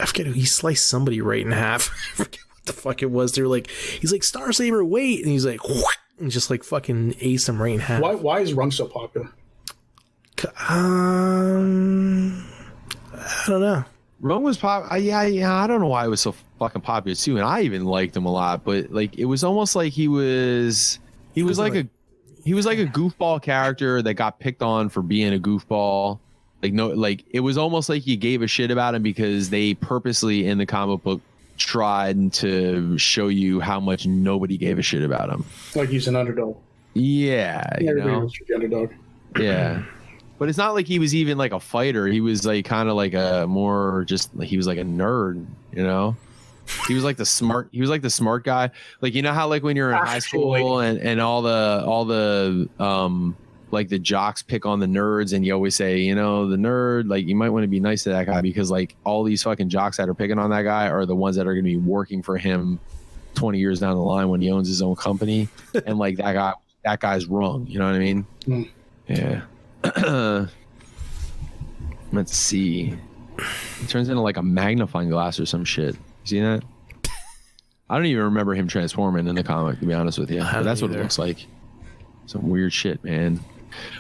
forget who he sliced somebody right in half. I forget what the fuck it was. They're like, he's like, Starsaber, wait. And he's like, what? And just like fucking ace him right in half. Why is Rung so popular? I don't know. Rung was I don't know why it was so fucking popular too, and I even liked him a lot. But like, it was almost like he was like a goofball character that got picked on for being a goofball. Like it was almost like you gave a shit about him because they purposely in the comic book tried to show you how much nobody gave a shit about him. Like he's an underdog. Yeah, Everybody was the underdog. Yeah. But it's not like he was even like a fighter. He was like kind of like he was like a nerd, you know? He was like the smart guy. Like, you know how like when you're in high school and all the like the jocks pick on the nerds and you always say, you know, the nerd, like you might want to be nice to that guy because like all these fucking jocks that are picking on that guy are the ones that are going to be working for him 20 years down the line when he owns his own company. And like that guy's wrong. You know what I mean? Mm. Yeah. Let's see. It turns into like a magnifying glass or some shit. You see that? I don't even remember him transforming in the comic, to be honest with you. But that's what it looks like. Some weird shit, man.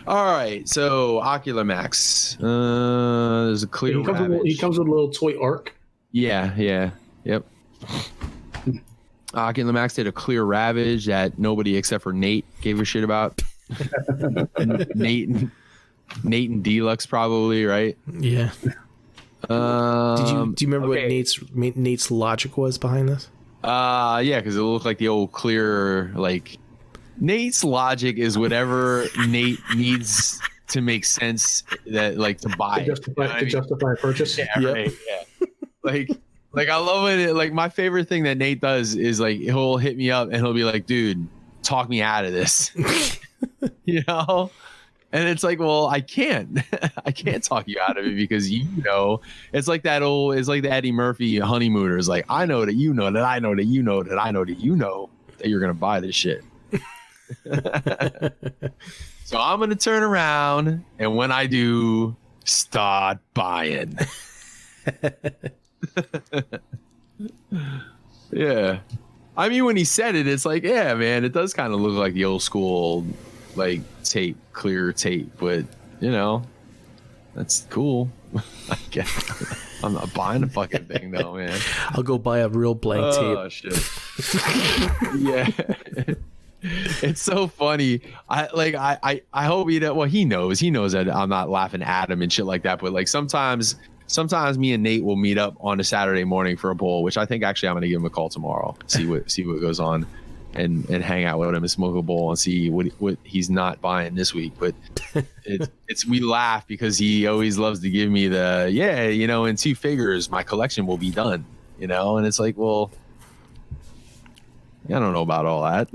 All right, so Ocular Max. There's a clear. He comes with a little toy arc. Yeah. Yep. Ocular Max did a clear Ravage that nobody except for Nate gave a shit about. Nate and Deluxe probably, right? Yeah. Do you remember what Nate's logic was behind this? Yeah, because it looked like the old clear, like Nate's logic is whatever Nate needs to make sense that like to buy to justify a purchase. Yeah, right. Yeah. like I love it. Like my favorite thing that Nate does is like he'll hit me up and he'll be like, dude, talk me out of this. You know? And it's like, well, I can't talk you out of it because you know, it's like the Eddie Murphy honeymooners. Like, I know that you know that I know that you know that I know that you know that you're gonna buy this shit. So I'm gonna turn around, and when I do, start buying. Yeah, I mean, when he said it, it's like, yeah, man, it does kind of look like the old school, like clear tape, but you know, that's cool. I guess I'm not buying the fucking thing though, man. I'll go buy a real blank tape. Oh shit. Yeah. It's so funny. I hope he knows that I'm not laughing at him and shit like that, but like sometimes me and Nate will meet up on a Saturday morning for a bowl, which I think actually I'm gonna give him a call tomorrow, see what goes on, and hang out with him and smoke a bowl and see what he's not buying this week. But we laugh because he always loves to give me the, yeah, you know, in 2 figures my collection will be done, you know, and it's like, well, I don't know about all that.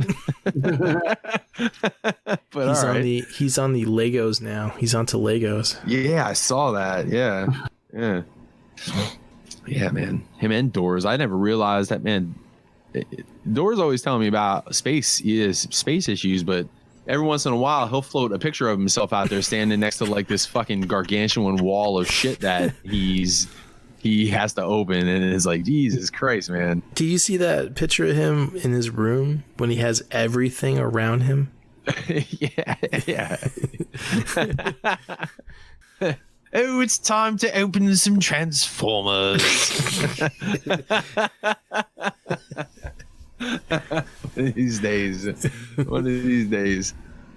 But he's all right. He's on the Legos now. He's onto Legos. Yeah, I saw that. Yeah. Yeah, man. Him and Doors. I never realized that, man. Doors always telling me about space issues, but every once in a while he'll float a picture of himself out there standing next to like this fucking gargantuan wall of shit that he has to open, and it's like, Jesus Christ, man. Do you see that picture of him in his room when he has everything around him? yeah. Oh, it's time to open some Transformers. One of these days.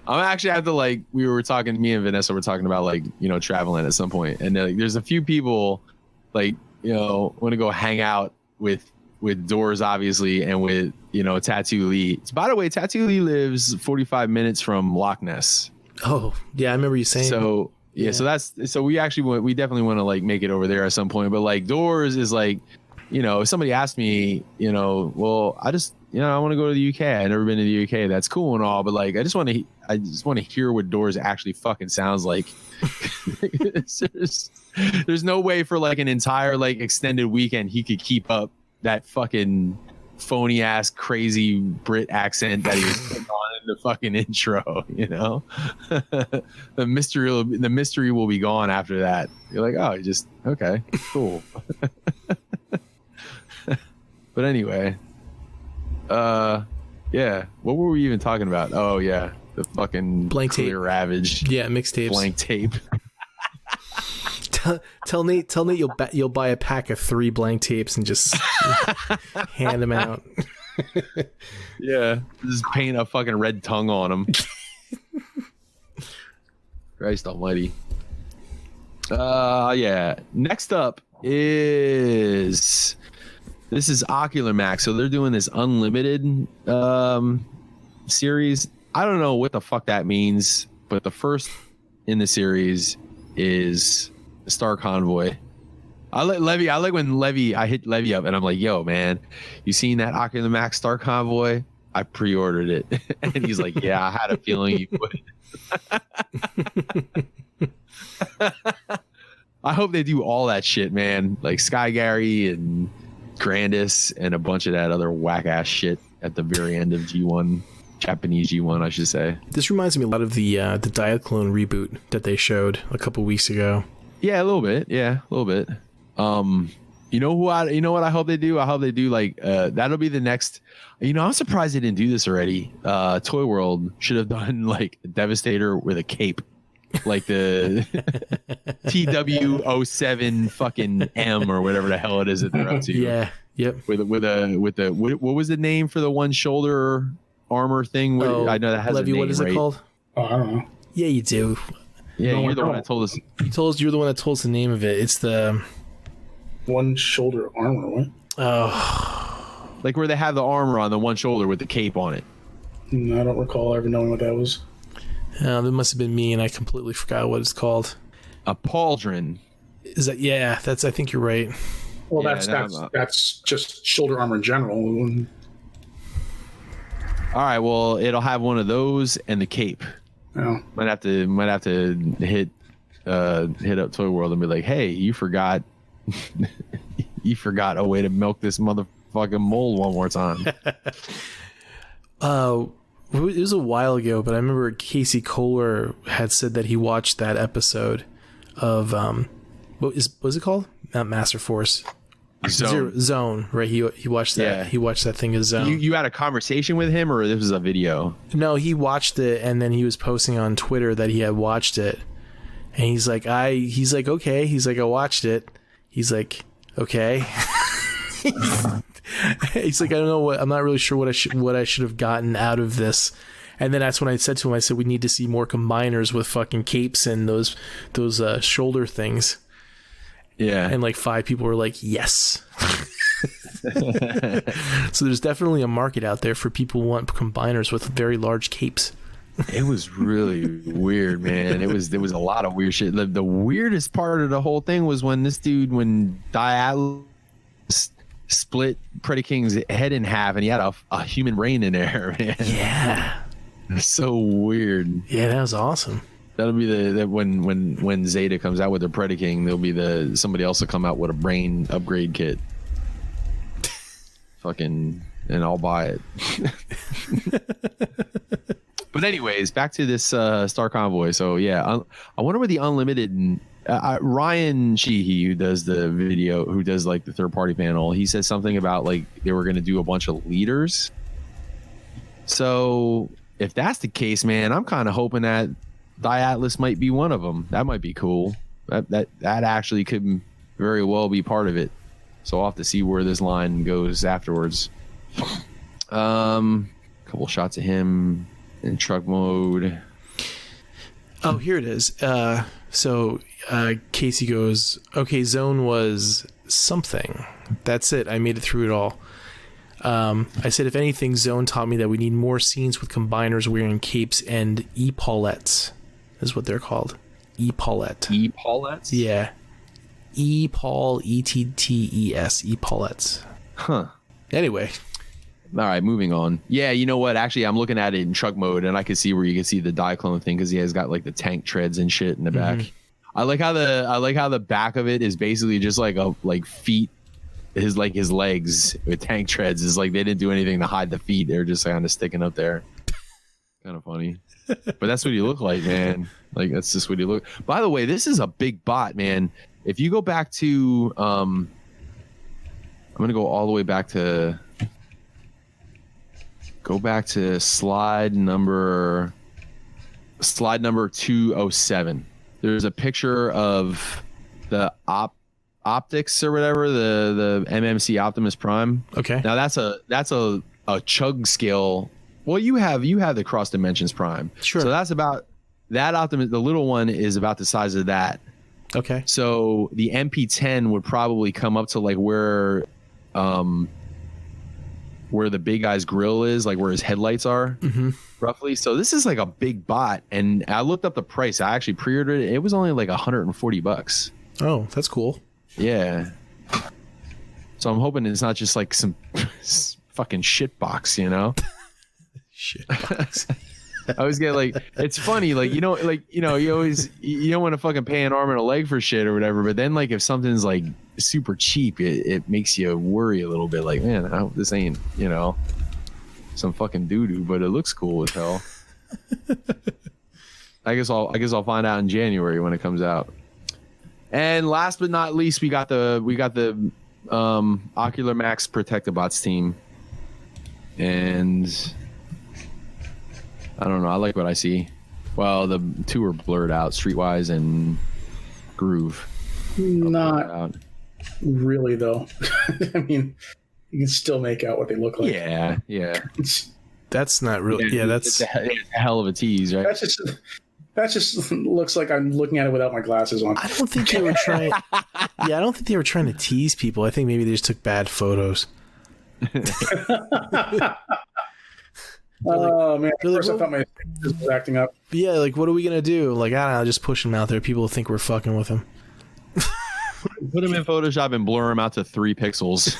I'm actually have to like, me and Vanessa were talking about like, you know, traveling at some point, and like, there's a few people like, you know, want to go hang out with Doors, obviously, and with, you know, Tattoo Lee. By the way, Tattoo Lee lives 45 minutes from Loch Ness. Oh, yeah, I remember you saying. So yeah, so we definitely want to like make it over there at some point. But like Doors is like, you know, if somebody asked me, you know, well, I want to go to the UK. I've never been to the UK. That's cool and all, but like, I just want to hear what Doors actually fucking sounds like. There's no way for like an entire like extended weekend he could keep up that fucking phony ass crazy Brit accent that he was putting on in the fucking intro, you know. the mystery will be gone after that. You're like, oh, just okay, cool. But anyway, yeah, what were we even talking about? Oh yeah, the fucking blank Clear tape. Ravage. Yeah, mixtapes. Blank tape. Tell Nate you'll buy a pack of 3 blank tapes and just hand them out. Yeah, just paint a fucking red tongue on them. Christ almighty. Yeah. Next up is Ocular Max. So they're doing this unlimited series. I don't know what the fuck that means, but the first in the series is Star Convoy. I like when I hit Levy up and I'm like, yo, man, you seen that Ocular Max Star Convoy? I pre-ordered it. And he's like, yeah, I had a feeling you would. I hope they do all that shit, man. Like Sky Gary and Grandis and a bunch of that other whack ass shit at the very end of G1, Japanese G1, I should say. This reminds me a lot of the Diaclone reboot that they showed a couple weeks ago. Yeah, a little bit. Yeah, a little bit. You know what I hope they do? I hope they do like that'll be the next. You know, I'm surprised they didn't do this already. Toy World should have done like a Devastator with a cape, like the TW07 fucking M or whatever the hell it is that they're up to. Yeah. Yep. With what was the name for the one shoulder armor thing? I know that has Levy, a name. What is it called? Oh, I don't know. Yeah, you do. Yeah, no, you're the one that told us. You're the one that told us the name of it. It's the one shoulder armor. What? Oh, like where they have the armor on the one shoulder with the cape on it. I don't recall ever knowing what that was. That must have been me, and I completely forgot what it's called. A pauldron. Is that? Yeah, I think you're right. Well, yeah, that's just shoulder armor in general. All right, well, it'll have one of those and the cape. Oh. Might have to hit up Toy World and be like, hey, you forgot a way to milk this motherfucking mold one more time. It was a while ago, but I remember Casey Kohler had said that he watched that episode of what was it called? Not Master Force. Zone, right? He watched that. Yeah. He watched that thing as Zone. You had a conversation with him, or this was a video? No, he watched it, and then he was posting on Twitter that he had watched it, and he's like, okay. He's like, I watched it. He's like, okay. He's like, I don't know I'm not really sure what I should have gotten out of this. And then that's when I said to him, I said, we need to see more combiners with fucking capes and those shoulder things. Yeah. And like 5 people were like, yes. So there's definitely a market out there for people who want combiners with very large capes. It was really weird, man. There was a lot of weird shit. The weirdest part of the whole thing was when Dial split Predaking's head in half and he had a human brain in there, man. Yeah. It was so weird. Yeah, that was awesome. That'll be the when Zeta comes out with their Predaking, there'll be somebody else will come out with a brain upgrade kit. Fucking, and I'll buy it. But anyways, back to this Star Convoy. So yeah, I wonder what the unlimited Ryan Sheehy, who does the video, who does like the third party panel, he said something about like they were going to do a bunch of leaders. So if that's the case, man, I'm kind of hoping that Atlas might be one of them. That might be cool. That actually could very well be part of it. So I'll have to see where this line goes afterwards. Couple shots of him in truck mode. Oh, here it is. So Casey goes, okay, Zone was something. That's it. I made it through it all. I said, if anything, Zone taught me that we need more scenes with combiners wearing capes and epaulettes. Is what they're called. Epaulette. Epaulettes? Yeah. Epaul, E-T-T-E-S. Epaulettes. Huh. Anyway. All right, moving on. Yeah, you know what? Actually, I'm looking at it in truck mode, and I can see where you can see the Diaclone thing because he has got like the tank treads and shit in the back. I like how the back of it is basically just like feet. His legs with tank treads is like they didn't do anything to hide the feet. They're just kind of sticking up there. Kind of funny. But that's what he looked like, man. Like that's just what he looked. By the way, this is a big bot, man. If you go back to I'm gonna go all the way back to slide number 207. There's a picture of the optics or whatever, the MMC Optimus Prime. Okay. Now that's a chug scale. Well, you have the Cross Dimensions Prime. Sure. So that's about that Optimus. The little one is about the size of that. Okay. So the MP10 would probably come up to like where the big guy's grill is, like where his headlights are, roughly. So this is like a big bot, and I looked up the price. I actually pre-ordered it. It was only like $140. Oh, that's cool. Yeah. So I'm hoping it's not just like some fucking shit box, you know? Shit box. I always get like, it's funny, like, you always, you don't want to fucking pay an arm and a leg for shit or whatever, but then like if something's like super cheap, it makes you worry a little bit, like, man, I hope this ain't, some fucking doo-doo, but it looks cool as hell. I guess I'll find out in January when it comes out. And last but not least, we got the Ocular Max Protectobots team, and I don't know. I like what I see. Well, the two are blurred out, Streetwise and Groove. Not really, though. I mean, you can still make out what they look like. Yeah. That's not really. Yeah, that's it's a hell of a tease, right? That just looks like I'm looking at it without my glasses on. I don't think they were trying. Yeah, I don't think they were trying to tease people. I think maybe they just took bad photos. Oh man! Really, First, I thought my face was acting up. Yeah, like what are we gonna do? Like I don't know, just push him out there. People think we're fucking with him. Put him in Photoshop and blur him out to 3 pixels.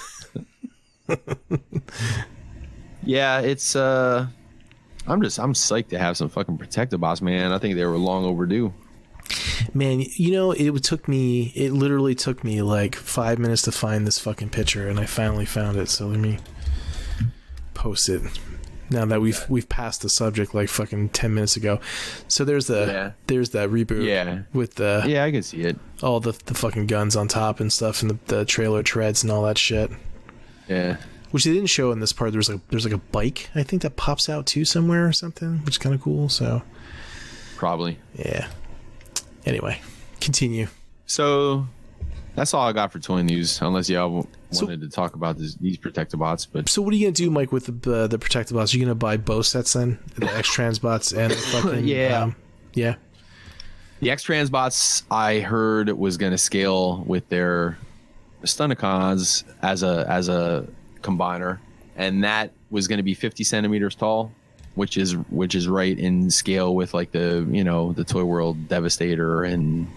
Yeah, it's I'm psyched to have some fucking Protectobots, man. I think they were long overdue. Man, it literally took me like 5 minutes to find this fucking picture, and I finally found it. So let me post it. Now that we've passed the subject like fucking 10 minutes ago. So there's that reboot with the I can see it. All the fucking guns on top and stuff, and the trailer treads and all that shit. Yeah. Which they didn't show in this part. There's like a bike, I think, that pops out too somewhere or something, which is kind of cool. So probably. Yeah. Anyway, continue. So that's all I got for toy news, unless y'all wanted to talk about these Protectobots. But so what are you gonna do, Mike, with the Protectobots? Are you gonna buy both sets then, the X-Transbots and the fucking yeah. The X-Transbots I heard was gonna scale with their Stunticons as a combiner, and that was going to be 50 centimeters tall, which is right in scale with like the Toy World Devastator and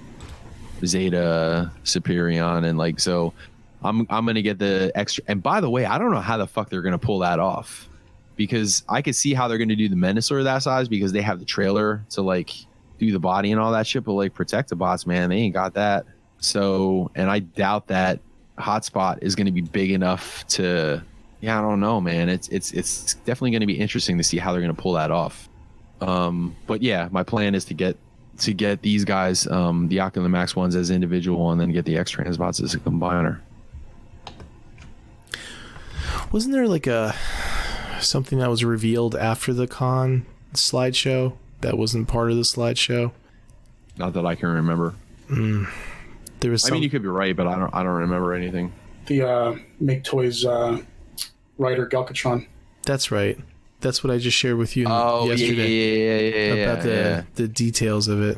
Zeta Superion, and like, so I'm going to get the extra. And by the way, I don't know how the fuck they're going to pull that off, because I could see how they're going to do the Menasor that size, because they have the trailer to like do the body and all that shit, but like Protect-A-Bots, man, they ain't got that. So, and I doubt that hotspot is going to be big enough to. Yeah, I don't know, man. It's definitely going to be interesting to see how they're going to pull that off. But yeah, my plan is to get these guys, the Oculus Max ones as individual, and then get the X-Trans bots as a combiner. Wasn't there like something that was revealed after the con slideshow that wasn't part of the slideshow? Not that I can remember. There was. I mean, you could be right, but I don't remember anything. The Make Toys writer Galcatron. That's right. That's what I just shared with you yesterday. Yeah, about the details of it.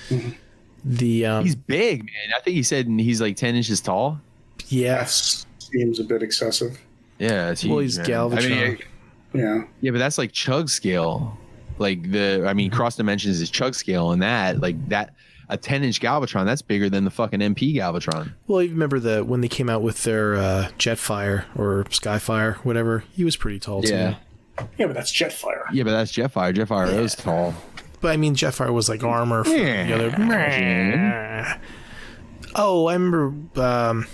He's big, man. I think he said he's like 10 inches tall. Yeah, that seems a bit excessive. Yeah, it's huge, well, he's Galvatron. Yeah, but that's like chug scale. Like cross dimensions is chug scale, and that a 10-inch Galvatron, that's bigger than the fucking MP Galvatron. Well, you remember when they came out with their Jetfire or Skyfire, whatever. He was pretty tall too. Yeah, but that's Jetfire. Yeah, but that's Jetfire. Jetfire is tall. But I mean, Jetfire was like armor for the other. Oh, I remember.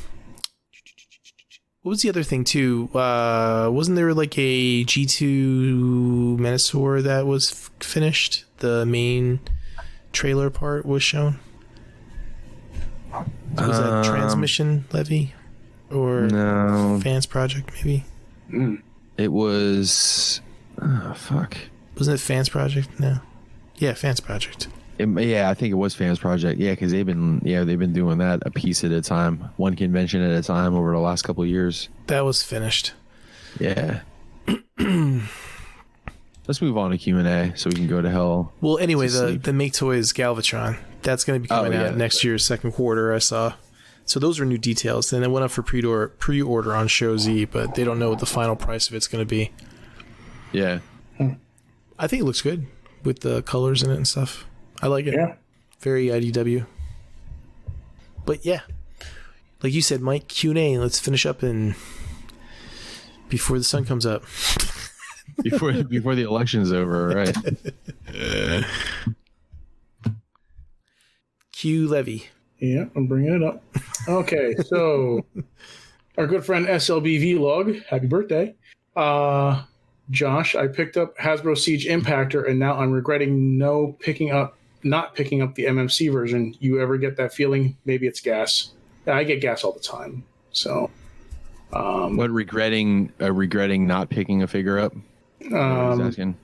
What was the other thing too? Wasn't there like a G2 Menasor that was finished? The main trailer part was shown. Was that Transmission Levy or Fans Project maybe? It was. Oh, fuck. Wasn't it Fans Project? No. Yeah, Fans Project. I think it was Fans Project. Yeah, because they've been doing that a piece at a time, one convention at a time over the last couple of years. That was finished. Yeah. Let's move on to Q&A so we can go to hell. Well, anyway, the Make Toys Galvatron, that's going to be coming out next year's second quarter, I saw. So those are new details. And it went up for pre-order on Show Z, but they don't know what the final price of it's going to be. Yeah. I think it looks good with the colors in it and stuff. I like it. Yeah. Very IDW. But yeah, like you said, Mike, Q&A, let's finish up before the sun comes up. before the election's over, right? Q Levy. Yeah, I'm bringing it up. Okay, so our good friend SLB Vlog, happy birthday. Josh, I picked up Hasbro Siege Impactor, and now I'm regretting not picking up the MMC version. You ever get that feeling? Maybe it's gas. Yeah, I get gas all the time. So, what regretting not picking a figure up? Asking.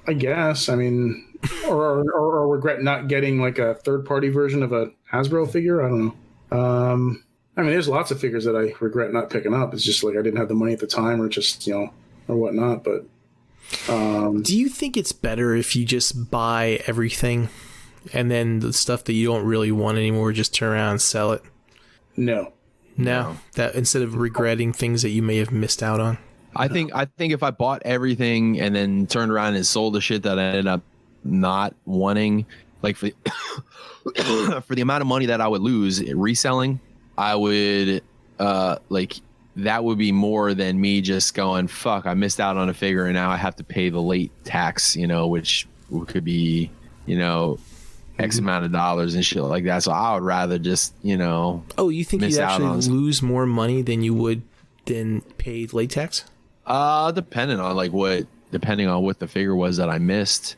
I guess. I mean, or regret not getting like a third-party version of a Hasbro figure. I don't know. I mean, there's lots of figures that I regret not picking up. It's just like I didn't have the money at the time, or just or whatnot. But do you think it's better if you just buy everything and then the stuff that you don't really want anymore, just turn around and sell it? No. That instead of regretting things that you may have missed out on. I think if I bought everything and then turned around and sold the shit that I ended up not wanting, like for the amount of money that I would lose reselling, I would that would be more than me just going, fuck, I missed out on a figure and now I have to pay the late tax, which could be, X amount of dollars and shit like that. So I would rather just, Oh, you think you'd actually lose more money than you would than pay late tax? Depending on what the figure was that I missed.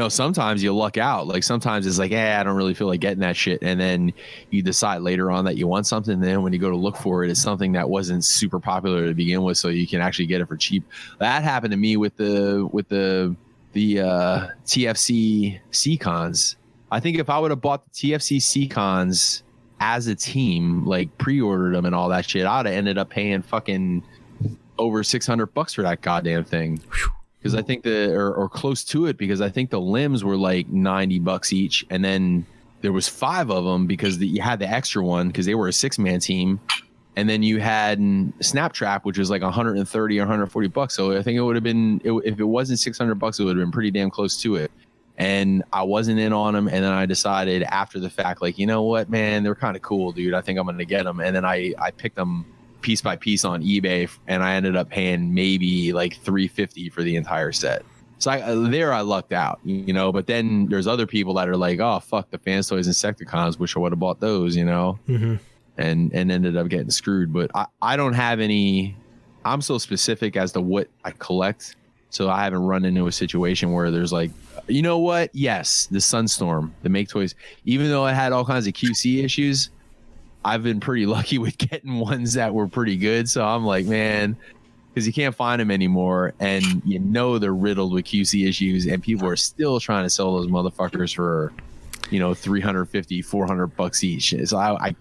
Sometimes you luck out. Like sometimes it's like, I don't really feel like getting that shit. And then you decide later on that you want something. And then when you go to look for it, it's something that wasn't super popular to begin with. So you can actually get it for cheap. That happened to me with the TFC C-Cons. I think if I would have bought the TFC C-Cons as a team, like pre-ordered them and all that shit, I'd have ended up paying fucking over $600 for that goddamn thing. Because I think or close to it, because I think the limbs were like $90 each, and then there was 5 of them because you had the extra one because they were a 6-man team, and then you had Snaptrap, which was like $130 or $140. So I think it would have been, if it wasn't $600, it would have been pretty damn close to it. And I wasn't in on them, and then I decided after the fact, like, you know what, man, they're kind of cool, dude. I think I'm gonna get them, and then I picked them piece by piece on eBay, and I ended up paying maybe like $350 for the entire set. So I lucked out, you know. But then there's other people that are like, oh fuck, the Fans Toys Insecticons, wish I would have bought those, you know, and ended up getting screwed. But I don't have any. I'm so specific as to what I collect, so I haven't run into a situation where there's like, you know what? Yes, the Sunstorm, the Make Toys, even though it had all kinds of QC issues, I've been pretty lucky with getting ones that were pretty good. So I'm like, man. Because you can't find them anymore, and you know they're riddled with QC issues, and people are still trying to sell those motherfuckers for, you know, $350, $400 each. So I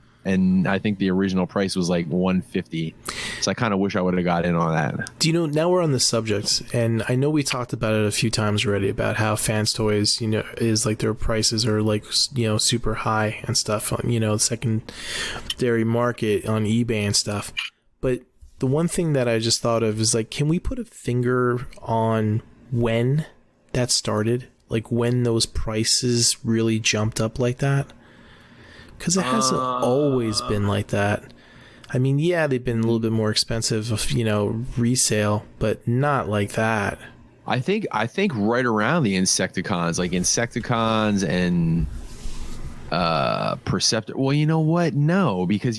think the original price was like $150. So I kind of wish I would have got in on that. Do you know, now we're on the subject, and I know we talked about it a few times already about how Fans Toys, you know, is like their prices are like, you know, super high and stuff on, you know, secondary market on eBay and stuff. But the one thing that I just thought of is like, can we put a finger on when that started? Like when those prices really jumped up like that? Because it hasn't always been like that. I mean, yeah, they've been a little bit more expensive, you know, resale, but not like that. I think right around the Insecticons, like Insecticons and Perceptor. Well, you know what? No, because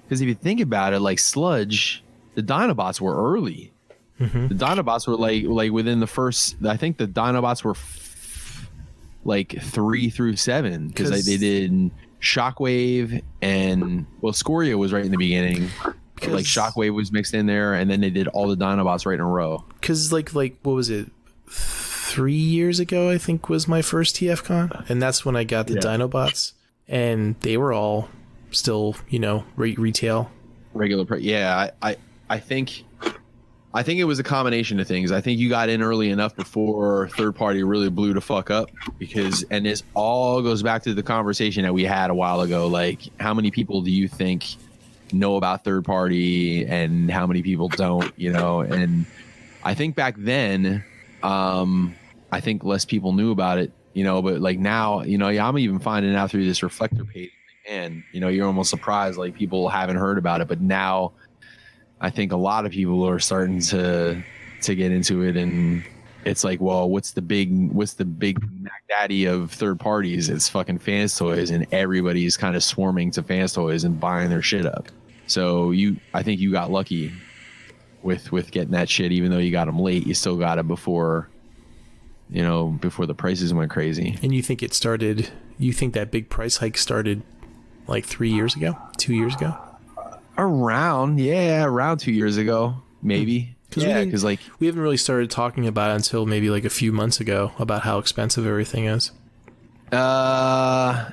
if you think about it, like Sludge, the Dinobots were early. The Dinobots were like within the first. I think the Dinobots were like 3 through 7 because they did Shockwave and Scoria was right in the beginning. Like Shockwave was mixed in there, and then they did all the Dinobots right in a row. Because like what was it? 3 years ago, I think was my first TFCon, and that's when I got the Dinobots, and they were all still, you know, retail, regular price. Yeah, I think it was a combination of things. I think you got in early enough before third party really blew the fuck up, and this all goes back to the conversation that we had a while ago. Like, how many people do you think know about third party and how many people don't, you know? And I think back then, I think less people knew about it, you know, but like now, you know, I'm even finding out through this Reflector page. And, you know, you're almost surprised, like, people haven't heard about it. But now I think a lot of people are starting to get into it. And it's like, well, what's the big Mac Daddy of third parties? It's fucking Fans Toys. And everybody's kind of swarming to Fans Toys and buying their shit up. So I think you got lucky with getting that shit. Even though you got them late, you still got it before the prices went crazy. And you think that big price hike started like 3 years ago, 2 years ago? Around 2 years ago, maybe. Because we haven't really started talking about it until maybe like a few months ago about how expensive everything is. Yeah.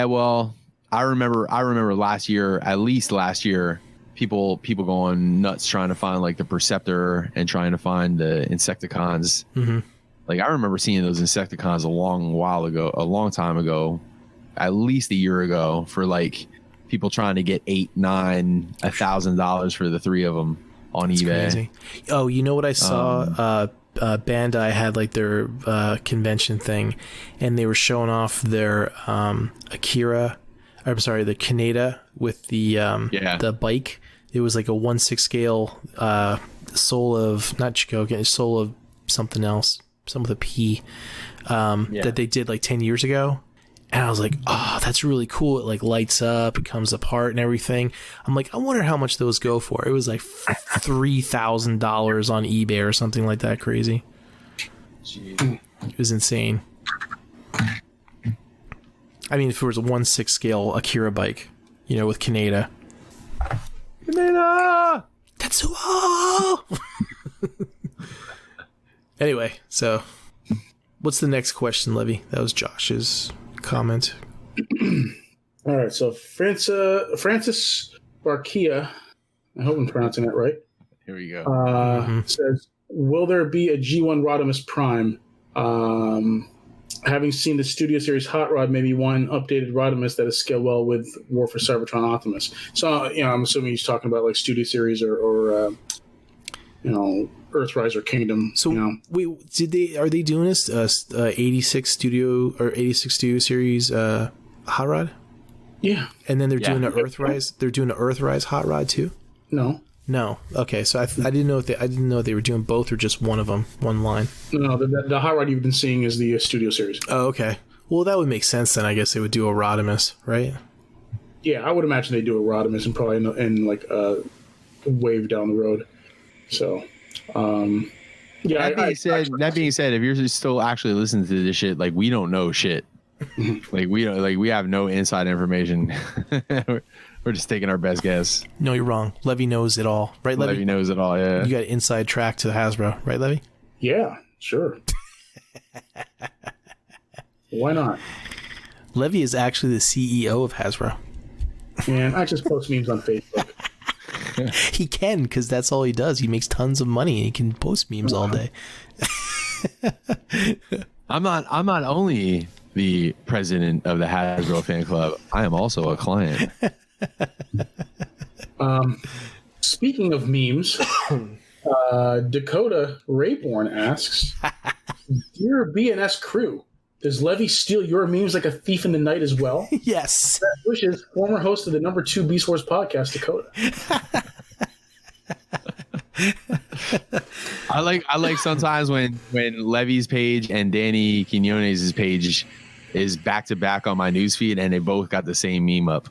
Well, I remember last year, at least last year, people going nuts trying to find like the Perceptor and trying to find the Insecticons. Like, I remember seeing those Insecticons a long time ago. At least a year ago, for like people trying to get $800, $900, $1,000 for the 3 of them on eBay. Crazy. Oh, you know what I saw? Bandai had like their convention thing, and they were showing off their the Kaneda with the bike. It was like a 1/6 scale soul of not Chikogan, soul of something else, some with a P that they did like 10 years ago. And I was like, oh, that's really cool. It like lights up, it comes apart and everything. I'm like, I wonder how much those go for. It was like $3,000 on eBay or something like that. Crazy. Jeez. It was insane. I mean, if it was a 1/6 scale Akira bike, you know, with Kaneda. Kaneda! Tetsuo! Anyway, so what's the next question, Levy? That was Josh's comment. All right, so Francis Barkia, I hope I'm pronouncing that right. Here we go. Says, will there be a G1 Rodimus Prime? Having seen the Studio Series Hot Rod, maybe one updated Rodimus that is scaled well with War for Cybertron Optimus. So, you know, I'm assuming he's talking about like Studio Series or Earthrise or Kingdom. So, you know. Are they doing this 86 Studio or 86 Studio Series Hot Rod? Yeah. And then they're doing an Earthrise. They're doing an Earthrise Hot Rod too. No. No. Okay, so I didn't know if they were doing both or just one of them, one line. No, the hot rod you've been seeing is the studio series. Oh, okay. Well, that would make sense then. I guess they would do a Rodimus, right? Yeah, I would imagine they do a Rodimus and probably in like a wave down the road. So, yeah. That being said, if you're still actually listening to this shit, like we don't know shit. Like we have no inside information. We're just taking our best guess. No, you're wrong. Levy knows it all, right? Levy knows it all. Yeah. You got inside track to Hasbro, right, Levy? Yeah, sure. Why not? Levy is actually the CEO of Hasbro. And I just post memes on Facebook. He can, because that's all he does. He makes tons of money and he can post memes all day. I'm not only the president of the Hasbro fan club, I am also a client. Speaking of memes, Dakota Rayborn asks, "Dear BNS crew, does Levy steal your memes like a thief in the night as well?" Yes. Best wishes, former host of the #2 Beast Wars podcast, Dakota. I like sometimes when Levy's page and Danny Quinones' page is back to back on my newsfeed and they both got the same meme up.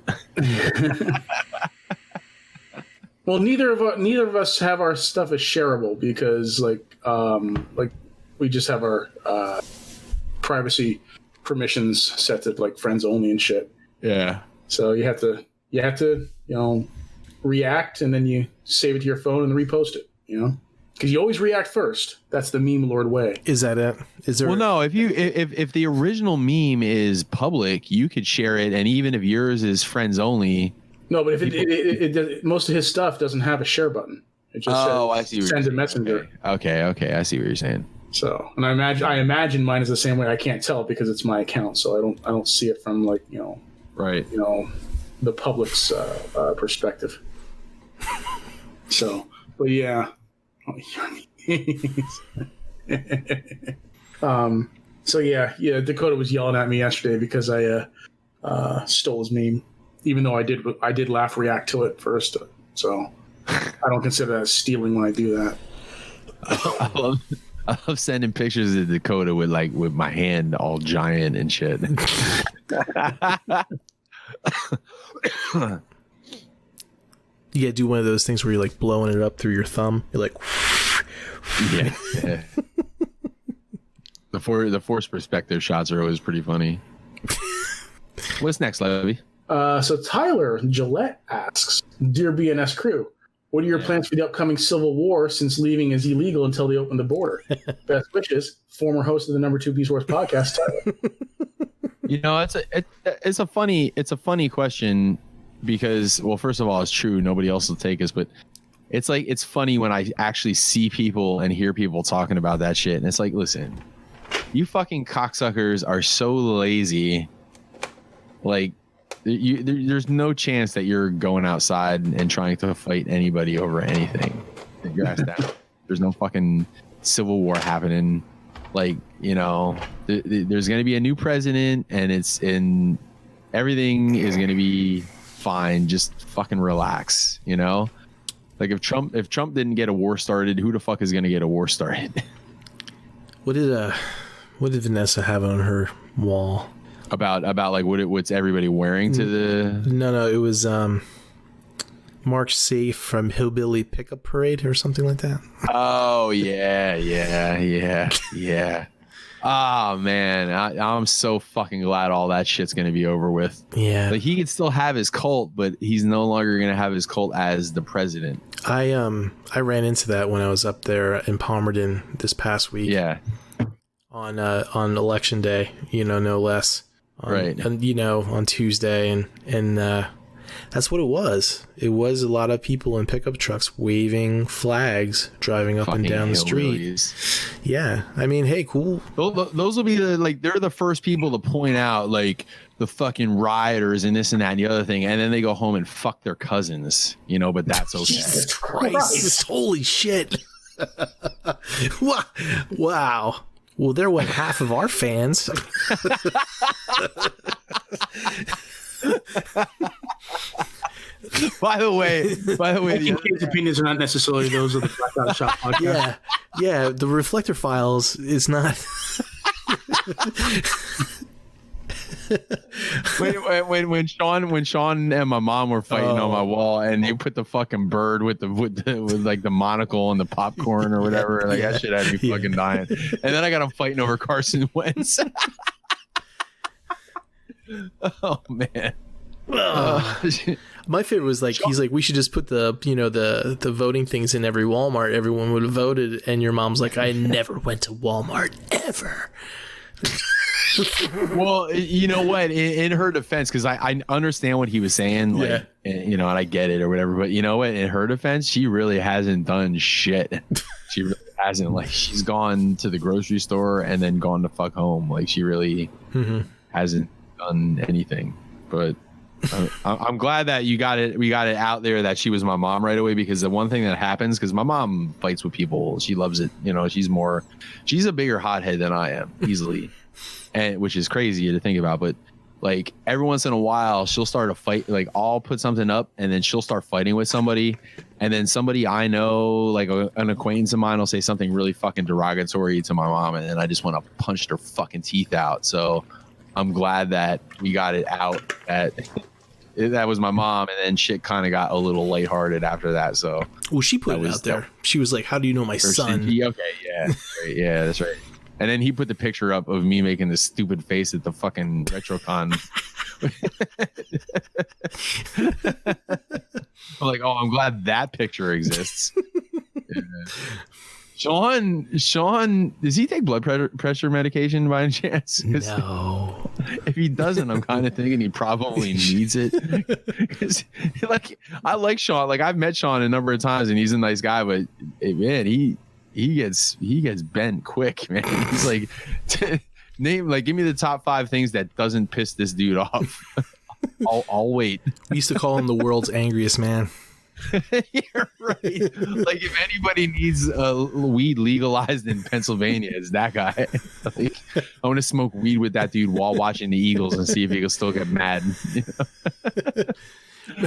Well, neither of us have our stuff as shareable because like we just have our privacy permissions set to like friends only and shit. Yeah. So you have to react and then you save it to your phone and repost it, because you always react first. That's the meme lord way. Is that it? Is there? Well, no. If the original meme is public, you could share it, and even if yours is friends only. No, but if it most of his stuff doesn't have a share button. It just I see. Send a messenger. Okay. I see what you're saying. So, and I imagine mine is the same way. I can't tell because it's my account, so I don't see it from like right. The public's perspective. So, but yeah. So yeah, Dakota was yelling at me yesterday because I stole his meme, even though I did laugh react to it first. So I don't consider that stealing when I do that. I love sending pictures of Dakota with my hand all giant and shit. You gotta do one of those things where you're like blowing it up through your thumb. You're like, yeah. The force perspective shots are always pretty funny. What's next, Levy? So Tyler Gillette asks, "Dear BNS crew, what are your plans for the upcoming Civil War since leaving is illegal until they open the border? Best wishes, former host of the #2 Beast Wars podcast, Tyler." It's a funny question because, well, first of all, it's true. Nobody else will take us, but it's funny when I actually see people and hear people talking about that shit. And it's like, listen, you fucking cocksuckers are so lazy. Like, there's no chance that you're going outside and trying to fight anybody over anything. Get your ass down. There's no fucking civil war happening. Like, there's going to be a new president and everything is going to be fine. Just fucking relax, Like if Trump didn't get a war started, who the fuck is going to get a war started? What did Vanessa have on her wall? About like what's everybody wearing to the... No, it was Mark Safe from Hillbilly Pickup Parade or something like that. Oh yeah. Oh man, I'm so fucking glad all that shit's gonna be over with. Yeah, like he could still have his cult, but he's no longer gonna have his cult as the president. I ran into that when I was up there in Palmerton this past week. Yeah, on election day, no less. Right. And on Tuesday, and that's what it was. It was a lot of people in pickup trucks waving flags, driving up and down the street. Yeah, I mean, hey, cool. Those will be they're the first people to point out like the fucking rioters and this and that and the other thing, and then they go home and fuck their cousins, But that's okay. Jesus Christ! Holy shit! Wow. Well, they're half of our fans. By the way, Kate's opinions are not necessarily those of the Black Out of Shop podcast. Yeah. The Reflector Files is not. when Sean and my mom were fighting on my wall, and they put the fucking bird with like the monocle and the popcorn or whatever, like that shit had me fucking dying. And then I got them fighting over Carson Wentz. Oh man. My favorite was like, he's like, we should just put the voting things in every Walmart. Everyone would have voted, and your mom's like, I never went to Walmart ever. Well, you know what? In her defense, because I understand what he was saying, like, and I get it or whatever. But you know what? In her defense, she really hasn't done shit. She really hasn't. Like, she's gone to the grocery store and then gone to fuck home. Like, she really hasn't done anything. But I'm glad that we got it out there that she was my mom right away, because the one thing that happens, because my mom fights with people, she loves it. She's a bigger hothead than I am easily, and which is crazy to think about. But like every once in a while, she'll start a fight. Like I'll put something up, and then she'll start fighting with somebody, and then somebody I know, like an acquaintance of mine, will say something really fucking derogatory to my mom, and then I just want to punch their fucking teeth out. So I'm glad that we got it out that was my mom, and then shit kind of got a little lighthearted after that. So well, she put it out there. She was like, how do you know my son? Yeah, that's right. And then he put the picture up of me making this stupid face at the fucking RetroCon. I'm like, oh, I'm glad that picture exists. Yeah. Sean, does he take blood pressure medication by any chance? No. If he doesn't, I'm kind of thinking he probably needs it. Like, I like Sean. Like, I've met Sean a number of times, and he's a nice guy. But man, he gets bent quick, man. He's like, give me the top 5 things that doesn't piss this dude off. I'll wait. We used to call him the world's angriest man. You're right. Like, if anybody needs weed legalized in Pennsylvania, it's that guy. Like, I want to smoke weed with that dude while watching the Eagles and see if he can still get mad.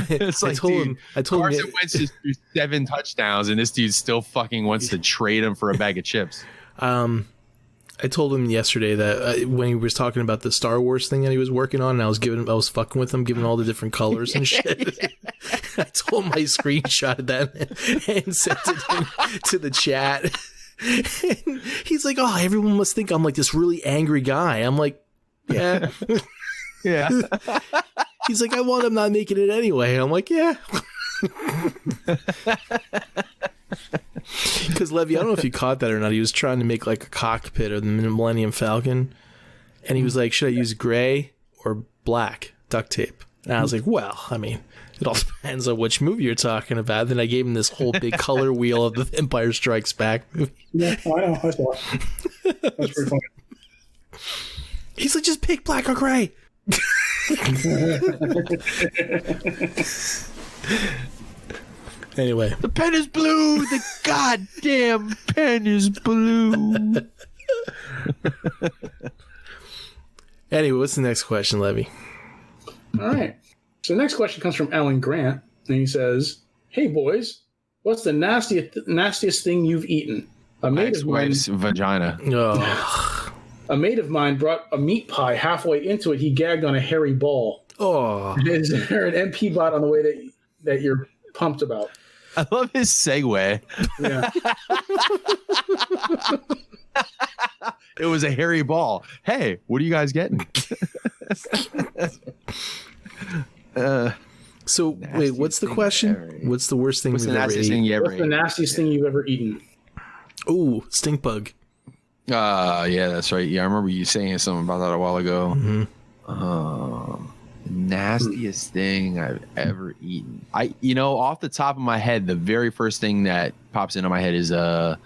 It's like, I told him Carson Wentz just threw 7 touchdowns, and this dude still fucking wants to trade him for a bag of chips. I told him yesterday that when he was talking about the Star Wars thing that he was working on, and I was fucking with him, giving all the different colors and shit. I told him I screenshotted that and sent it to the chat. And he's like, "Oh, everyone must think I'm like this really angry guy." I'm like, "Yeah, yeah." He's like, "I want him not making it anyway." I'm like, "Yeah." Because Levy, I don't know if you caught that or not. He was trying to make like a cockpit of the Millennium Falcon, and he was like, "Should I use gray or black duct tape?" And I was like, "Well, I mean, it all depends on which movie you're talking about." Then I gave him this whole big color wheel of the Empire Strikes Back movie. Yeah, I know. I saw it. That's pretty funny. He's like, "Just pick black or gray." Anyway, the pen is blue. The goddamn pen is blue. Anyway, what's the next question, Levy? All right. So the next question comes from Alan Grant, and he says, "Hey boys, what's the nastiest thing you've eaten?" A mate of mine, vagina. Oh. A mate of mine brought a meat pie. Halfway into it, he gagged on a hairy ball. Oh. Is there an MP bot on the way that you're pumped about? I love his segue. Yeah. It was a hairy ball. Hey, what are you guys getting? So wait, what's the question? What's the worst thing What's we've the ever nastiest eaten? thing you ever What's the ate? nastiest thing you've ever eaten? Ooh, stink bug. Yeah, that's right. Yeah, I remember you saying something about that a while ago. Mm-hmm. Nastiest thing I've ever eaten. Off the top of my head, the very first thing that pops into my head is I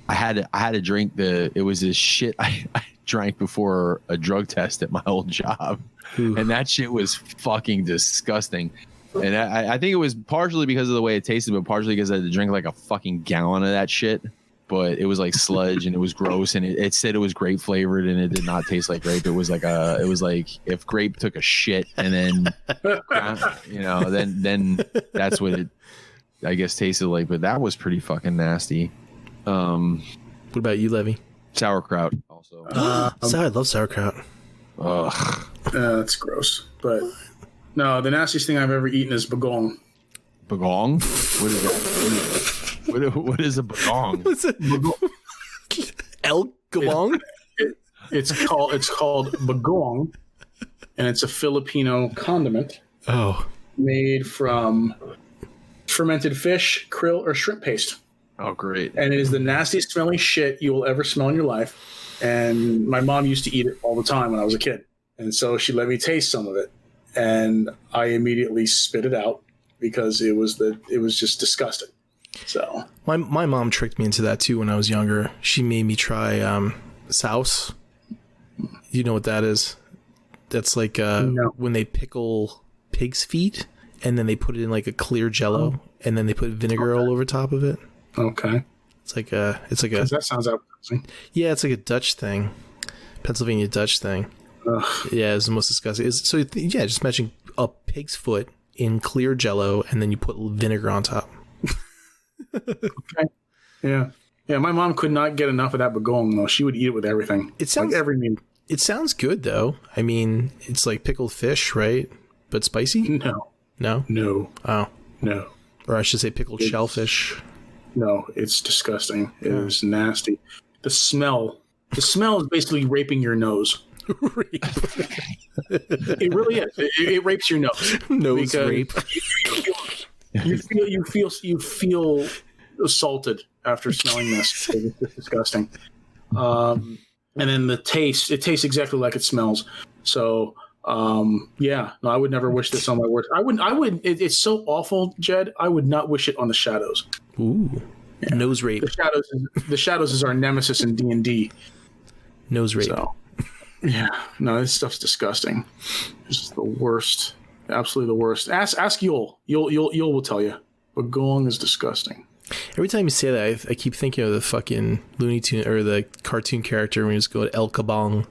had to drink it was this shit I drank before a drug test at my old job. Ooh. And that shit was fucking disgusting. And I think it was partially because of the way it tasted, but partially because I had to drink like a fucking gallon of that shit. but it was like sludge and it was gross, and it said it was grape flavored and it did not taste like grape. It was like if grape took a shit and then then that's what it I guess tasted like. But that was pretty fucking nasty. What about you, Levy? Sauerkraut also. I love sauerkraut. Ugh. That's gross. But no, the nastiest thing I've ever eaten is bagong. Bagong? What is that? What is a bagong? What's it? El Gabong? It's called bagong, and it's a Filipino condiment. Oh. Made from fermented fish, krill, or shrimp paste. Oh, great. And it is the nastiest smelling shit you will ever smell in your life. And my mom used to eat it all the time when I was a kid. And so she let me taste some of it. And I immediately spit it out because it was just disgusting. So my mom tricked me into that too when I was younger. She made me try souse. You know what that is? That's like when they pickle pig's feet and then they put it in like a clear jello and then they put vinegar all over top of it. Okay. It's like a that sounds appetizing. Yeah, it's like a Dutch thing. Pennsylvania Dutch thing. Ugh. Yeah, it's the most disgusting. Just imagine a pig's foot in clear jello and then you put vinegar on top. Okay. Yeah. Yeah, my mom could not get enough of that bagong though. She would eat it with everything. It sounds like every meal. It sounds good though. I mean, it's like pickled fish, right? But spicy? No. No? No. Oh. No. Or I should say pickled shellfish. No, it's disgusting. It is nasty. The smell is basically raping your nose. It really is. It rapes your nose. Nose rape. You feel assaulted after smelling this. It's disgusting. And then it tastes exactly like it smells. So yeah, no, I would never wish this on my worst. I wouldn't. It's so awful, Jed. I would not wish it on the Shadows. Ooh, yeah. Nose rape. The Shadows is our nemesis in D&D. Nose rape. So, yeah, no, this stuff's disgusting. It's the worst, absolutely the worst. Ask Yul. Yul will tell you. But Gong is disgusting. Every time you say that, I keep thinking of the fucking Looney Tune or the cartoon character when you just go to El Kabong.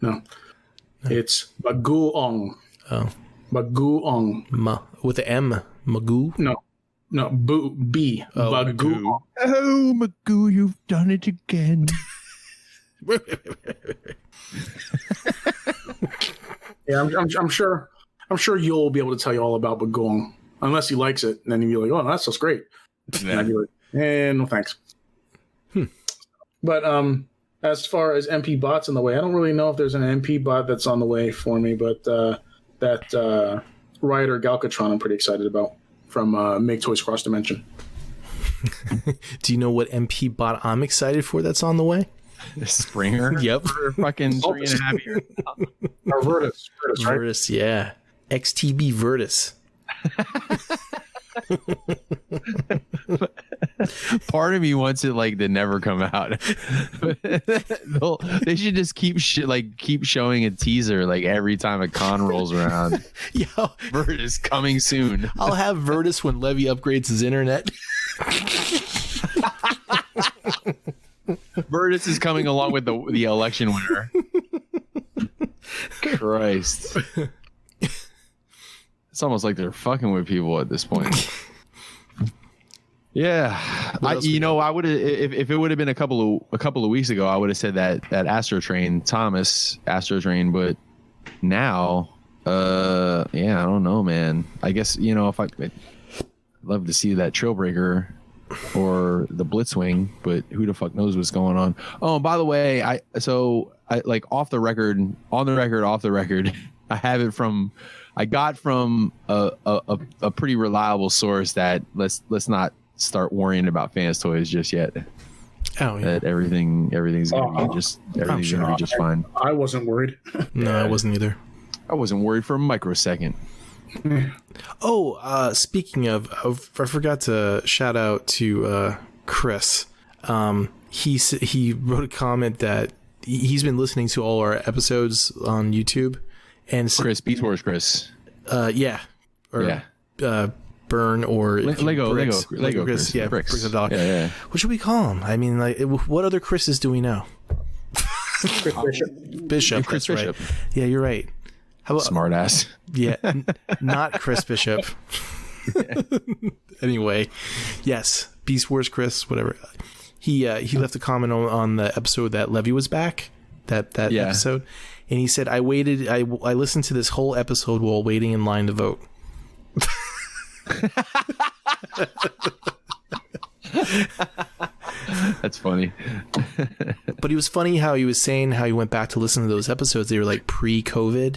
No. It's Baguong. Oh. Baguong. With the M. Magoo? No, B. Oh, Baguong. Oh, Magoo, you've done it again. Yeah, I'm sure you'll be able to tell you all about Baguong. Unless he likes it, and then you'll be like, oh, that's just great. Yeah. And I'd be like, no thanks. But as far as MP bots on the way, I don't really know if there's an MP bot that's on the way for me, but that Rioter Galcatron I'm pretty excited about from Make Toys Cross Dimension. Do you know what MP bot I'm excited for that's on the way? Springer? Yep. For fucking 3.5 years. Or Virtus, right? Virtus, yeah. XTB Virtus. Part of me wants it like to never come out. They should just keep showing a teaser like every time a con rolls around. Yo, Virtus coming soon. I'll have Virtus when Levy upgrades his internet. Virtus is coming along with the election winner. Christ. It's almost like they're fucking with people at this point. Yeah, I would have if it would have been a couple of weeks ago, I would have said that Thomas Astro Train, but now, yeah, I don't know, man. I guess if I'd love to see that Trailbreaker or the Blitzwing, but who the fuck knows what's going on? Oh, by the way, I like off the record, I have it from. I got from a pretty reliable source that let's not start worrying about Fans Toys just yet. Oh yeah. That everything's gonna be just fine. I wasn't worried. No, I wasn't either. I wasn't worried for a microsecond. Oh, speaking of, I forgot to shout out to Chris. He wrote a comment that he's been listening to all our episodes on YouTube. And Chris, Beast Wars Chris. Yeah. Or, yeah. burn or Lego Chris. Yeah, bricks of dog. Yeah. What should we call him? I mean, like, what other Chris's do we know? Chris Bishop. Chris That's Bishop. Right. Yeah, you're right. How about Smart ass. Yeah, not Chris Bishop. Anyway, yes, Beast Wars Chris, whatever. He left a comment on the episode that Levy was back. That episode, and he said, I listened to this whole episode while waiting in line to vote. That's funny. But he was funny how he was saying how he went back to listen to those episodes. They were like pre-COVID,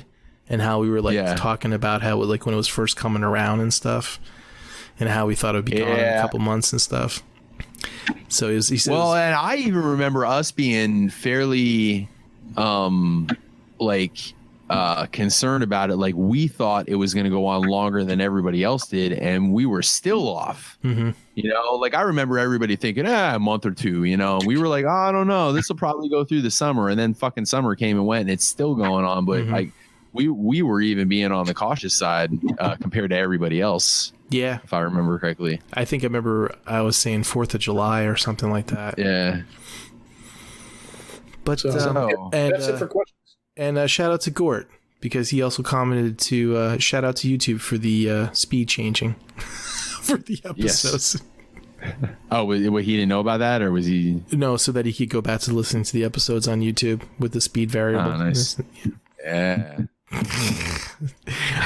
and how we were like talking about how like when it was first coming around and stuff, and how we thought it would be gone in a couple months and stuff. So he says, well, and I even remember us being fairly concerned about it. Like, we thought it was going to go on longer than everybody else did, and we were still off. Mm-hmm. You know, like, I remember everybody thinking, a month or two, you know. We were like, I don't know, this will probably go through the summer. And then fucking summer came and went, and it's still going on. But like, we were even being on the cautious side compared to everybody else. Yeah, if I remember correctly. I think I remember I was saying 4th of July or something like that. Yeah. But that's it for questions. And shout out to Gort, because he also commented to shout out to YouTube for the speed changing for the episodes. Yes. Oh, he didn't know about that, or was he? No, so that he could go back to listening to the episodes on YouTube with the speed variable. Oh, nice. Yeah.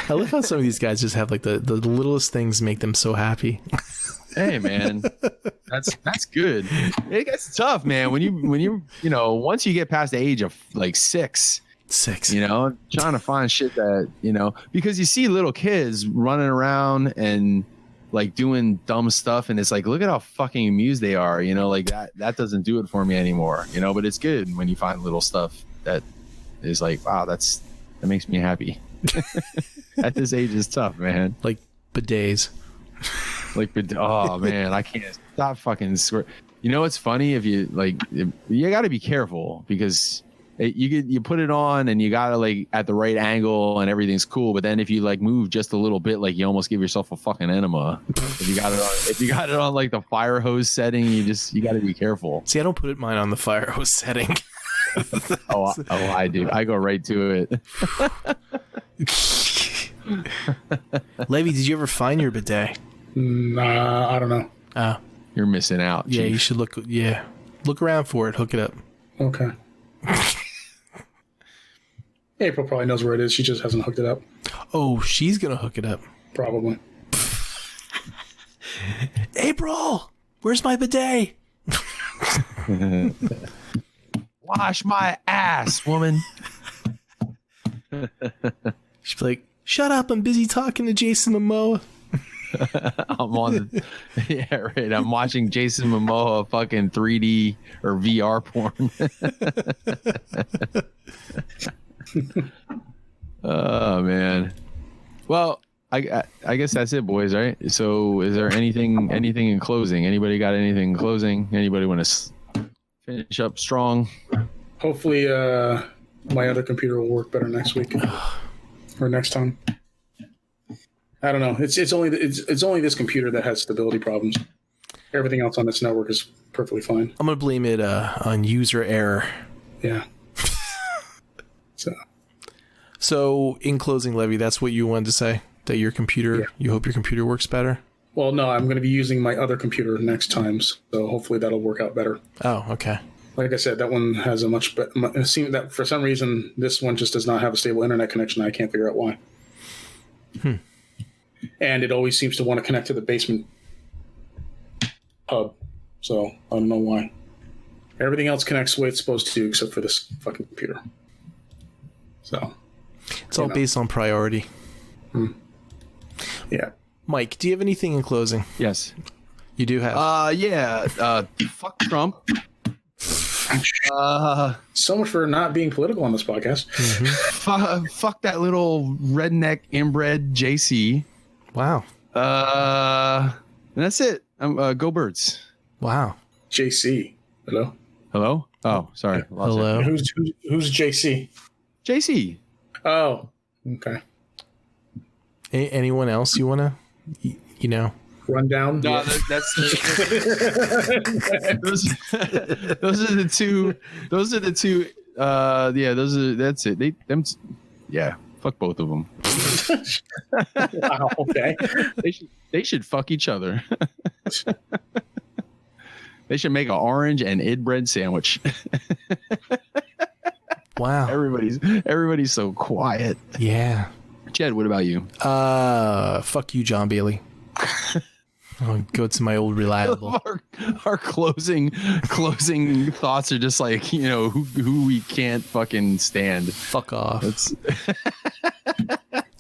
I love how some of these guys just have like the littlest things make them so happy. Hey man, that's good. It gets tough, man. When you once you get past the age of like six, you know, trying to find shit that, you know, because you see little kids running around and like doing dumb stuff, and it's like, look at how fucking amused they are, you know, like that doesn't do it for me anymore, you know. But it's good when you find little stuff that is like, wow, that makes me happy. At this age is tough, man. Like bidets. Oh man, I can't stop fucking squirt. You know what's funny? If you you got to be careful, because you put it on and you got to like at the right angle and everything's cool. But then if you like move just a little bit, like you almost give yourself a fucking enema. If you got it on like the fire hose setting, you got to be careful. See, I don't put mine on the fire hose setting. Oh, I do. I go right to it. Levy, did you ever find your bidet? Nah, I don't know. Oh, you're missing out. Yeah, Chief. you should look. Yeah, look around for it. Hook it up. Okay. April probably knows where it is. She just hasn't hooked it up. Oh, she's gonna hook it up. Probably. April, where's my bidet? Wash my ass, woman. She'd be like, shut up, I'm busy talking to Jason Momoa. I'm on yeah, right. I'm watching Jason Momoa fucking 3D or VR porn. Oh man. Well, I guess that's it, boys, right? So is there anything in closing? Anybody got anything in closing? Anybody want to finish up strong? Hopefully my other computer will work better next week or next time. I don't know. It's only this computer that has stability problems. Everything else on this network is perfectly fine. I'm gonna blame it on user error. Yeah. So in closing, Levy, that's what you wanted to say, that your computer, you hope your computer works better? Well, no, I'm going to be using my other computer next time, so hopefully that'll work out better. Oh, okay. Like I said, that one has a much better. It seems that for some reason this one just does not have a stable internet connection. I can't figure out why. And it always seems to want to connect to the basement hub, so I don't know why. Everything else connects the way it's supposed to, except for this fucking computer. So it's all based on priority. Yeah. Mike, do you have anything in closing? Yes. You do have. Yeah. Fuck Trump. So much for not being political on this podcast. Fuck that little redneck inbred JC. Wow. And that's it. Go Birds. Wow. JC. Hello. Hello. Oh, sorry. Hello. Who's JC? JC. Oh. Okay. Anyone else you want to you know. Rundown. No, that's those are the two. Those are the two. That's it. Yeah. Fuck both of them. Wow. Okay. They should fuck each other. They should make an orange and id bread sandwich. Wow. Everybody's so quiet. Yeah. Jed, what about you? Fuck you, John Bailey. I'll go to my old reliable. Our closing thoughts are just like, you know, who we can't fucking stand. Fuck off.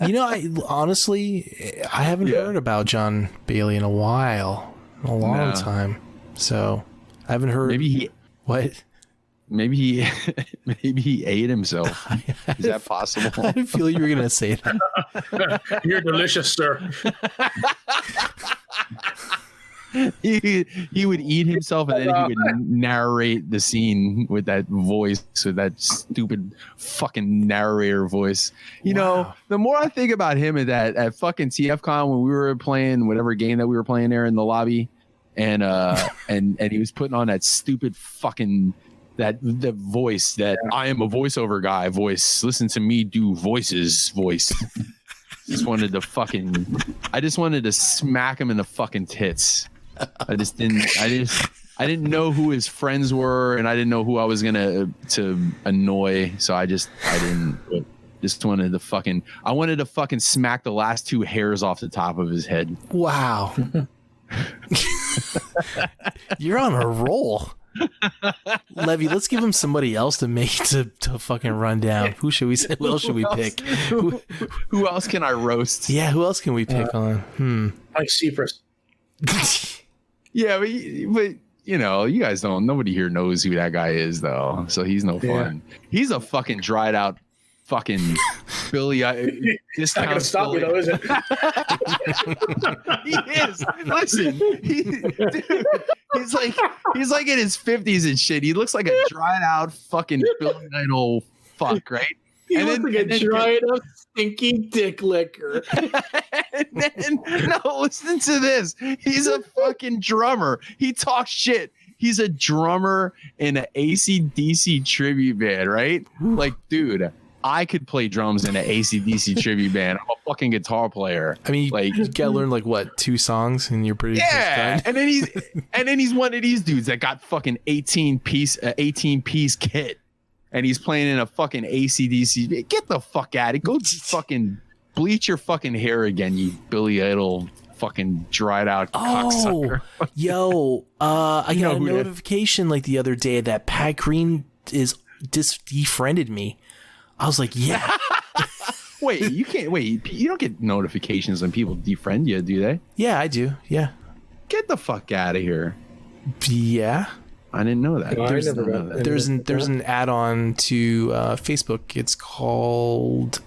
You know, I haven't heard about John Bailey in a while, a long time. So I haven't heard. What? Maybe he ate himself. Is that possible? I feel you were gonna say that. You're delicious, sir. He would eat himself and then he would narrate the scene with that voice, with that stupid fucking narrator voice. You know, the more I think about him at fucking TFCon when we were playing whatever game that we were playing there in the lobby, and he was putting on that stupid fucking the voice that I am a voiceover guy voice. Listen to me do voices voice. I just wanted to smack him in the fucking tits. I didn't know who his friends were, and I didn't know who I was to annoy. So I didn't. Just wanted to fucking smack the last two hairs off the top of his head. Wow. You're on a roll. Levy, let's give him somebody else to fucking run down. Who should we say? Who else should we pick? Who else can I roast? Yeah, who else can we pick on? Like Cypress. Yeah, but you know, you guys don't. Nobody here knows who that guy is, though. So he's no fun. He's a fucking dried out fucking Billy. It's not gonna stop you though, is it? He is. Listen, he's like in his 50s and shit. He looks like a dried out fucking Billy Idol fuck, right? He looks like a dried up stinky dick licker. No, listen to this. He's a fucking drummer. He talks shit. He's a drummer in an AC/DC tribute band, right? Like, dude, I could play drums in an AC/DC tribute band. I'm a fucking guitar player. I mean, you gotta learn like what, 2 songs, and you're pretty done. And then he's one of these dudes that got fucking 18 piece kit, and he's playing in a fucking AC/DC. Get the fuck out of it. Go fucking bleach your fucking hair again, you Billy Idol fucking dried out cocksucker. Yo, I got a notification like the other day that Pat Green is defriended me. I was like, yeah. Wait, you don't get notifications when people defriend you, do they? Yeah, I do. Yeah. Get the fuck out of here. Yeah. I didn't know that. There's an add-on to Facebook. It's called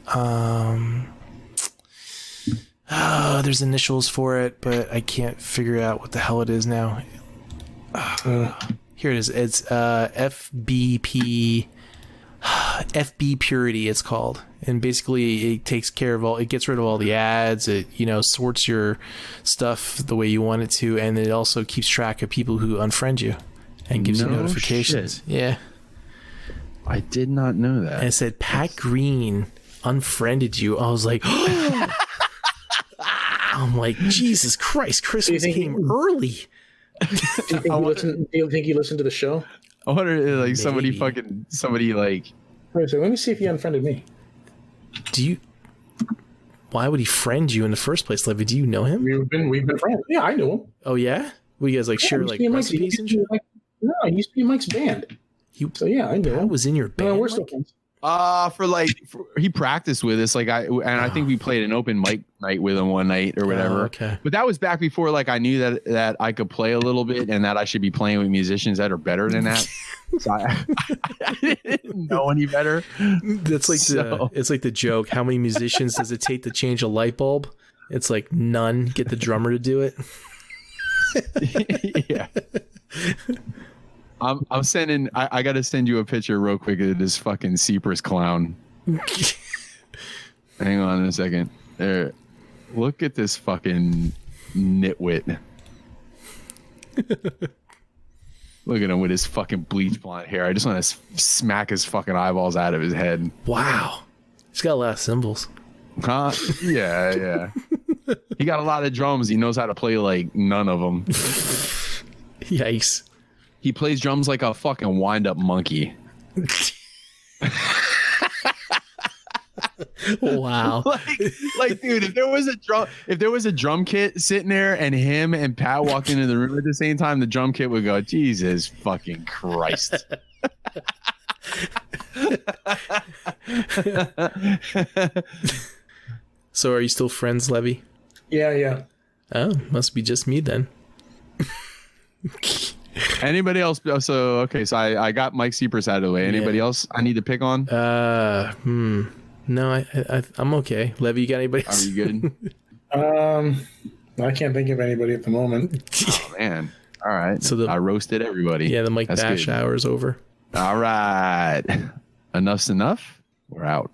there's initials for it, but I can't figure out what the hell it is now. Here it is. It's FB Purity, it's called, and basically it takes care of it gets rid of all the ads. It sorts your stuff the way you want it to, and it also keeps track of people who unfriend you and gives you notifications. Shit. Yeah, I did not know that. And it said Pat Green unfriended you. I was like, I'm like, Jesus Christ, Christmas came early. Do you think he listened to the show? I wonder, like, somebody like. Wait, so let me see if he unfriended me. Why would he friend you in the first place, Levy? Do you know him? We've been friends. Yeah, I knew him. Oh yeah, we guys like share like recipes and shit. No, he used to be in Mike's band. So yeah, I knew him. I was in your band. No, we're still friends. He practiced with us, I think we played an open mic night with him one night or whatever. Okay. But that was back before like I knew that I could play a little bit and that I should be playing with musicians that are better than that. So I didn't know any better. That's like it's like the joke. How many musicians does it take to change a light bulb? It's like none. Get the drummer to do it. Yeah. I'm sending. I got to send you a picture real quick of this fucking Cypress clown. Hang on a second. There. Look at this fucking nitwit. Look at him with his fucking bleach blonde hair. I just want to smack his fucking eyeballs out of his head. Wow. He's got a lot of symbols. Huh? Yeah. He got a lot of drums. He knows how to play like none of them. Yikes. He plays drums like a fucking wind-up monkey. Wow. like, dude, if there was a drum kit sitting there and him and Pat walked into the room at the same time, the drum kit would go, Jesus fucking Christ. So are you still friends, Levy? Yeah. Oh, must be just me then. Anybody else? So I got Mike Seepers out of the way. Anybody else I need to pick on? No, I'm okay. Levy, you got anybody else? Are you good? I can't think of anybody at the moment. Oh man. All right. So I roasted everybody. Yeah, the Mike Bash hour is over. All right. Enough's enough. We're out.